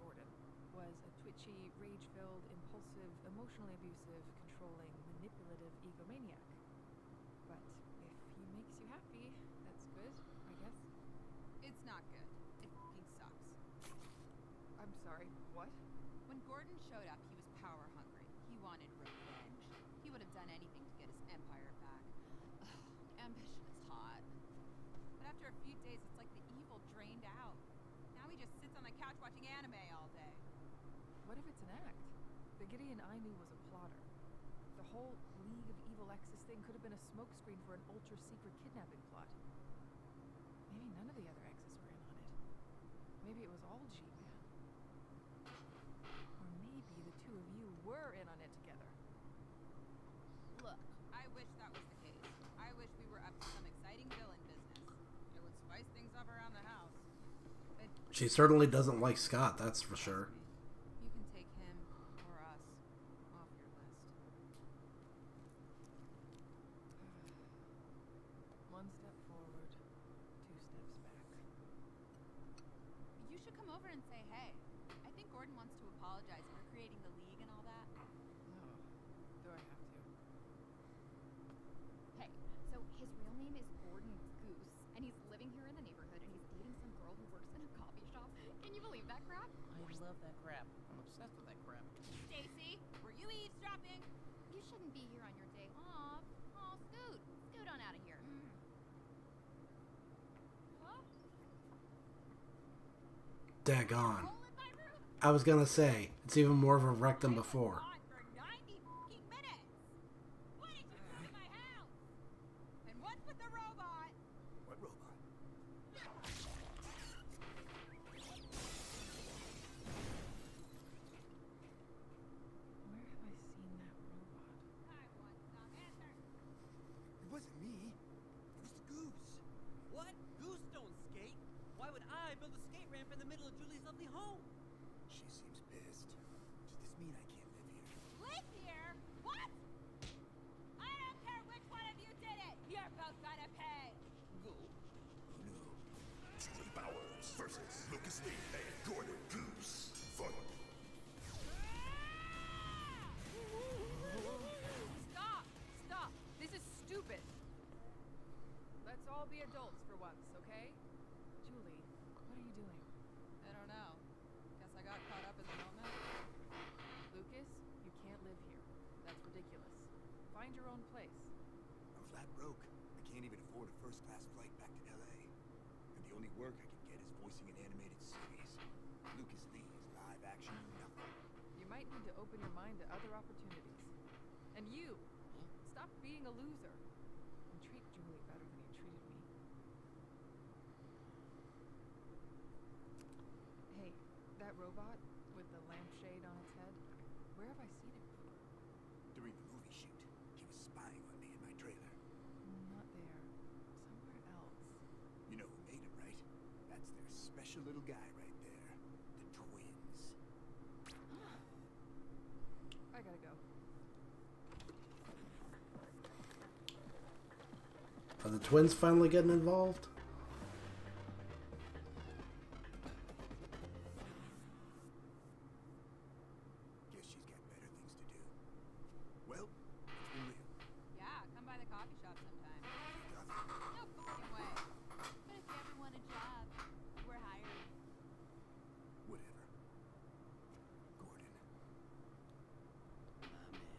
Gordon was a twitchy, rage-filled, impulsive, emotionally abusive, controlling, manipulative egomaniac. But if he makes you happy, that's good, I guess. It's not good. It fucking sucks. I'm sorry, what? When Gordon showed up, he was power hungry. He wanted revenge. He would have done anything to get his empire back. Ugh, ambition is hot. But after a few days, it's like the evil drained out. Now he just sits on the couch watching anime all day. What if it's an act? The Gideon I knew was a plotter. The whole League of Evil Exes thing could have been a smokescreen for an ultra-secret kidnapping plot. Maybe none of the other exes were in on it. Maybe it was all G-Man. Or maybe the two of you were in on it together. Look, I wish that was the case. I wish we were up to some exciting villain business. It would spice things up around the house. But She certainly doesn't like Scott, that's for sure. you can take him or us off your list. One step forward, 2 steps back. You should come over and say hey. I think Gordon wants to apologize for creating the League and all that. Oh, do I have to? Hey, so his real name is Gordon Goose, and he's living here in the neighborhood, and he's dating some girl who works in a coffee shop. Can you believe that crap? I love that crap. I'm obsessed with that crap. Stacy, were you eavesdropping? You shouldn't be here on your day off. Oh, Scoot. Scoot on out of here. Huh? Daggone. Hole in my roof? I was gonna say, it's even more of a wreck than before. On for 90 fucking minutes. What did you do to my house? And what's with the robot? What robot? Where have I seen that robot? I want some answers. It wasn't me. It was the goose. What? Goose don't skate? Why would I build a skate ramp in the middle of Julie's lovely home? She seems pissed. Does this mean I can't live here? Live here? What? I don't care which one of you did it. You're both gonna pay. Go. Who knew? Julie Bowers versus Lucas Lee and Gordon Goose. Fight. Stop! Stop! This is stupid! Let's all be adults for once, okay? Julie, what are you doing? I don't know. Guess I got caught up in the moment. Lucas, you can't live here. That's ridiculous. Find your own place. I'm flat broke. I can't even afford a first-class flight back to LA. And the only work I can get is voicing an animated series. Lucas Lee's live action nothing. You might need to open your mind to other opportunities. And you, stop being a loser. And treat Julie better than you treated me. Hey, that robot with the lampshade on its head, where have I seen it before? During the movie shoot, he was spying on me in my trailer. Not there. Somewhere else. You know who made him, right? That's their special little guy right there. The twins. I gotta go. Are the twins finally getting involved? Guess she's got better things to do. Well, it's been real. Yeah, come by the coffee shop sometime. Coffee. No fucking way. But if you ever want a job, we're hiring. Whatever. Gordon. Ah, man.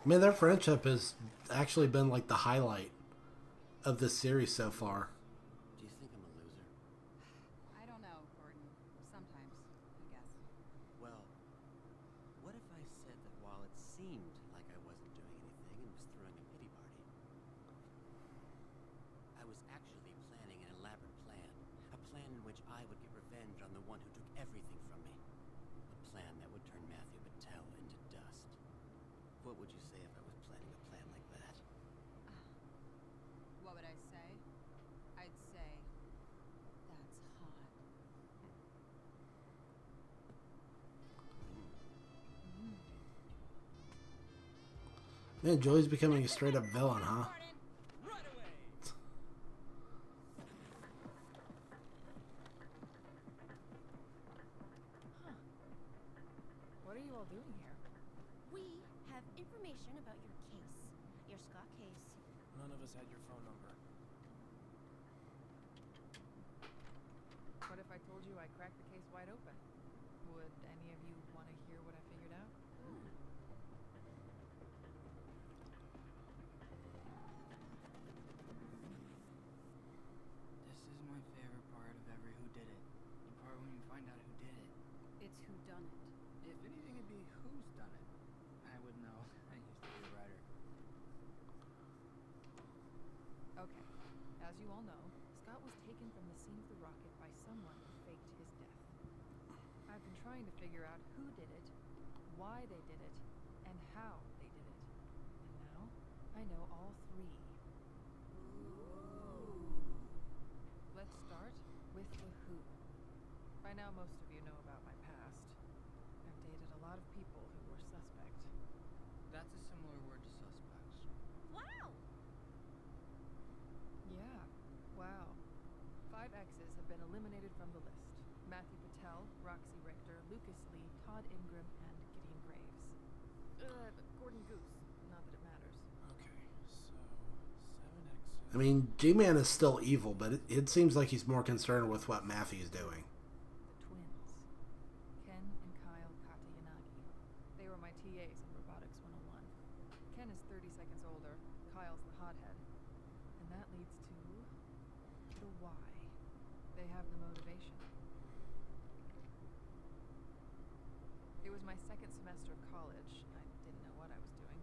I mean, their friendship has actually been like the highlight of this series so far. Do you think I'm a loser? I don't know, Gordon. Sometimes, I guess. Well, what if I said that while it seemed like I wasn't doing anything and was throwing a pity party, I was actually planning an elaborate plan. A plan in which I would get revenge on the one who took everything from me. A plan that would turn Matthew Patel into dust. What would you say if I was planning a plan like that? What would I say? I'd say, that's hot. Man, Joey's becoming a straight up villain, huh? Right away. Huh. What are you all doing here? We have information about your case. Your Scott case. None of us had your phone number. What if I told you I cracked the case wide open? Would any of you want to hear what I figured out? This is my favorite part of every whodidit. The part when you find out who did it. It's who done it. If anything, it'd be who's done it. I would know. I used to be a writer. Okay. As you all know, Scott was taken from the scene of the rocket by someone who faked his death. I've been trying to figure out who did it, why they did it, and how they did it. And now, I know all three. Let's start with the who. By now, most of you know about my past. I've dated a lot of people who were suspect. That's a similar word to suspects. Wow! Yeah, wow. 5 exes have been eliminated from the list. Matthew Patel, Roxy Richter, Lucas Lee, Todd Ingram, and Gideon Graves. Gordon Goose. Not that it matters. Okay, so 7 exes. I mean, G-Man is still evil, but it seems like he's more concerned with what Matthew's doing. The twins. Ken and Kyle Katayanagi. They were my TAs in Robotics 101. Ken is 30 seconds older. Kyle's the hothead. And that leads to the why. They have the motivation. It was my second semester of college. I didn't know what I was doing.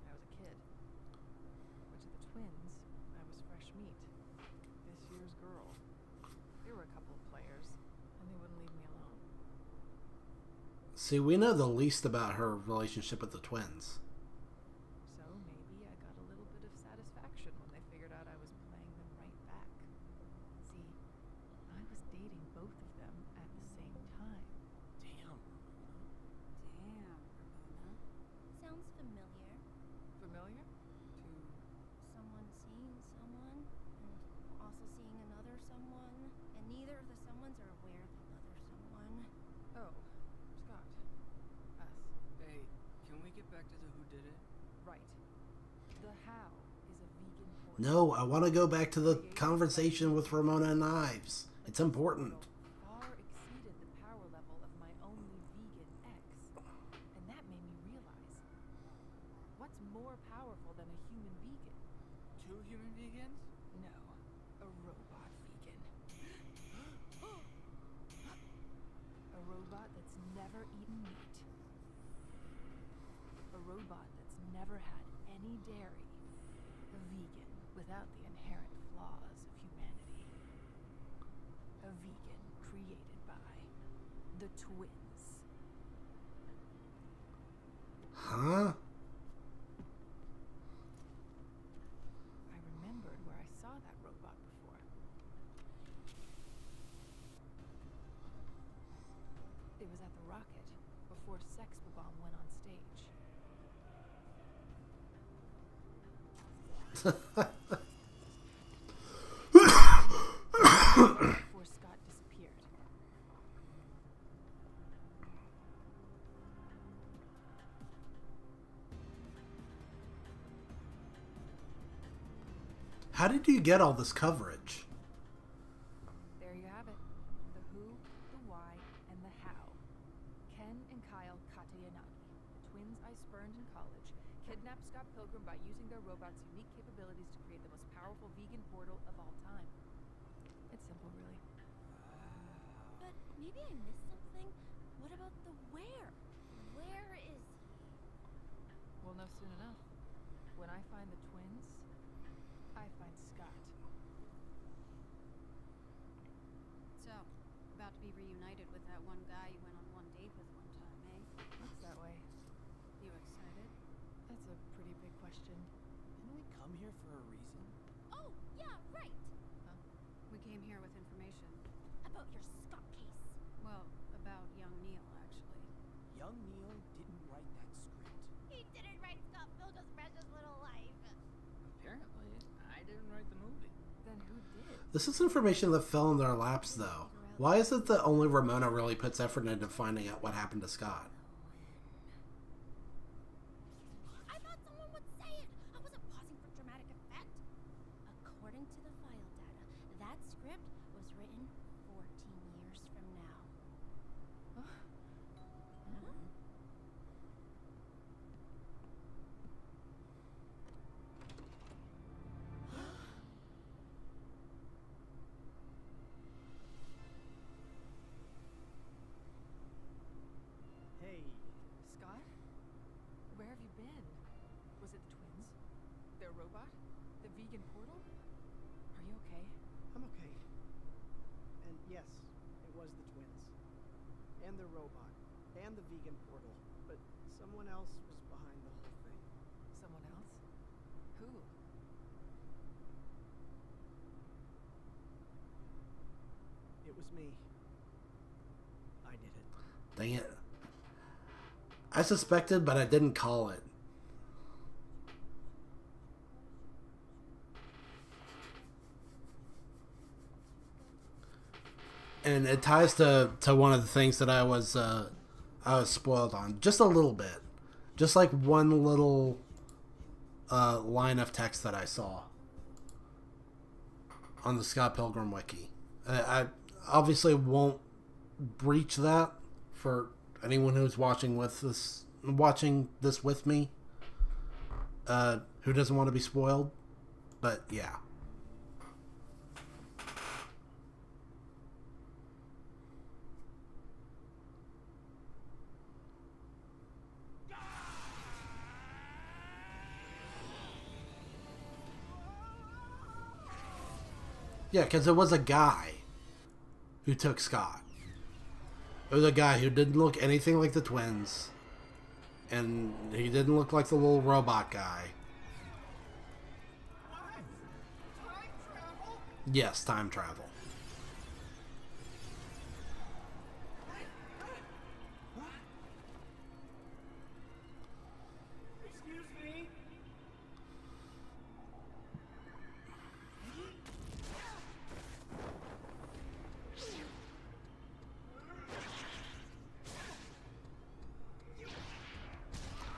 I was a kid. But to the twins, I was fresh meat. This year's girl. There were a couple of players, and they wouldn't leave me alone. See, we know the least about her relationship with the twins. So maybe I got a little bit of satisfaction when they figured out I was playing them right back. See, I was dating both of them at the same time. Damn. Damn, Ramona. Sounds familiar. Familiar? To... Someone seeing someone, and also seeing another someone, and neither of the someones are aware of the other someone. Oh, Scott. Us. Hey, can we get back to the who did it? Right. The how is a vegan portal. No, I want to go back to the conversation with Ramona and Knives. It's important. Far exceeded the power level of my only vegan ex. And that made me realize, what's more powerful than a human vegan? 2 human vegans? No, a robot vegan. A robot that's never eaten meat. A robot that's never had any dairy. A vegan without the inherent flaws of humanity. A vegan created by the twins. Huh? I remembered where I saw that robot before. It was at the Rocket, before Sex Bomb went on stage. Before Scott disappeared. How did you get all this coverage? There you have it. The who, the why, and the how. Ken and Kyle Katayanagi, the twins I spurned in college, kidnapped Scott Pilgrim by using their robot's unique capabilities to create the most powerful vegan portal of all time. It's simple, really. But maybe I missed something. What about the where? Where is he? We'll know soon enough. When I find the twins, I find Scott. So, about to be reunited with that one guy you went on one date with one time, eh? Looks that way. You excited? That's a pretty big question. Didn't we come here for a reason? Oh, yeah, right. Huh? We came here with information. About your Scott case. Well, about young Neil, actually. Young Neil didn't write that script. He didn't write Scott Pilgrim's precious I didn't write the movie. Then who did? This is information that fell in their laps, though. Why is it that only Ramona really puts effort into finding out what happened to Scott? I thought someone would say it. I wasn't pausing for dramatic effect. According to the file data, that script was written 14 years from now. Hey, Scott? Where have you been? Was it the twins? Their robot? The vegan portal? Are you okay? I'm okay. And yes, it was the twins. And the robot. And the vegan portal. But someone else was behind the whole thing. Someone else? Who? It was me. I did it. Dang it. I suspected, but I didn't call it. And it ties to one of the things that I was spoiled on. Just a little bit. Just like one little line of text that I saw on the Scott Pilgrim wiki. I obviously won't breach that for anyone who's watching this with me, who doesn't want to be spoiled. But yeah. Yeah, because it was a guy who took Scott. It was a guy who didn't look anything like the twins. And he didn't look like the little robot guy. Yes, time travel. Excuse me?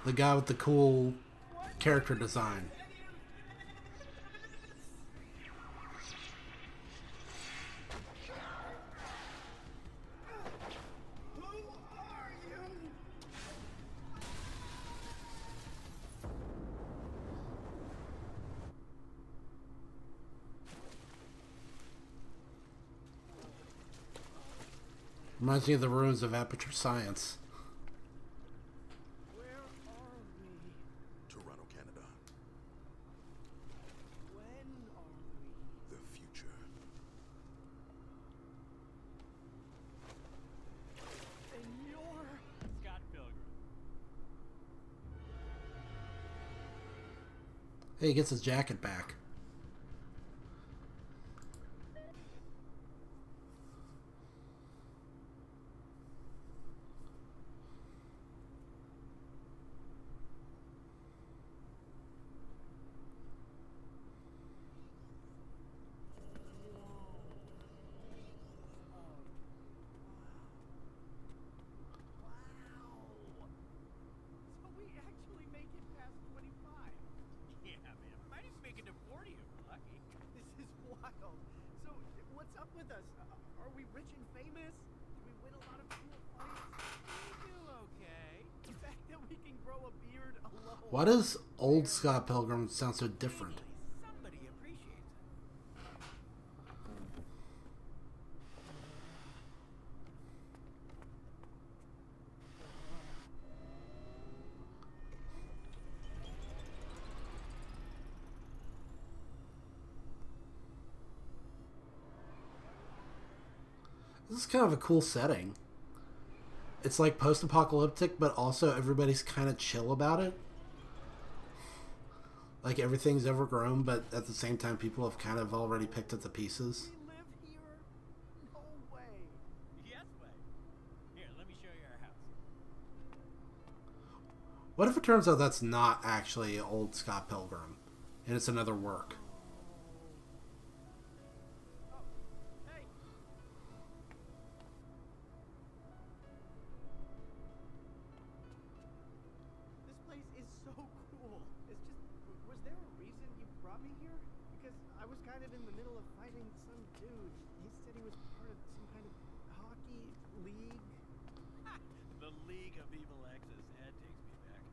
The guy with the cool character design. Reminds me of the ruins of Aperture Science. Toronto, Canada. When are we? The future. And you're... Scott Pilgrim. Hey, he gets his jacket back. So we actually make it past 25. Yeah, man. We might even make it to 40 if we're lucky. This is wild. So what's up with us? Are we rich and famous? Do we win a lot of cool fights? We do okay. The fact that we can grow a beard alone. Why does old Scott Pilgrim sound so different? Somebody appreciates it. This is kind of a cool setting. It's like post-apocalyptic, but also everybody's kind of chill about it. Like everything's overgrown, but at the same time, people have kind of already picked up the pieces. We live here? No way. Yes, way. Here, let me show you our house. What if it turns out that's not actually old Scott Pilgrim, and it's another work? because I was kind of in the middle of fighting some dude. He said he was part of some kind of hockey league. The League of Evil Exes. That takes me back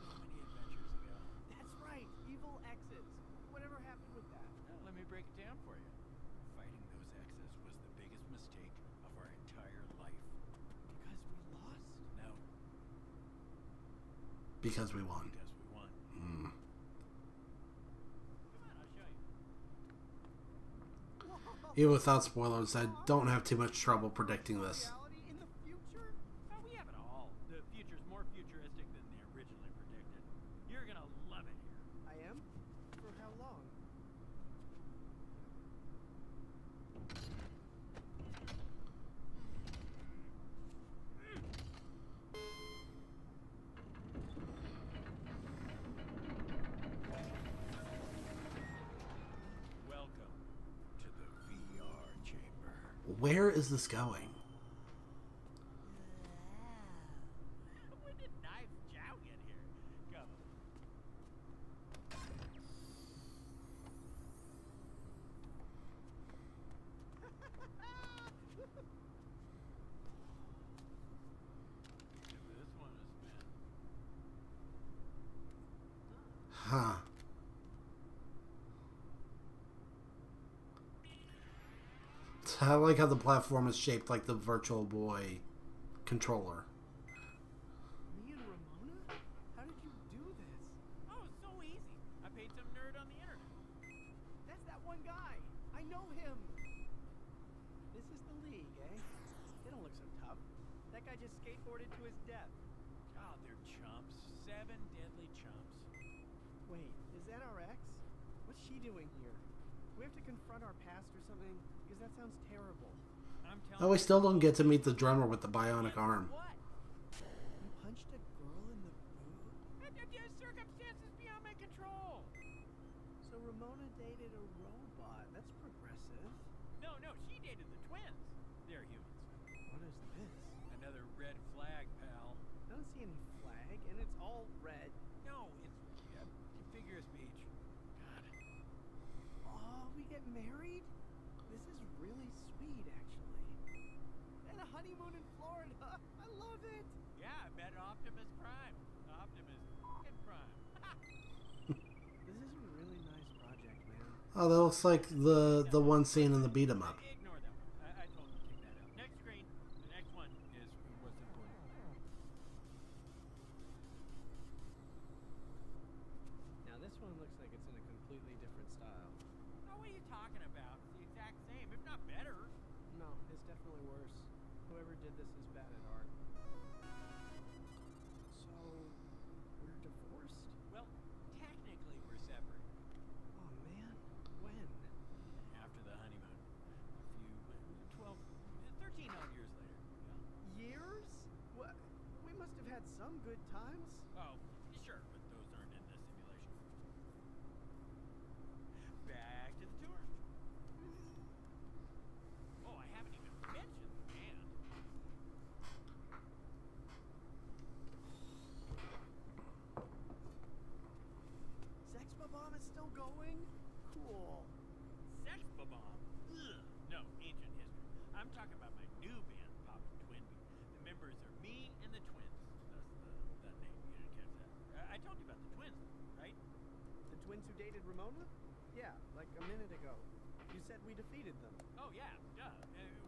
so many adventures ago. That's right, Evil Exes. Whatever happened with that? Well, let me break it down for you. Fighting those exes was the biggest mistake of our entire life. Because we lost? No. Because we won. Because we won. Mm. Come on, I'll show you. Even without spoilers, I don't have too much trouble predicting this. In the future? Oh, we have it all. The future's more futuristic than they originally predicted. You're gonna love it here. I am? For how long? Welcome to the VR chamber. Where is this going? When did Knife Chow get here? Go. Give this one a spin. Huh. I like how the platform is shaped like the Virtual Boy controller. Me and Ramona? How did you do this? Oh, it's so easy. I paid some nerd on the internet. That's that one guy. I know him. This is the League, eh? They don't look so tough. That guy just skateboarded to his death. God, they're chumps. 7 deadly chumps. Wait, is that our ex? What's she doing here? Do we have to confront our past or something? Because that sounds terrible. I'm telling Oh, we still don't get to meet the drummer with the bionic arm. What? You punched a girl in the boot? Circumstances beyond my control. So Ramona dated a robot. That's progressive. No, she dated the twins. They're humans. What is this? Another red flag, pal. I don't see any flag, and it's all red. No, it's figure of speech. God. Oh, we get married? This is really sweet, actually. And a honeymoon in Florida. I love it. Yeah, I bet Optimus Prime. Optimus fucking Prime. This is a really nice project, man. Oh, that looks like the one scene in the beat 'em up. Ignore that one. I told him to take that out. Next screen. The next one is what's important. Now this one looks like it's in a completely different style. Oh, what are you talking about? It's the exact same, if not better. No, it's definitely worse. Whoever did this is bad at art. So, we're divorced? Well, technically we're separated. Oh man, when? After the honeymoon. A few, 12, 13 odd years later. Years? What? We must have had some good times. Oh, sure, but those aren't in the simulation. Back to the tour. Oh, I haven't even mentioned the band. Sex Bomb is still going? Cool. Sex Bomb? Ugh. No, ancient history. I'm talking about my new band, Poppin' Twinbee. The members are me and the twins. That's the name. You didn't catch that. I told you about the twins, right? The twins who dated Ramona? Yeah, like a minute ago. You said we defeated them. Oh, yeah, duh.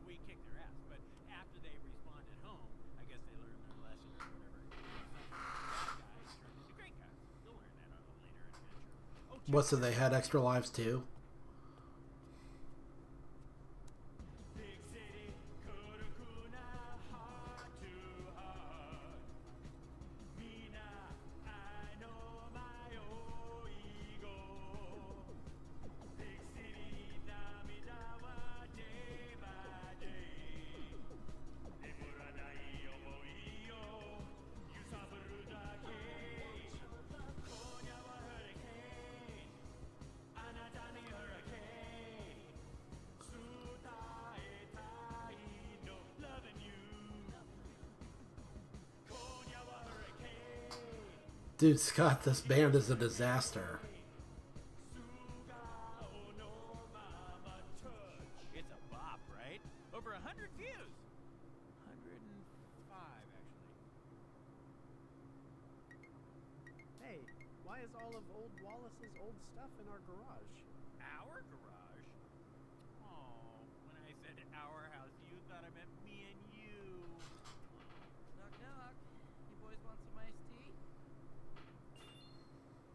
We kicked their ass, but after they respawned at home, I guess they learned their lesson or whatever. Bad guys turned into great guys. You'll learn that on a later adventure. Oh, What, so they had extra lives too? Big city, Kurukuna, heart to heart. Mina, I know my ego. Big city, namida wa day by day. Nemuranai omoi yo, yusaburu dake. Konya wa hurricane, anata ni hurricane. Tsutaetai no loving you. Konya wa hurricane. Dude, Scott, this band is a disaster. Suga o Why is all of old Wallace's old stuff in our garage? Our garage? Oh, when I said our house, you thought I meant me and you. Knock, knock. You boys want some iced tea?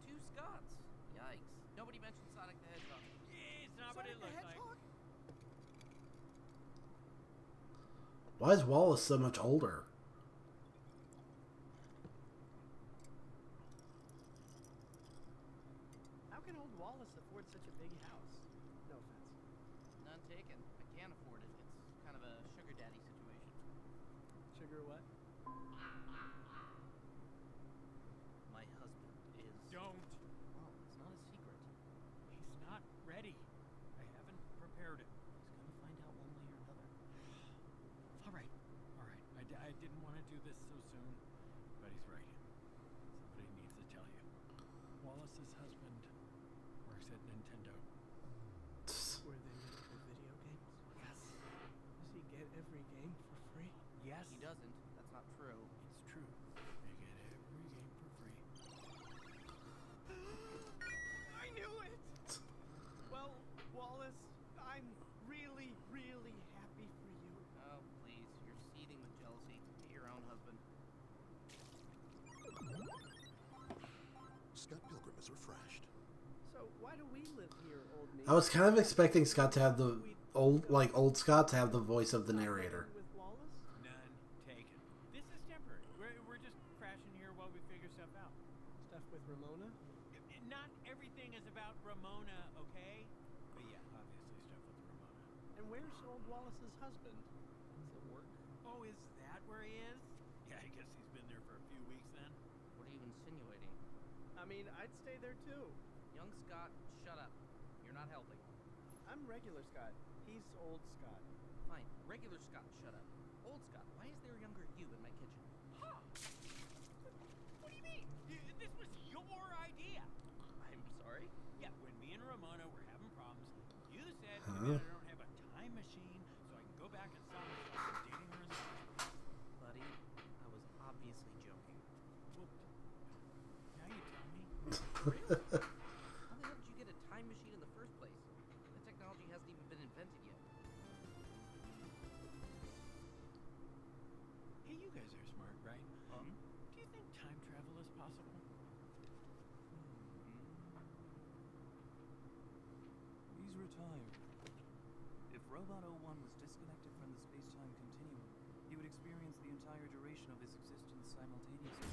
2 Scotts. Yikes. Nobody mentioned Sonic the Hedgehog. It's not what it looks like. Why is Wallace so much older? How can old Wallace afford such a big house? No offense. None taken. I can't afford it. It's kind of a sugar daddy situation. Sugar what? My husband is... Don't. Oh, it's not a secret. He's not ready. I haven't prepared him. He's gonna find out one way or another. All right. I didn't want to do this so soon, but he's right. Somebody needs to tell you. Wallace's husband works at Nintendo. Where they make the video games? Yes. Does he get every game for free? Yes. He doesn't. That's not true. It's true. They get every game for free. I knew it! Well, Wallace, I'm really, really happy for you. Oh, please. You're seething with jealousy. Get your own husband. Scott Pilgrim is refreshed. So why do we live here, old me? I was kind of expecting Scott to have the old Scott to have the voice of the narrator. With Wallace? None taken. This is temporary. We're just crashing here while we figure stuff out. Stuff with Ramona? Not everything is about Ramona, okay? But yeah, obviously stuff with Ramona. And where's old Wallace's husband? Does it work? Oh, is that where he is? Yeah, I guess he's been there for a few weeks then. What are you insinuating? I mean, I'd stay there too. Young Scott, shut up. You're not helping. I'm regular Scott. He's old Scott. Fine. Regular Scott, shut up. Old Scott, why is there a younger you in my kitchen? Huh? What do you mean? This was your idea. I'm sorry? Yeah, when me and Ramona were having problems, you said Huh? I don't have a time machine, so I can go back and solve myself from dating her in the past. Buddy, I was obviously joking. Well, now you tell me. How the hell did you get a time machine in the first place? The technology hasn't even been invented yet. Hey, you guys are smart, right? Do you think time travel is possible? He's retired. If Robot 01 was disconnected from the space-time continuum, he would experience the entire duration of his existence simultaneously.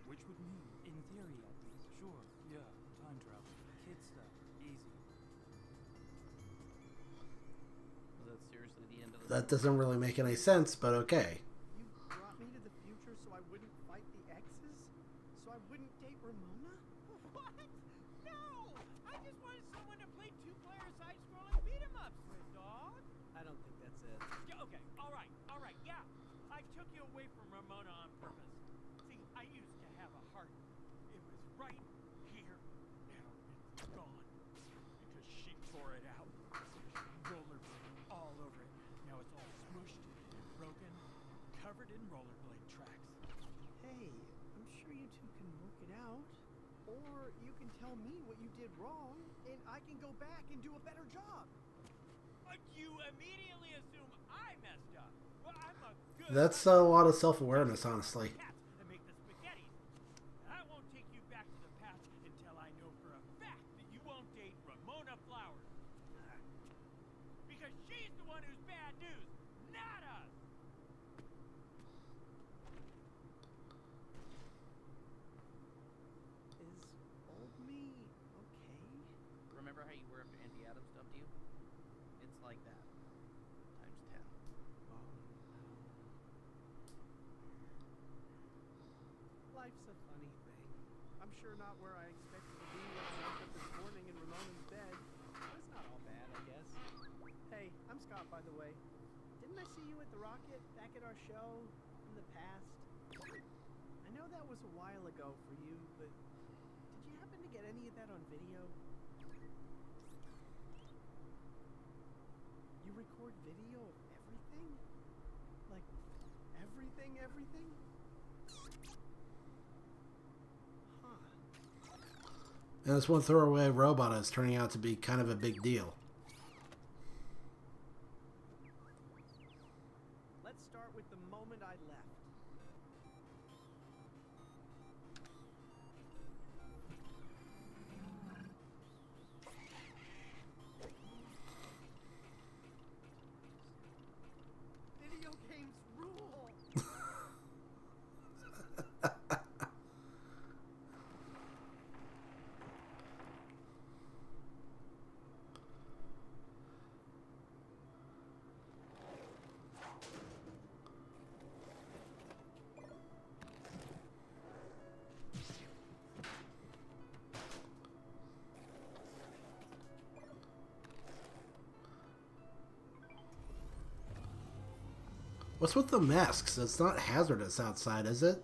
Which would mean, in theory at least, sure, yeah, time travel. Kid stuff, easy. Was that seriously the end of the... That doesn't really make any sense, but okay. You brought me to the future so I wouldn't fight the exes? So I wouldn't date Ramona? What? No! I just wanted someone to play 2-player side-scrolling beat-em-ups with, dog. I don't think that's it. Yeah, okay, all right, yeah. I took you away from Ramona on purpose. See, I used to have a heart. It was right here. Now it's gone. Because she tore it out. Rollerbladed all over it. Now it's all smooshed and broken, covered in rollerblade tracks. Hey, I'm sure you two can work it out. Or you can tell me what you did wrong, and I can go back and do a better job. But you immediately assume I messed up. Well, I'm a good That's a lot of self-awareness, honestly. cat that make the spaghetti. I won't take you back to the past until I know for a fact that you won't date Ramona Flowers. Because she's the one who's bad news, not us. Is old me okay? Remember how you were after Andy Adams dumped you? It's like that. Times 10. Life's a funny thing. I'm sure not where I expected to be when I woke up this morning in Ramona's bed. But it's not all bad, I guess. Hey, I'm Scott, by the way. Didn't I see you at the Rocket back at our show in the past? I know that was a while ago for you, but did you happen to get any of that on video? You record video of everything? Like, everything? And this one throwaway robot is turning out to be kind of a big deal. Let's start with the moment I left. Video games rule! What's with the masks? It's not hazardous outside, is it?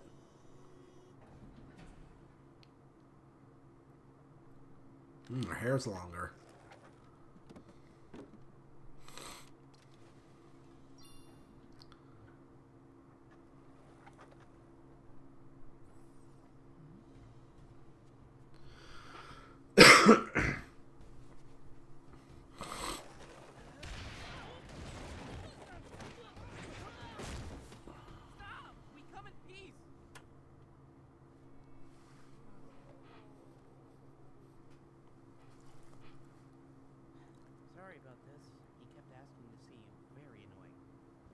Her hair's longer. Sorry about this. He kept asking to see you. Very annoying.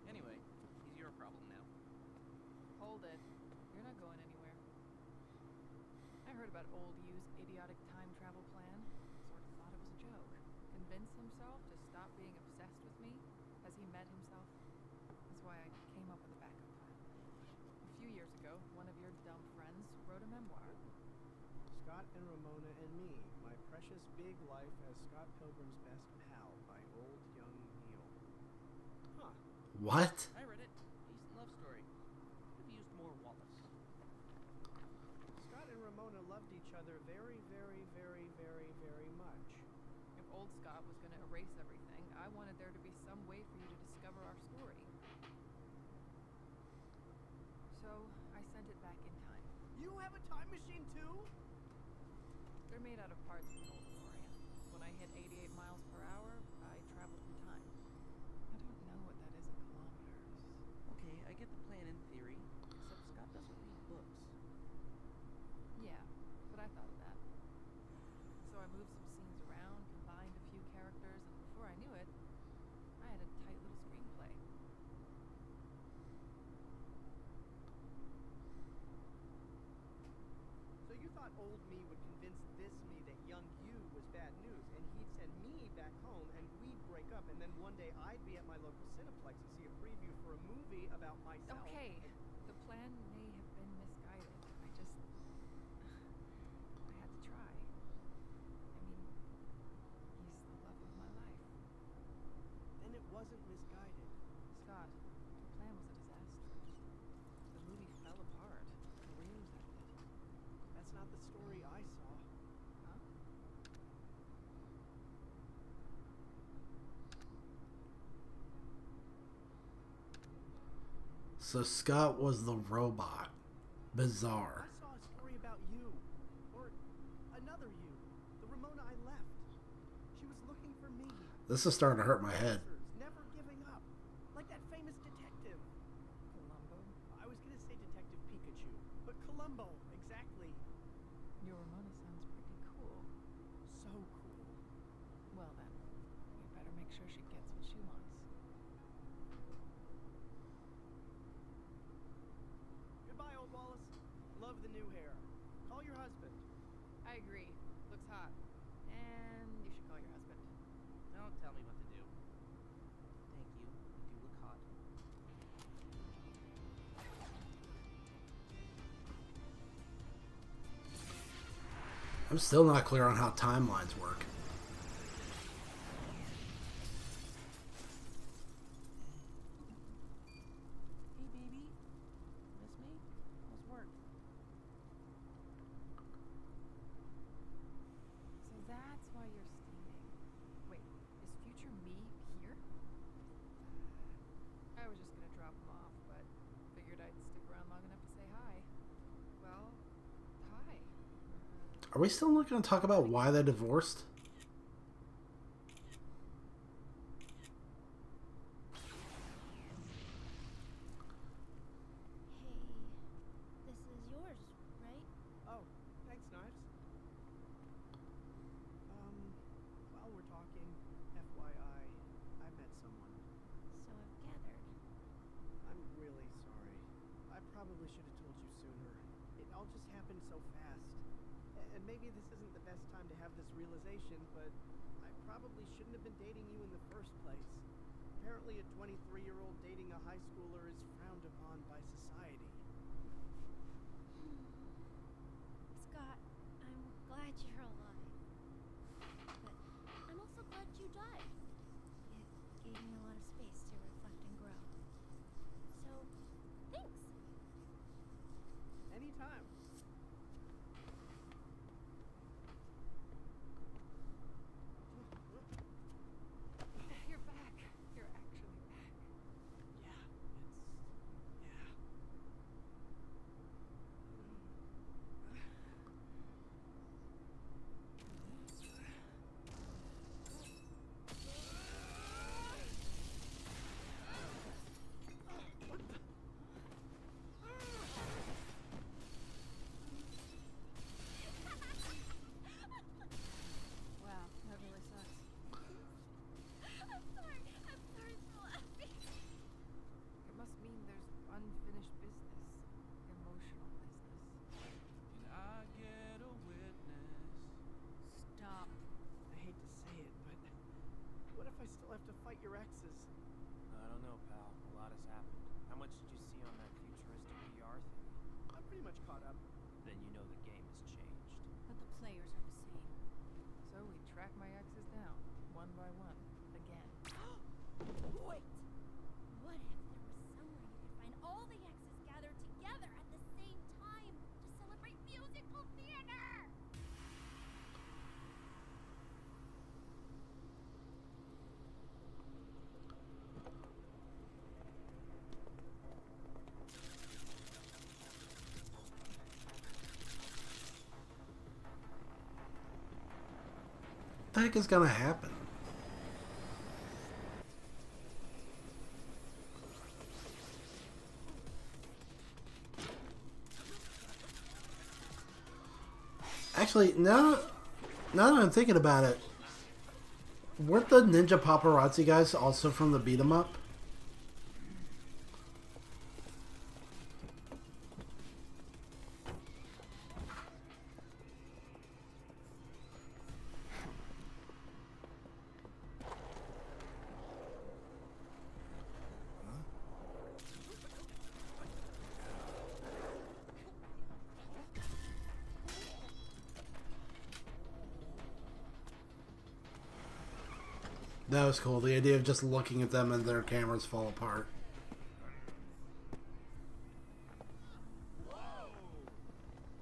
Anyway, he's your problem now. Hold it. You're not going anywhere. I heard about old Yu's idiotic time travel plan. Sort of thought it was a joke. Convinced himself to stop being obsessed with me as he met himself. That's why I came up with a backup plan. A few years ago, one of your dumb friends wrote a memoir. Scott and Ramona and me, my precious big life as Scott Pilgrim's best pal by old young Neil. Huh. What? I read it. Decent love story. Could have used more Wallace. Scott and Ramona loved each other very, very, very, very, very much. If old Scott was going to erase everything, I wanted there to be some way for you to discover our story. So, I sent it back in time. You have a time machine too? They're made out of parts from an old DeLorean. When I hit 88 miles per hour, I traveled through time. I don't know what that is in kilometers. Okay, I get the plan in theory, except Scott doesn't read books. Yeah, but I thought of that. So I moved some scenes around, combined a few characters, and before I knew it, I had a tight little screenplay. So you thought old me would convince this me that young you was bad news, and he'd send me back home, and we'd break up, and then one day I'd be at my local Cineplex and see a preview for a movie about myself. Okay, the plan may have been misguided. I had to try. I mean, he's the love of my life. Then it wasn't misguided. Scott, the plan was a disaster. The movie fell apart. Careers ended. That's not the story I saw. Huh? So Scott was the robot. Bizarre. I saw a story about you. Or another you. The Ramona I left. She was looking for me. This is starting to hurt my head. Never giving up. Like that famous detective. Columbo? I was gonna say Detective Pikachu. But Columbo, exactly. Your Ramona sounds pretty cool. So cool. Well then, we better make sure she gets what she wants. Goodbye, old Wallace. Love the new hair. Call your husband. I agree. Looks hot. And you should call your husband. Don't tell me what to do. Thank you. You do look hot. I'm still not clear on how timelines work. Hey, baby. Miss me? How's work? So that's why you're steaming. Wait, is future me here? I was just gonna drop him off, but figured I'd stick around long enough to say hi. Well, hi. Are we still not going to talk about why they divorced? This is yours, right? Oh, thanks, Knives. While we're talking, FYI, I met someone. So I've gathered. I'm really sorry. I probably should have told you sooner. It all just happened so fast. And maybe this isn't the best time to have this realization, but I probably shouldn't have been dating you in the first place. Apparently a 23-year-old dating a high schooler is frowned upon by society. Scott, I'm glad you're alive. But I'm also glad you died. It gave me a lot of space to reflect and grow. So, thanks. Anytime. You're back. You're actually back. Wow, that really sucks. I'm sorry for laughing. It must mean there's unfinished business. Emotional business. Can I get a witness? Stop. I hate to say it, but what if I still have to fight your exes? I don't know, pal. A lot has happened. How much did you see on that futuristic VR thing? I'm pretty much caught up. Then you know the game has changed. But the players are the same. So we track my exes down, one by one, again. Wait! What if there was somewhere you could find all the exes gathered together at the same time to celebrate musical theater? What the heck is going to happen? Actually, now that I'm thinking about it, weren't the Ninja Paparazzi guys also from the beat 'em up? That was cool. The idea of just looking at them and their cameras fall apart.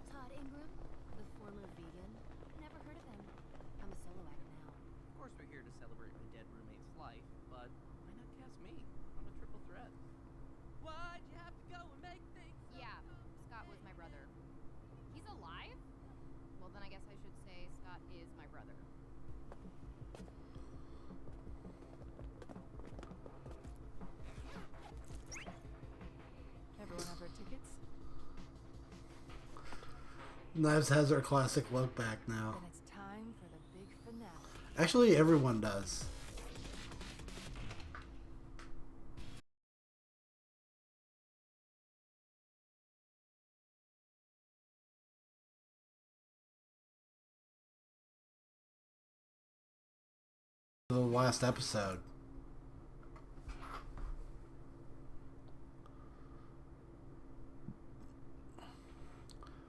Todd Ingram, the former vegan. Never heard of him. I'm a solo act now. Of course we're here to celebrate my dead roommate's life, but why not cast me? I'm a triple threat. Why'd you have to go and make things so Yeah, Scott was my brother. He's alive? Well, then I guess I should say Scott is my brother. Everyone have their tickets? Knives has her classic look back now. Then it's time for the big finale. Actually, everyone does. The last episode.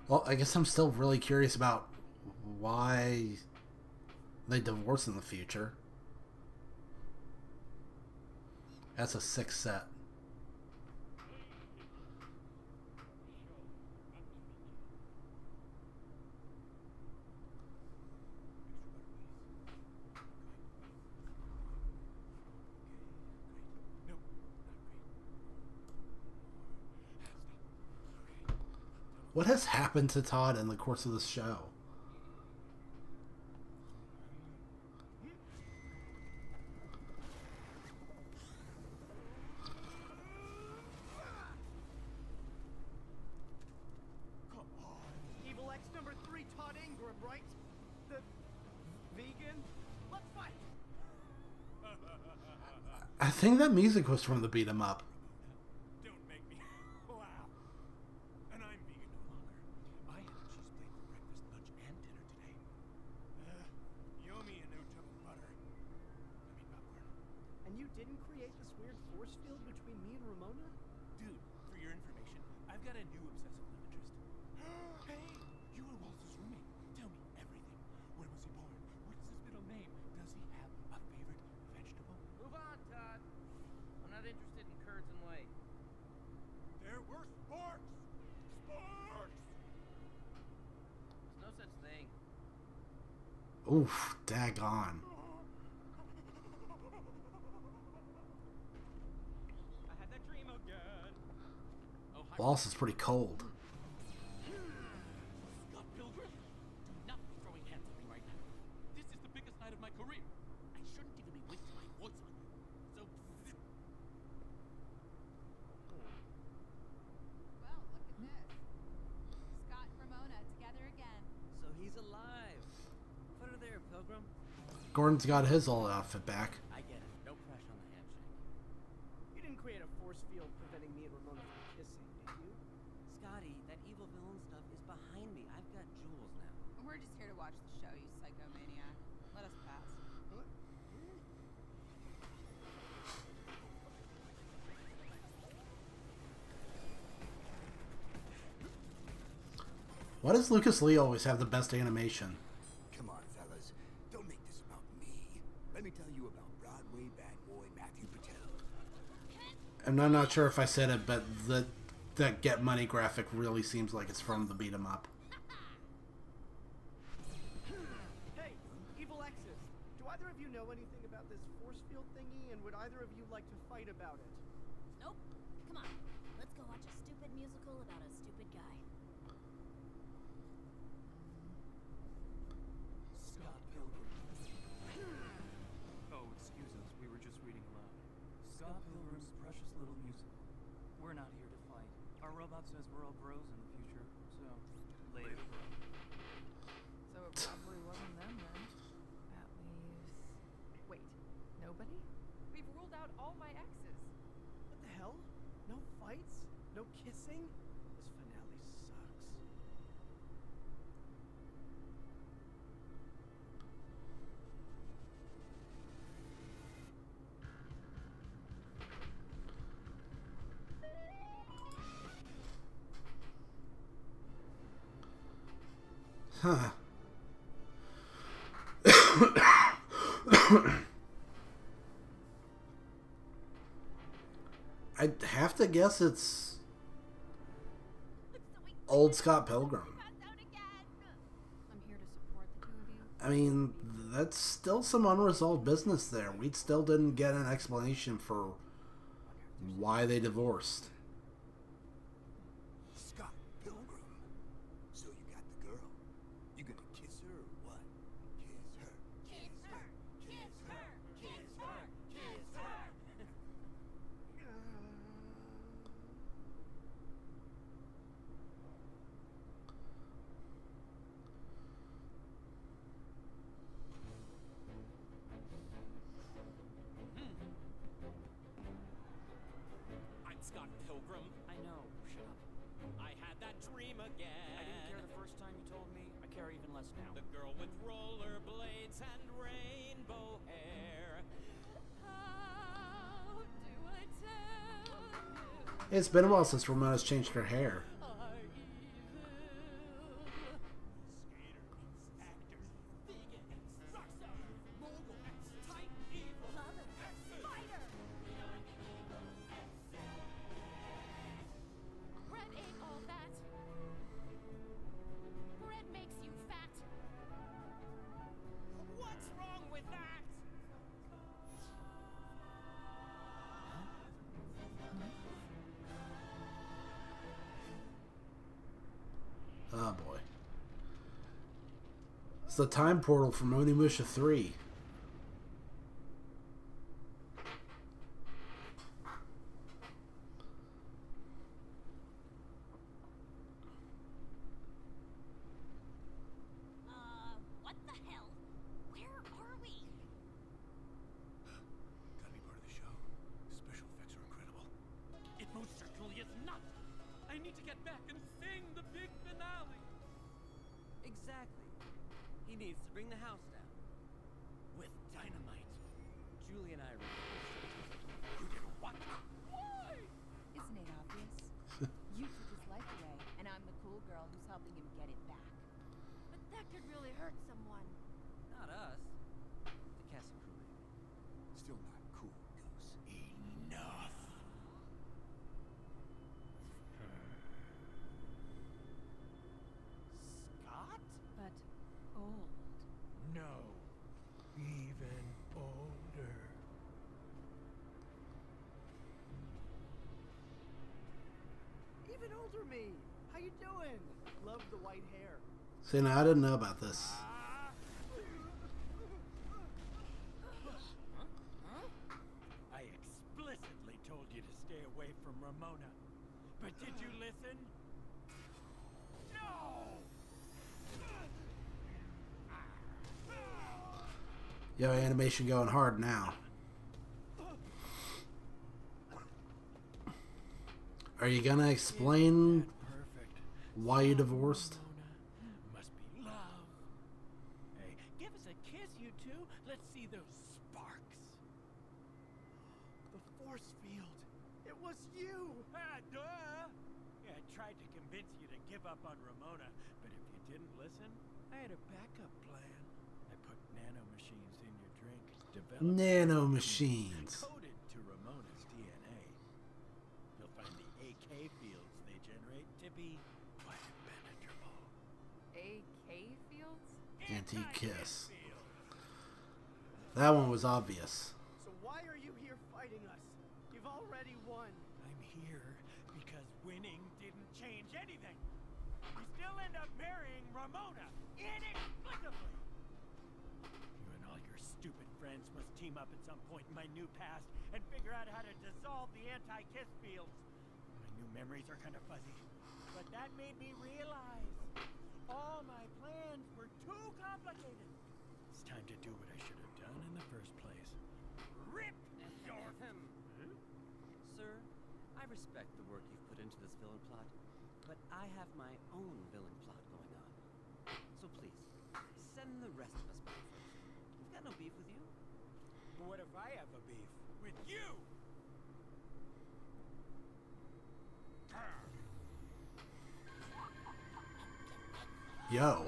Well, I guess I'm still really curious about why they divorce in the future. That's a 6 set. What has happened to Todd in the course of this show? That's number 3 Todd Ingram, right? The vegan? Let's fight! I think that music was from the beat 'em up. Don't make me laugh. And I'm vegan no longer. I had a cheese plate for breakfast, lunch, and dinner today. You owe me a new tub of butter. I mean popcorn. And you didn't create this weird force field between me and Ramona? Dude, for your information, I've got a new obsessive love interest. Hey, you were Walter's roommate. Tell me everything. When was he born? What's his middle name? Does he have a favorite vegetable? Move on, Todd. I'm not interested in curds and whey. There were sparks! Sparks! There's no such thing. Oof, daggone. I had that dream again. Oh, hi. Wallace is pretty cold. Scott Pilgrim, do not be throwing hands at me right now. This is the biggest night of my career. I shouldn't even be wasting my voice on you. So, Well, look at this. Scott and Ramona together again. So he's alive. Put her there, Pilgrim. Gordon's got his old outfit back. I get it. No pressure on the handshake. You didn't create a force field preventing me and Ramona from kissing, did you? Scotty, that evil villain stuff is behind me. I've got jewels now. We're just here to watch the show, you psychomaniac. Let us pass. What? Why does Lucas Lee always have the best animation? Come on, fellas. Don't make this about me. Let me tell you about Broadway bad boy Matthew Patel. And I'm not sure if I said it, but that Get Money graphic really seems like it's from the beat 'em up. Hey, Evil X's. Do either of you know anything about this force field thingy, and would either of you like to fight about it? Nope. Come on. Let's go watch a stupid musical about a stupid guy. Scott Pilgrim. Oh, excuse us. We were just reading aloud. Scott Pilgrim's precious little musical. We're not here to fight. Our robot says we're all bros in the future, so later, bro. So it probably wasn't them then. At least... Wait, nobody? We've ruled out all my exes. What the hell? No fights? No kissing? This finale sucks. Huh. I'd have to guess it's old Scott Pilgrim. I'm here to support the two of you. I mean, that's still some unresolved business there. We still didn't get an explanation for why they divorced. Scott Pilgrim. So you got the girl. You gonna kiss her or what? Kiss her. Kiss her! Kiss her! Kiss her! Kiss her! I'm Scott Pilgrim. I know. Shut up. I had that dream again. I didn't care the first time you told me. I care even less now. The girl with rollerblades and rainbow hair. How do I tell you? It's been a while since Ramona's changed her hair. Are evil. Skater meets actor. Vegan. Rock star. Mogul. Tight evil. Mother. Spider. Bread ain't all that. Bread makes you fat. What's wrong with that? Oh boy. It's the time portal from Onimusha 3. He needs to bring the house down. With dynamite. Julie and I were... You did what? Why? Isn't it obvious? You took his life away, and I'm the cool girl who's helping him get it back. But that could really hurt someone. Not us. The cast and crew, maybe. Still not cool, Goose. Enough. Scott? But old. No. Even older. Even older me. How you doing? Love the white hair. See, now I didn't know about this. I explicitly told you to stay away from Ramona. But did you listen? No! Yo, animation going hard now. Are you gonna explain why you divorced? Must be love. Hey, give us a kiss, you two. Let's see those sparks. The force field. It was you. Ah, duh. Yeah, I tried to convince you to give up on Ramona, but if you didn't listen, I had a backup plan. I put nanomachines in your drink, developed Nanomachines. coded to Ramona's DNA. You'll find the AK fields they generate to be quite impenetrable. AK fields? Anti-kiss. That one was obvious. So why are you here fighting us? You've already won. I'm here because winning didn't change anything. You still end up marrying Ramona inexplicably. You and all your stupid friends must team up at some point in my new past and figure out how to dissolve the anti-kiss fields. My new memories are kind of fuzzy, but that made me realize all my plans were too complicated. It's time to do what I should have done in the first place. Rip your... Sir, I respect the work you've put into this villain plot, but I have my own villain plot going on. So please, send the rest of us back first. We've got no beef with you. But what if I have a beef with you? Yo.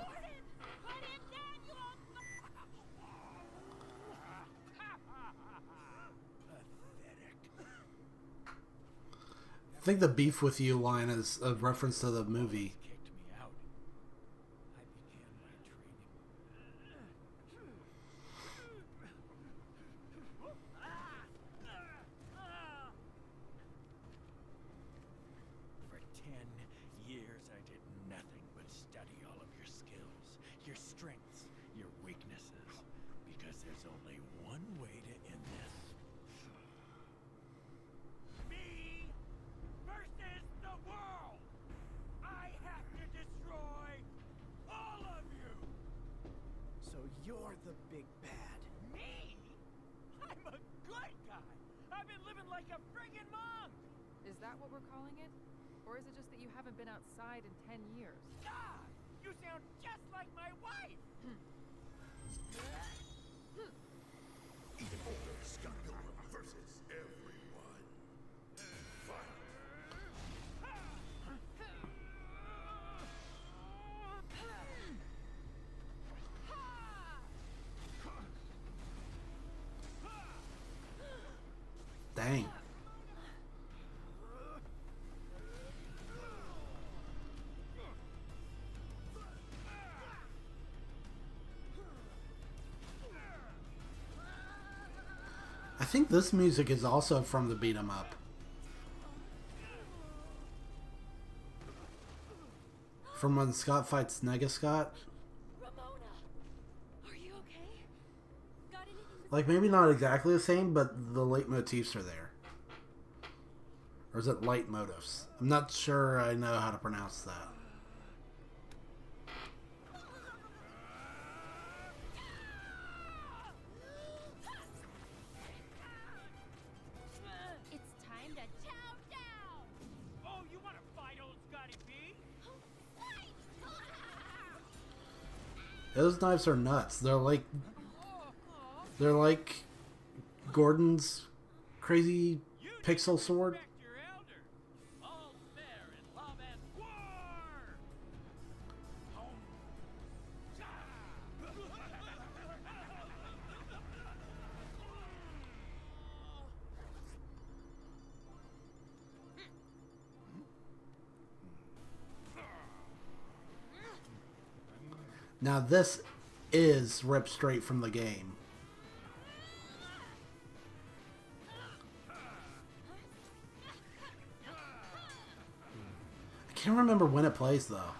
I think the beef with you line is a reference to the movie. Kicked me out. I began my training. For 10 years, I did nothing but study all of your skills, your strengths, your weaknesses, because there's only one way to end this. Me versus the world! I have to destroy all of you! So you're the big bad. Me? I'm a good guy! I've been living like a friggin' monk! Is that what we're calling it? Or is it just that you haven't been outside in 10 years? God! You sound just like my wife! Even older Scott Pilgrim versus everyone. Fight. Dang. I think this music is also from the beat 'em up. From when Scott fights Nega Scott. Ramona, are you okay? Got anything to Like, maybe not exactly the same, but the leitmotifs are there. Or is it leitmotifs? I'm not sure I know how to pronounce that. It's time to chow down! Oh, you want to fight, old Scotty B? Fight! Those knives are nuts. They're like Gordon's crazy pixel sword. Now this is ripped straight from the game. I can't remember when it plays though.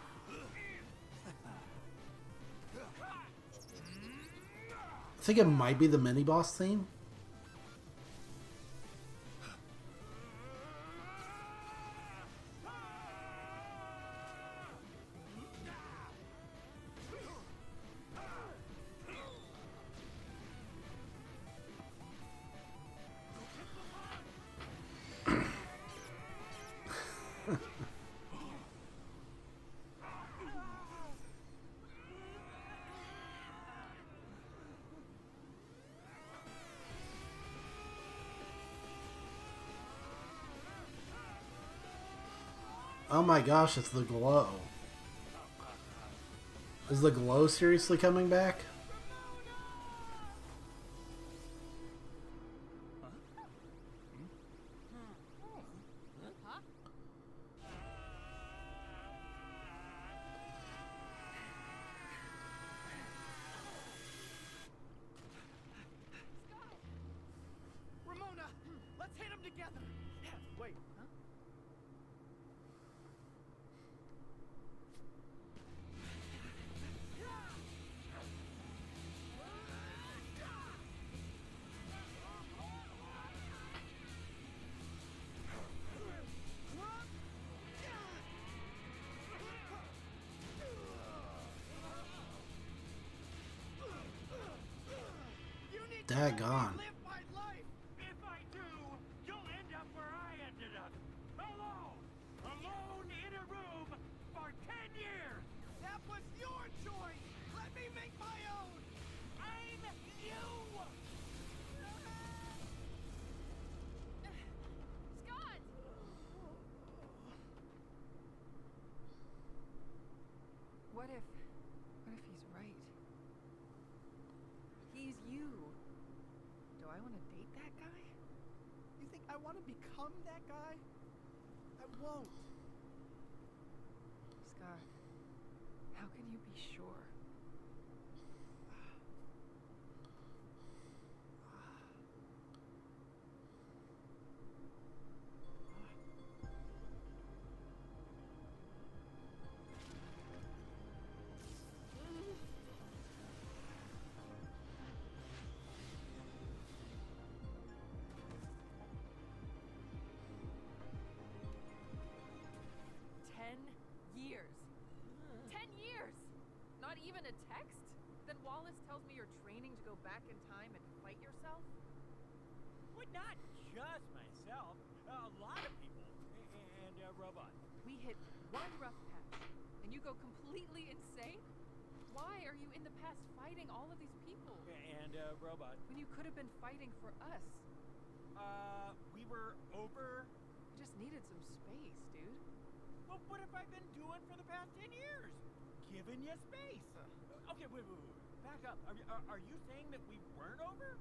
I think it might be the mini boss theme. Oh my gosh, it's the glow. Is the glow seriously coming back? Ramona, let's hit him together. Wait, huh? Daggone. If I do, you'll end up where I ended up. Alone! Alone in a room for 10 years! That was your choice! Let me make my own! I'm you! Scott! What if he's right? He's you. Do I want to date that guy? You think I want to become that guy? I won't. Scott, how can you be sure? Not even a text? Then Wallace tells me you're training to go back in time and fight yourself? Well, not just myself. A lot of people. And a robot. We hit one rough patch, and you go completely insane? Why are you in the past fighting all of these people? And a robot. When you could have been fighting for us. We were over... You just needed some space, dude. Well, what have I been doing for the past 10 years? Giving you space. Okay, wait. Back up. Are you saying that we weren't over?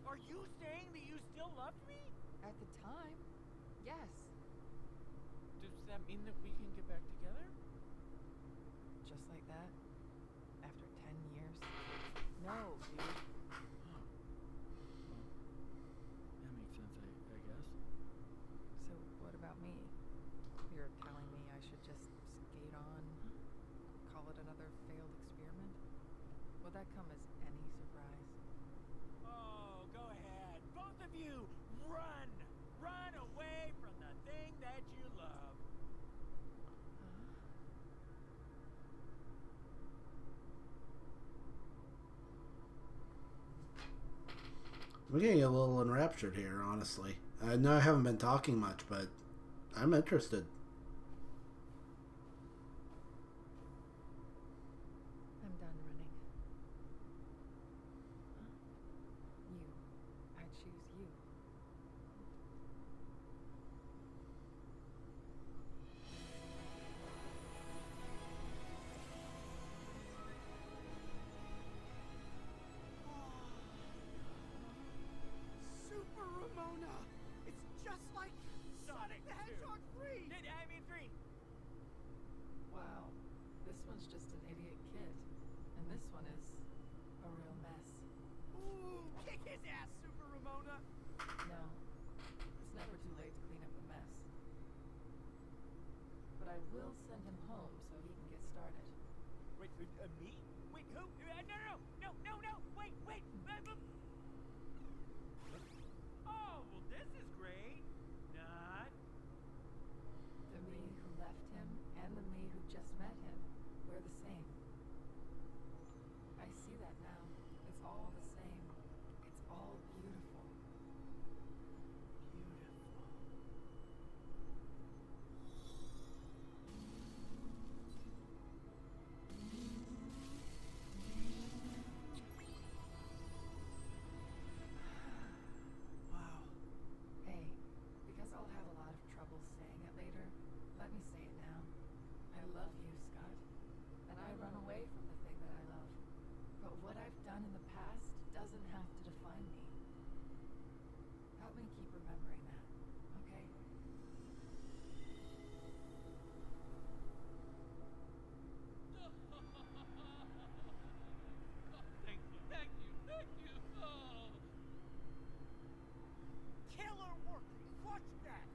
Are you saying that you still loved me? At the time, yes. Does that mean that we can get back together? Just like that? After 10 years? No, dude. Huh. Well, that makes sense, I guess. So, what about me? You're telling me I should just skate on? Call it another failed experiment? Will that come as any surprise? Oh, go ahead. Both of you, run! Run away from the thing that you love. I'm getting a little enraptured here, honestly. I know I haven't been talking much, but I'm interested. I'm done running. I will send him home so he can get started. Wait, me? Wait, who? No! Wait! Oh, well, this is great. Not. The me who left him and the me who just met him, we're the same. I see that now. It's all the same. It's all beautiful. Wow. Hey, because I'll have a lot of trouble saying it later, let me say it now. I love you, Scott. And I run away from the thing that I love. But what I've done in the past doesn't have to define me. Help me keep remembering that, okay? Thank you. Oh. Killer work. Watch that.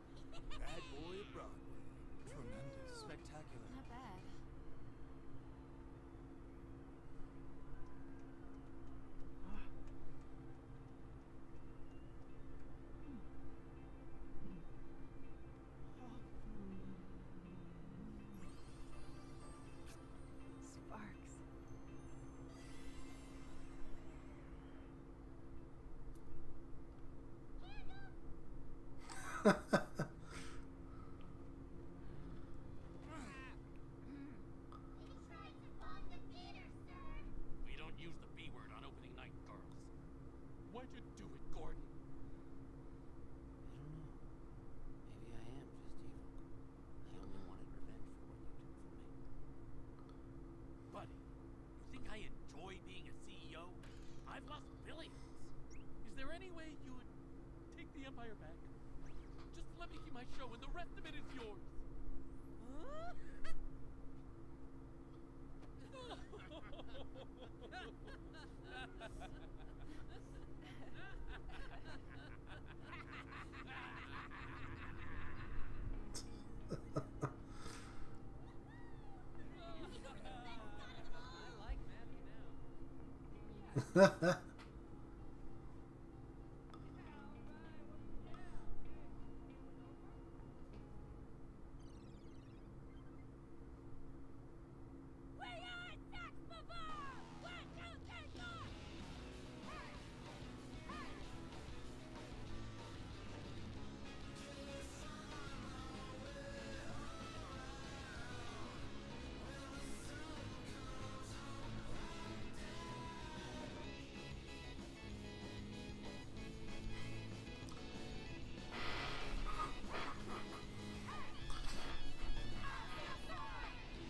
Bad boy at Broadway. Tremendous. Spectacular. Not bad. Sparks. We don't use the B word on opening night, girls. Why'd you do it, Gordon? I don't know. Maybe I am just evil. I only wanted revenge for what you did for me. Buddy, you think I enjoy being a CEO? I've lost billions. Is there any way you would take the empire back? Just let me keep my show and the rest of it is yours. I like Matthew now.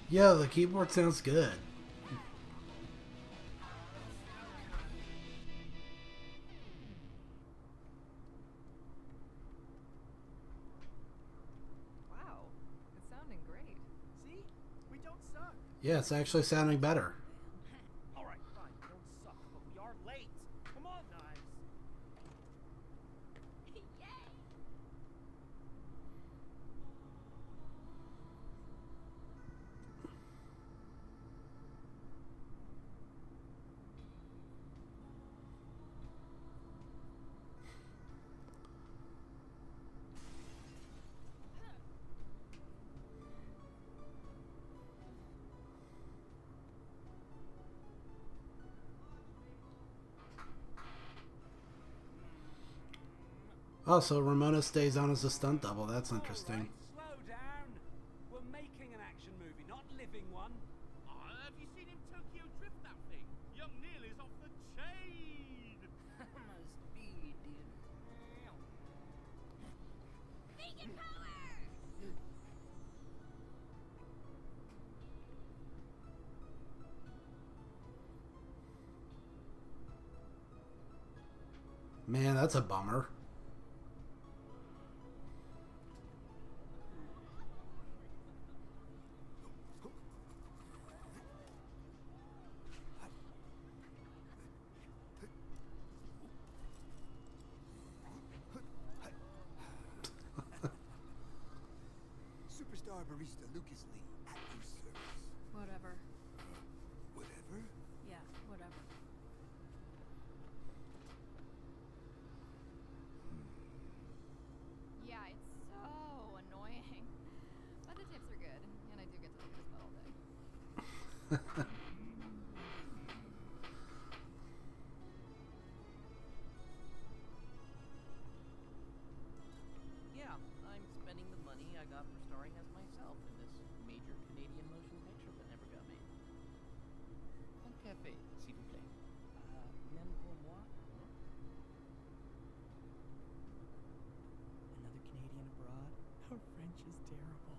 Yeah, the keyboard sounds good. Wow, it's sounding great. See? We don't suck. Yeah, it's actually sounding better. All right, fine. We don't suck, but we are late. Come on, Knives. Oh, so Ramona stays on as a stunt double. That's interesting. Slow down. We're making an action movie, not living one. Have you seen him Tokyo drift that thing? Young Neil is off the chain. Must be, dude. Vegan power! Man, that's a bummer. Superstar barista Mr. Lucas Lee, at your service. Whatever. Whatever? Yeah, whatever. Yeah, it's so annoying. But the tips are good, and I do get to look at his butt all day. Yeah, I'm spending the money I got for starring as myself in this major Canadian motion picture that never got made. Un café, s'il vous plaît. Même pour moi? Another Canadian abroad? Our French is terrible.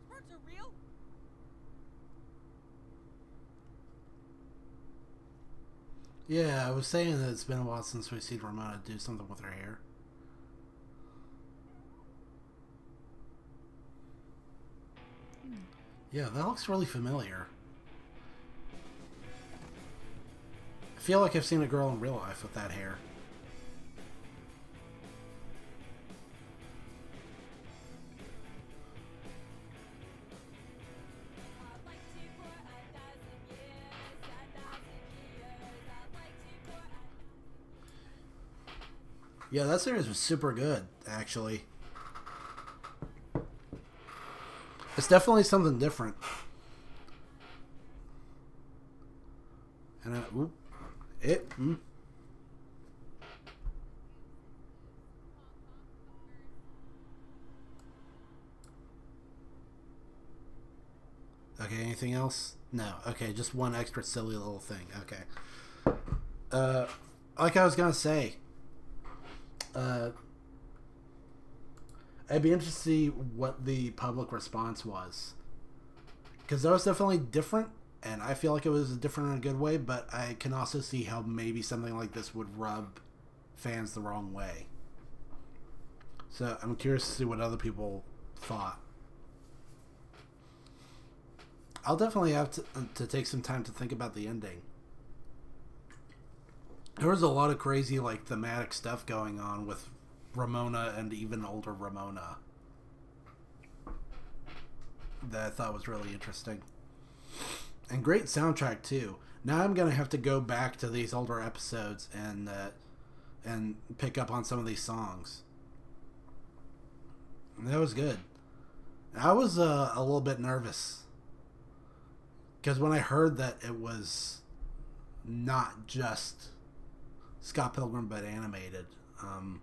Words are real? Yeah, I was saying that it's been a while since we've seen Ramona do something with her hair. Yeah, that looks really familiar. I feel like I've seen a girl in real life with that hair. Yeah, that series was super good, actually. It's definitely something different. And Okay, anything else? No. Okay, just one extra silly little thing. Okay. Like I was gonna say, I'd be interested to see what the public response was, because that was definitely different, and I feel like it was different in a good way, but I can also see how maybe something like this would rub fans the wrong way. So I'm curious to see what other people thought. I'll definitely have to take some time to think about the ending. There was a lot of crazy, like, thematic stuff going on with Ramona and even older Ramona that I thought was really interesting. And great soundtrack, too. Now I'm going to have to go back to these older episodes and pick up on some of these songs. And that was good. I was a little bit nervous, because when I heard that it was not just Scott Pilgrim but animated, I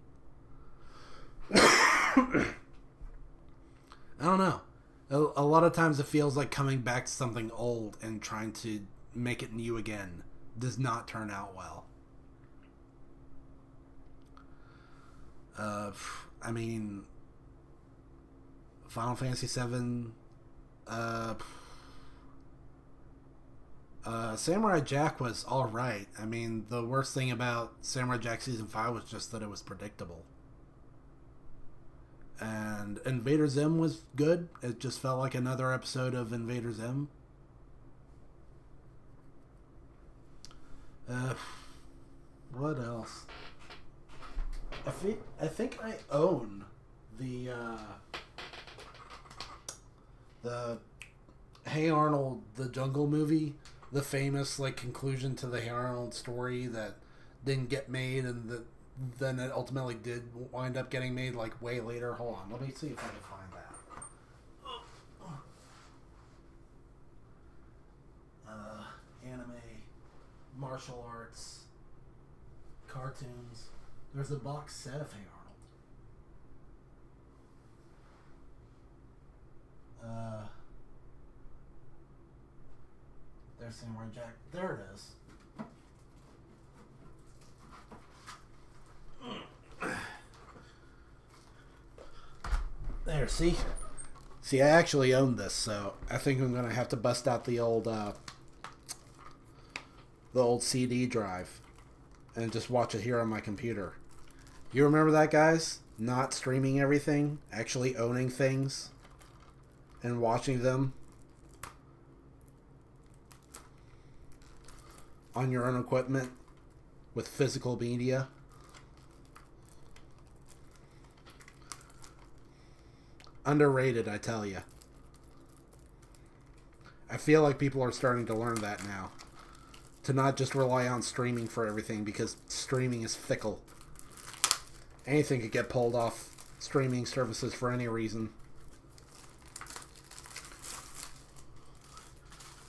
don't know. A lot of times it feels like coming back to something old and trying to make it new again does not turn out well. I mean, Final Fantasy VII, Samurai Jack was alright. I mean, the worst thing about Samurai Jack Season 5 was just that it was predictable. And Invader Zim was good. It just felt like another episode of Invader Zim. What else? I think I own the Hey Arnold, the Jungle movie, the famous like conclusion to the Hey Arnold story that didn't get made, and then it ultimately did wind up getting made like way later. Hold on, let me see if I can find that. Anime, martial arts, cartoons. There's a box set of Hey Arnold. There's Samurai Jack. There it is. There, see? See, I actually own this, so I think I'm gonna have to bust out the old CD drive and just watch it here on my computer. You remember that, guys? Not streaming everything, actually owning things and watching them on your own equipment with physical media. Underrated, I tell you. I feel like people are starting to learn that now. To not just rely on streaming for everything, because streaming is fickle. Anything could get pulled off streaming services for any reason.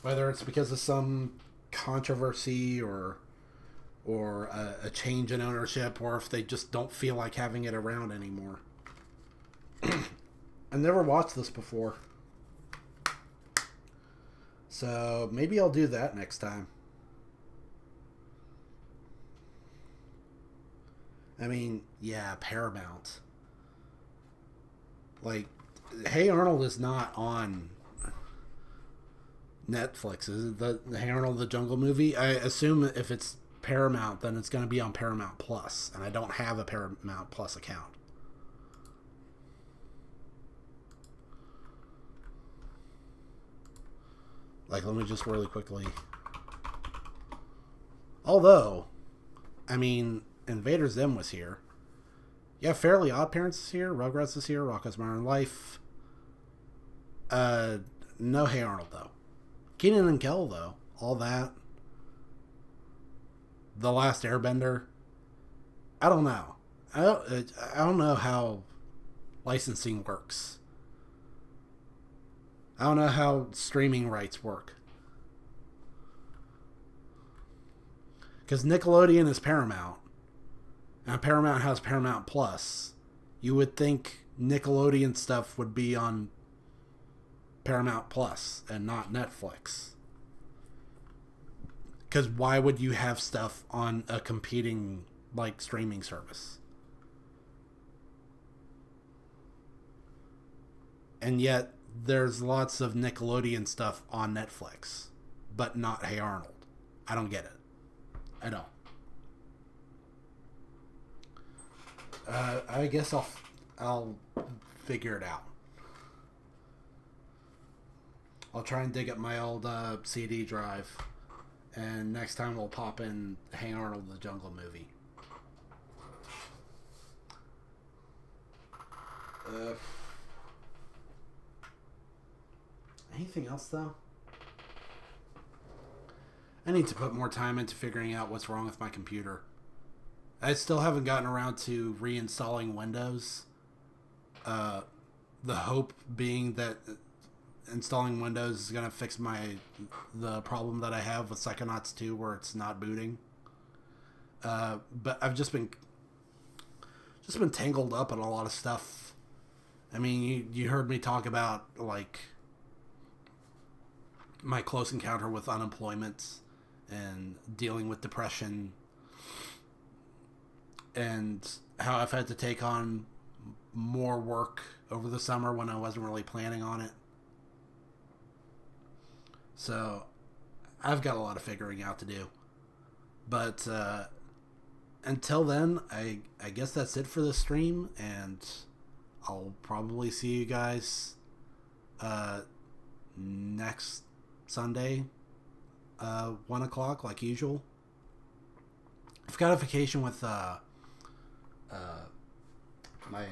Whether it's because of some controversy or a change in ownership, or if they just don't feel like having it around anymore. I never watched this before. So maybe I'll do that next time. I mean, yeah, Paramount. Like, Hey Arnold is not on Netflix, is it? The Hey Arnold the Jungle movie? I assume if it's Paramount, then it's going to be on Paramount Plus, and I don't have a Paramount Plus account. Like, let me just really quickly. Although, I mean, Invader Zim was here. Yeah, Fairly Odd Parents is here. Rugrats is here. Rocko's Modern Life. No Hey Arnold, though. Kenan and Kel, though. All that. The Last Airbender. I don't know. I don't know how licensing works. I don't know how streaming rights work. Because Nickelodeon is Paramount. And Paramount has Paramount Plus. You would think Nickelodeon stuff would be on Paramount Plus and not Netflix. Because why would you have stuff on a competing, like, streaming service? And yet, there's lots of Nickelodeon stuff on Netflix, but not Hey Arnold. I don't get it. I don't. I guess I'll figure it out. I'll try and dig up my old CD drive, and next time we'll pop in Hey Arnold the Jungle movie. Anything else, though? I need to put more time into figuring out what's wrong with my computer. I still haven't gotten around to reinstalling Windows. The hope being that installing Windows is going to fix the problem that I have with Psychonauts 2 where it's not booting. But I've just been tangled up in a lot of stuff. I mean, you heard me talk about, like, my close encounter with unemployment and dealing with depression, and how I've had to take on more work over the summer when I wasn't really planning on it. So I've got a lot of figuring out to do. But until then, I guess that's it for the stream, and I'll probably see you guys next Sunday, 1 o'clock, like usual. I've got a vacation with my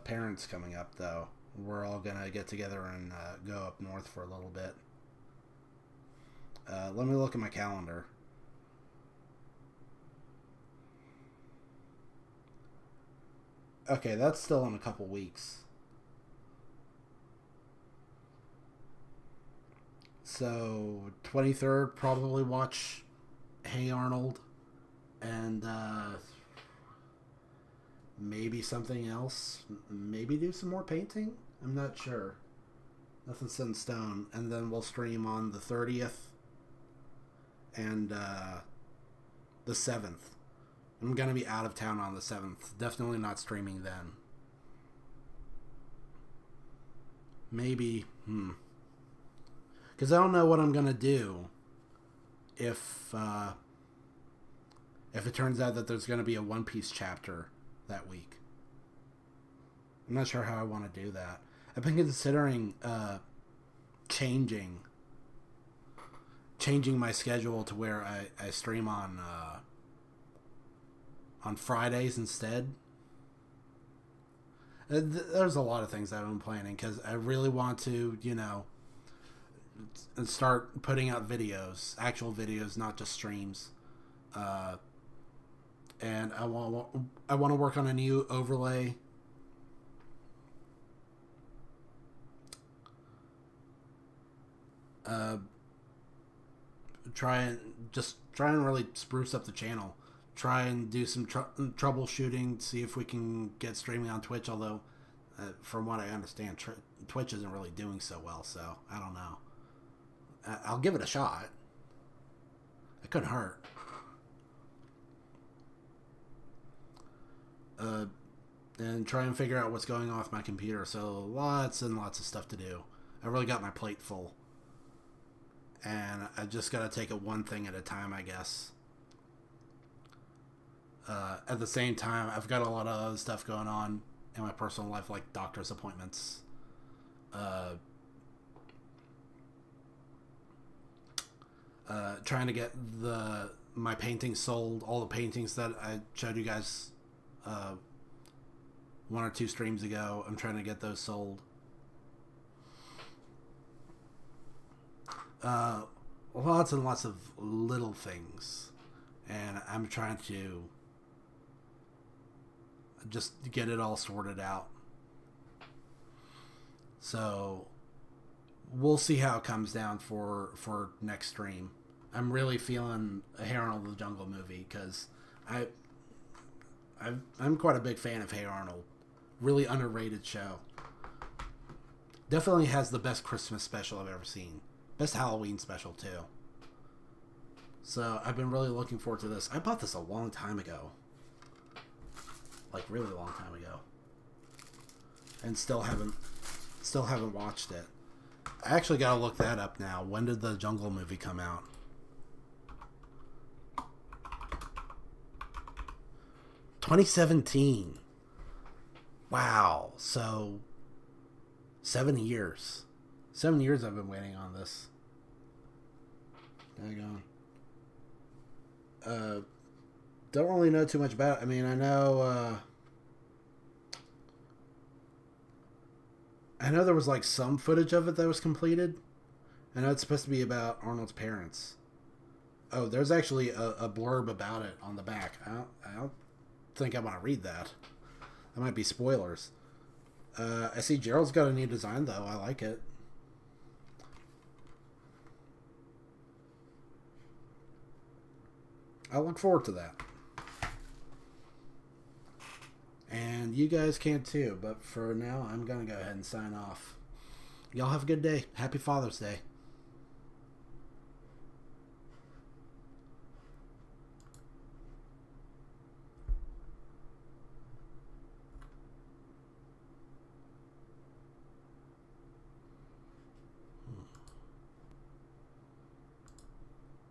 parents coming up, though. We're all gonna get together and go up north for a little bit. Let me look at my calendar. Okay, that's still in a couple weeks. So, 23rd, probably watch Hey Arnold. And maybe something else. Maybe do some more painting? I'm not sure. Nothing's set in stone. And then we'll stream on the 30th and the 7th. I'm going to be out of town on the 7th. Definitely not streaming then. Maybe, because I don't know what I'm going to do if it turns out that there's going to be a One Piece chapter that week. I'm not sure how I want to do that. I've been considering changing my schedule to where I stream on Fridays instead. There's a lot of things I've been planning because I really want to, you know, start putting out videos, actual videos, not just streams. And I want to work on a new overlay. Try and really spruce up the channel. Try and do some troubleshooting. See if we can get streaming on Twitch. Although, from what I understand, Twitch isn't really doing so well. So I don't know. I'll give it a shot. It couldn't hurt. And try and figure out what's going on with my computer. So lots and lots of stuff to do. I really got my plate full. And I just got to take it one thing at a time, I guess. At the same time, I've got a lot of other stuff going on in my personal life, like doctor's appointments. Trying to get my paintings sold. All the paintings that I showed you guys 1 or 2 streams ago. I'm trying to get those sold. Lots and lots of little things, and I'm trying to just get it all sorted out. So we'll see how it comes down for next stream. I'm really feeling a Hey Arnold the Jungle movie because I'm quite a big fan of Hey Arnold. Really underrated show. Definitely has the best Christmas special I've ever seen. Best Halloween special too. So I've been really looking forward to this. I bought this a long time ago. Like really long time ago. And still haven't watched it. I actually gotta look that up now. When did the Jungle movie come out? $2017. Wow. So 7 years. 7 years I've been waiting on this. Daggone. Don't really know too much about it. I mean, I know there was like some footage of it that was completed. I know it's supposed to be about Arnold's parents. Oh, there's actually a blurb about it on the back. I don't think I want to read that. That might be spoilers. I see Gerald's got a new design though. I like it. I look forward to that. And you guys can too, but for now, I'm going to go ahead and sign off. Y'all have a good day. Happy Father's Day.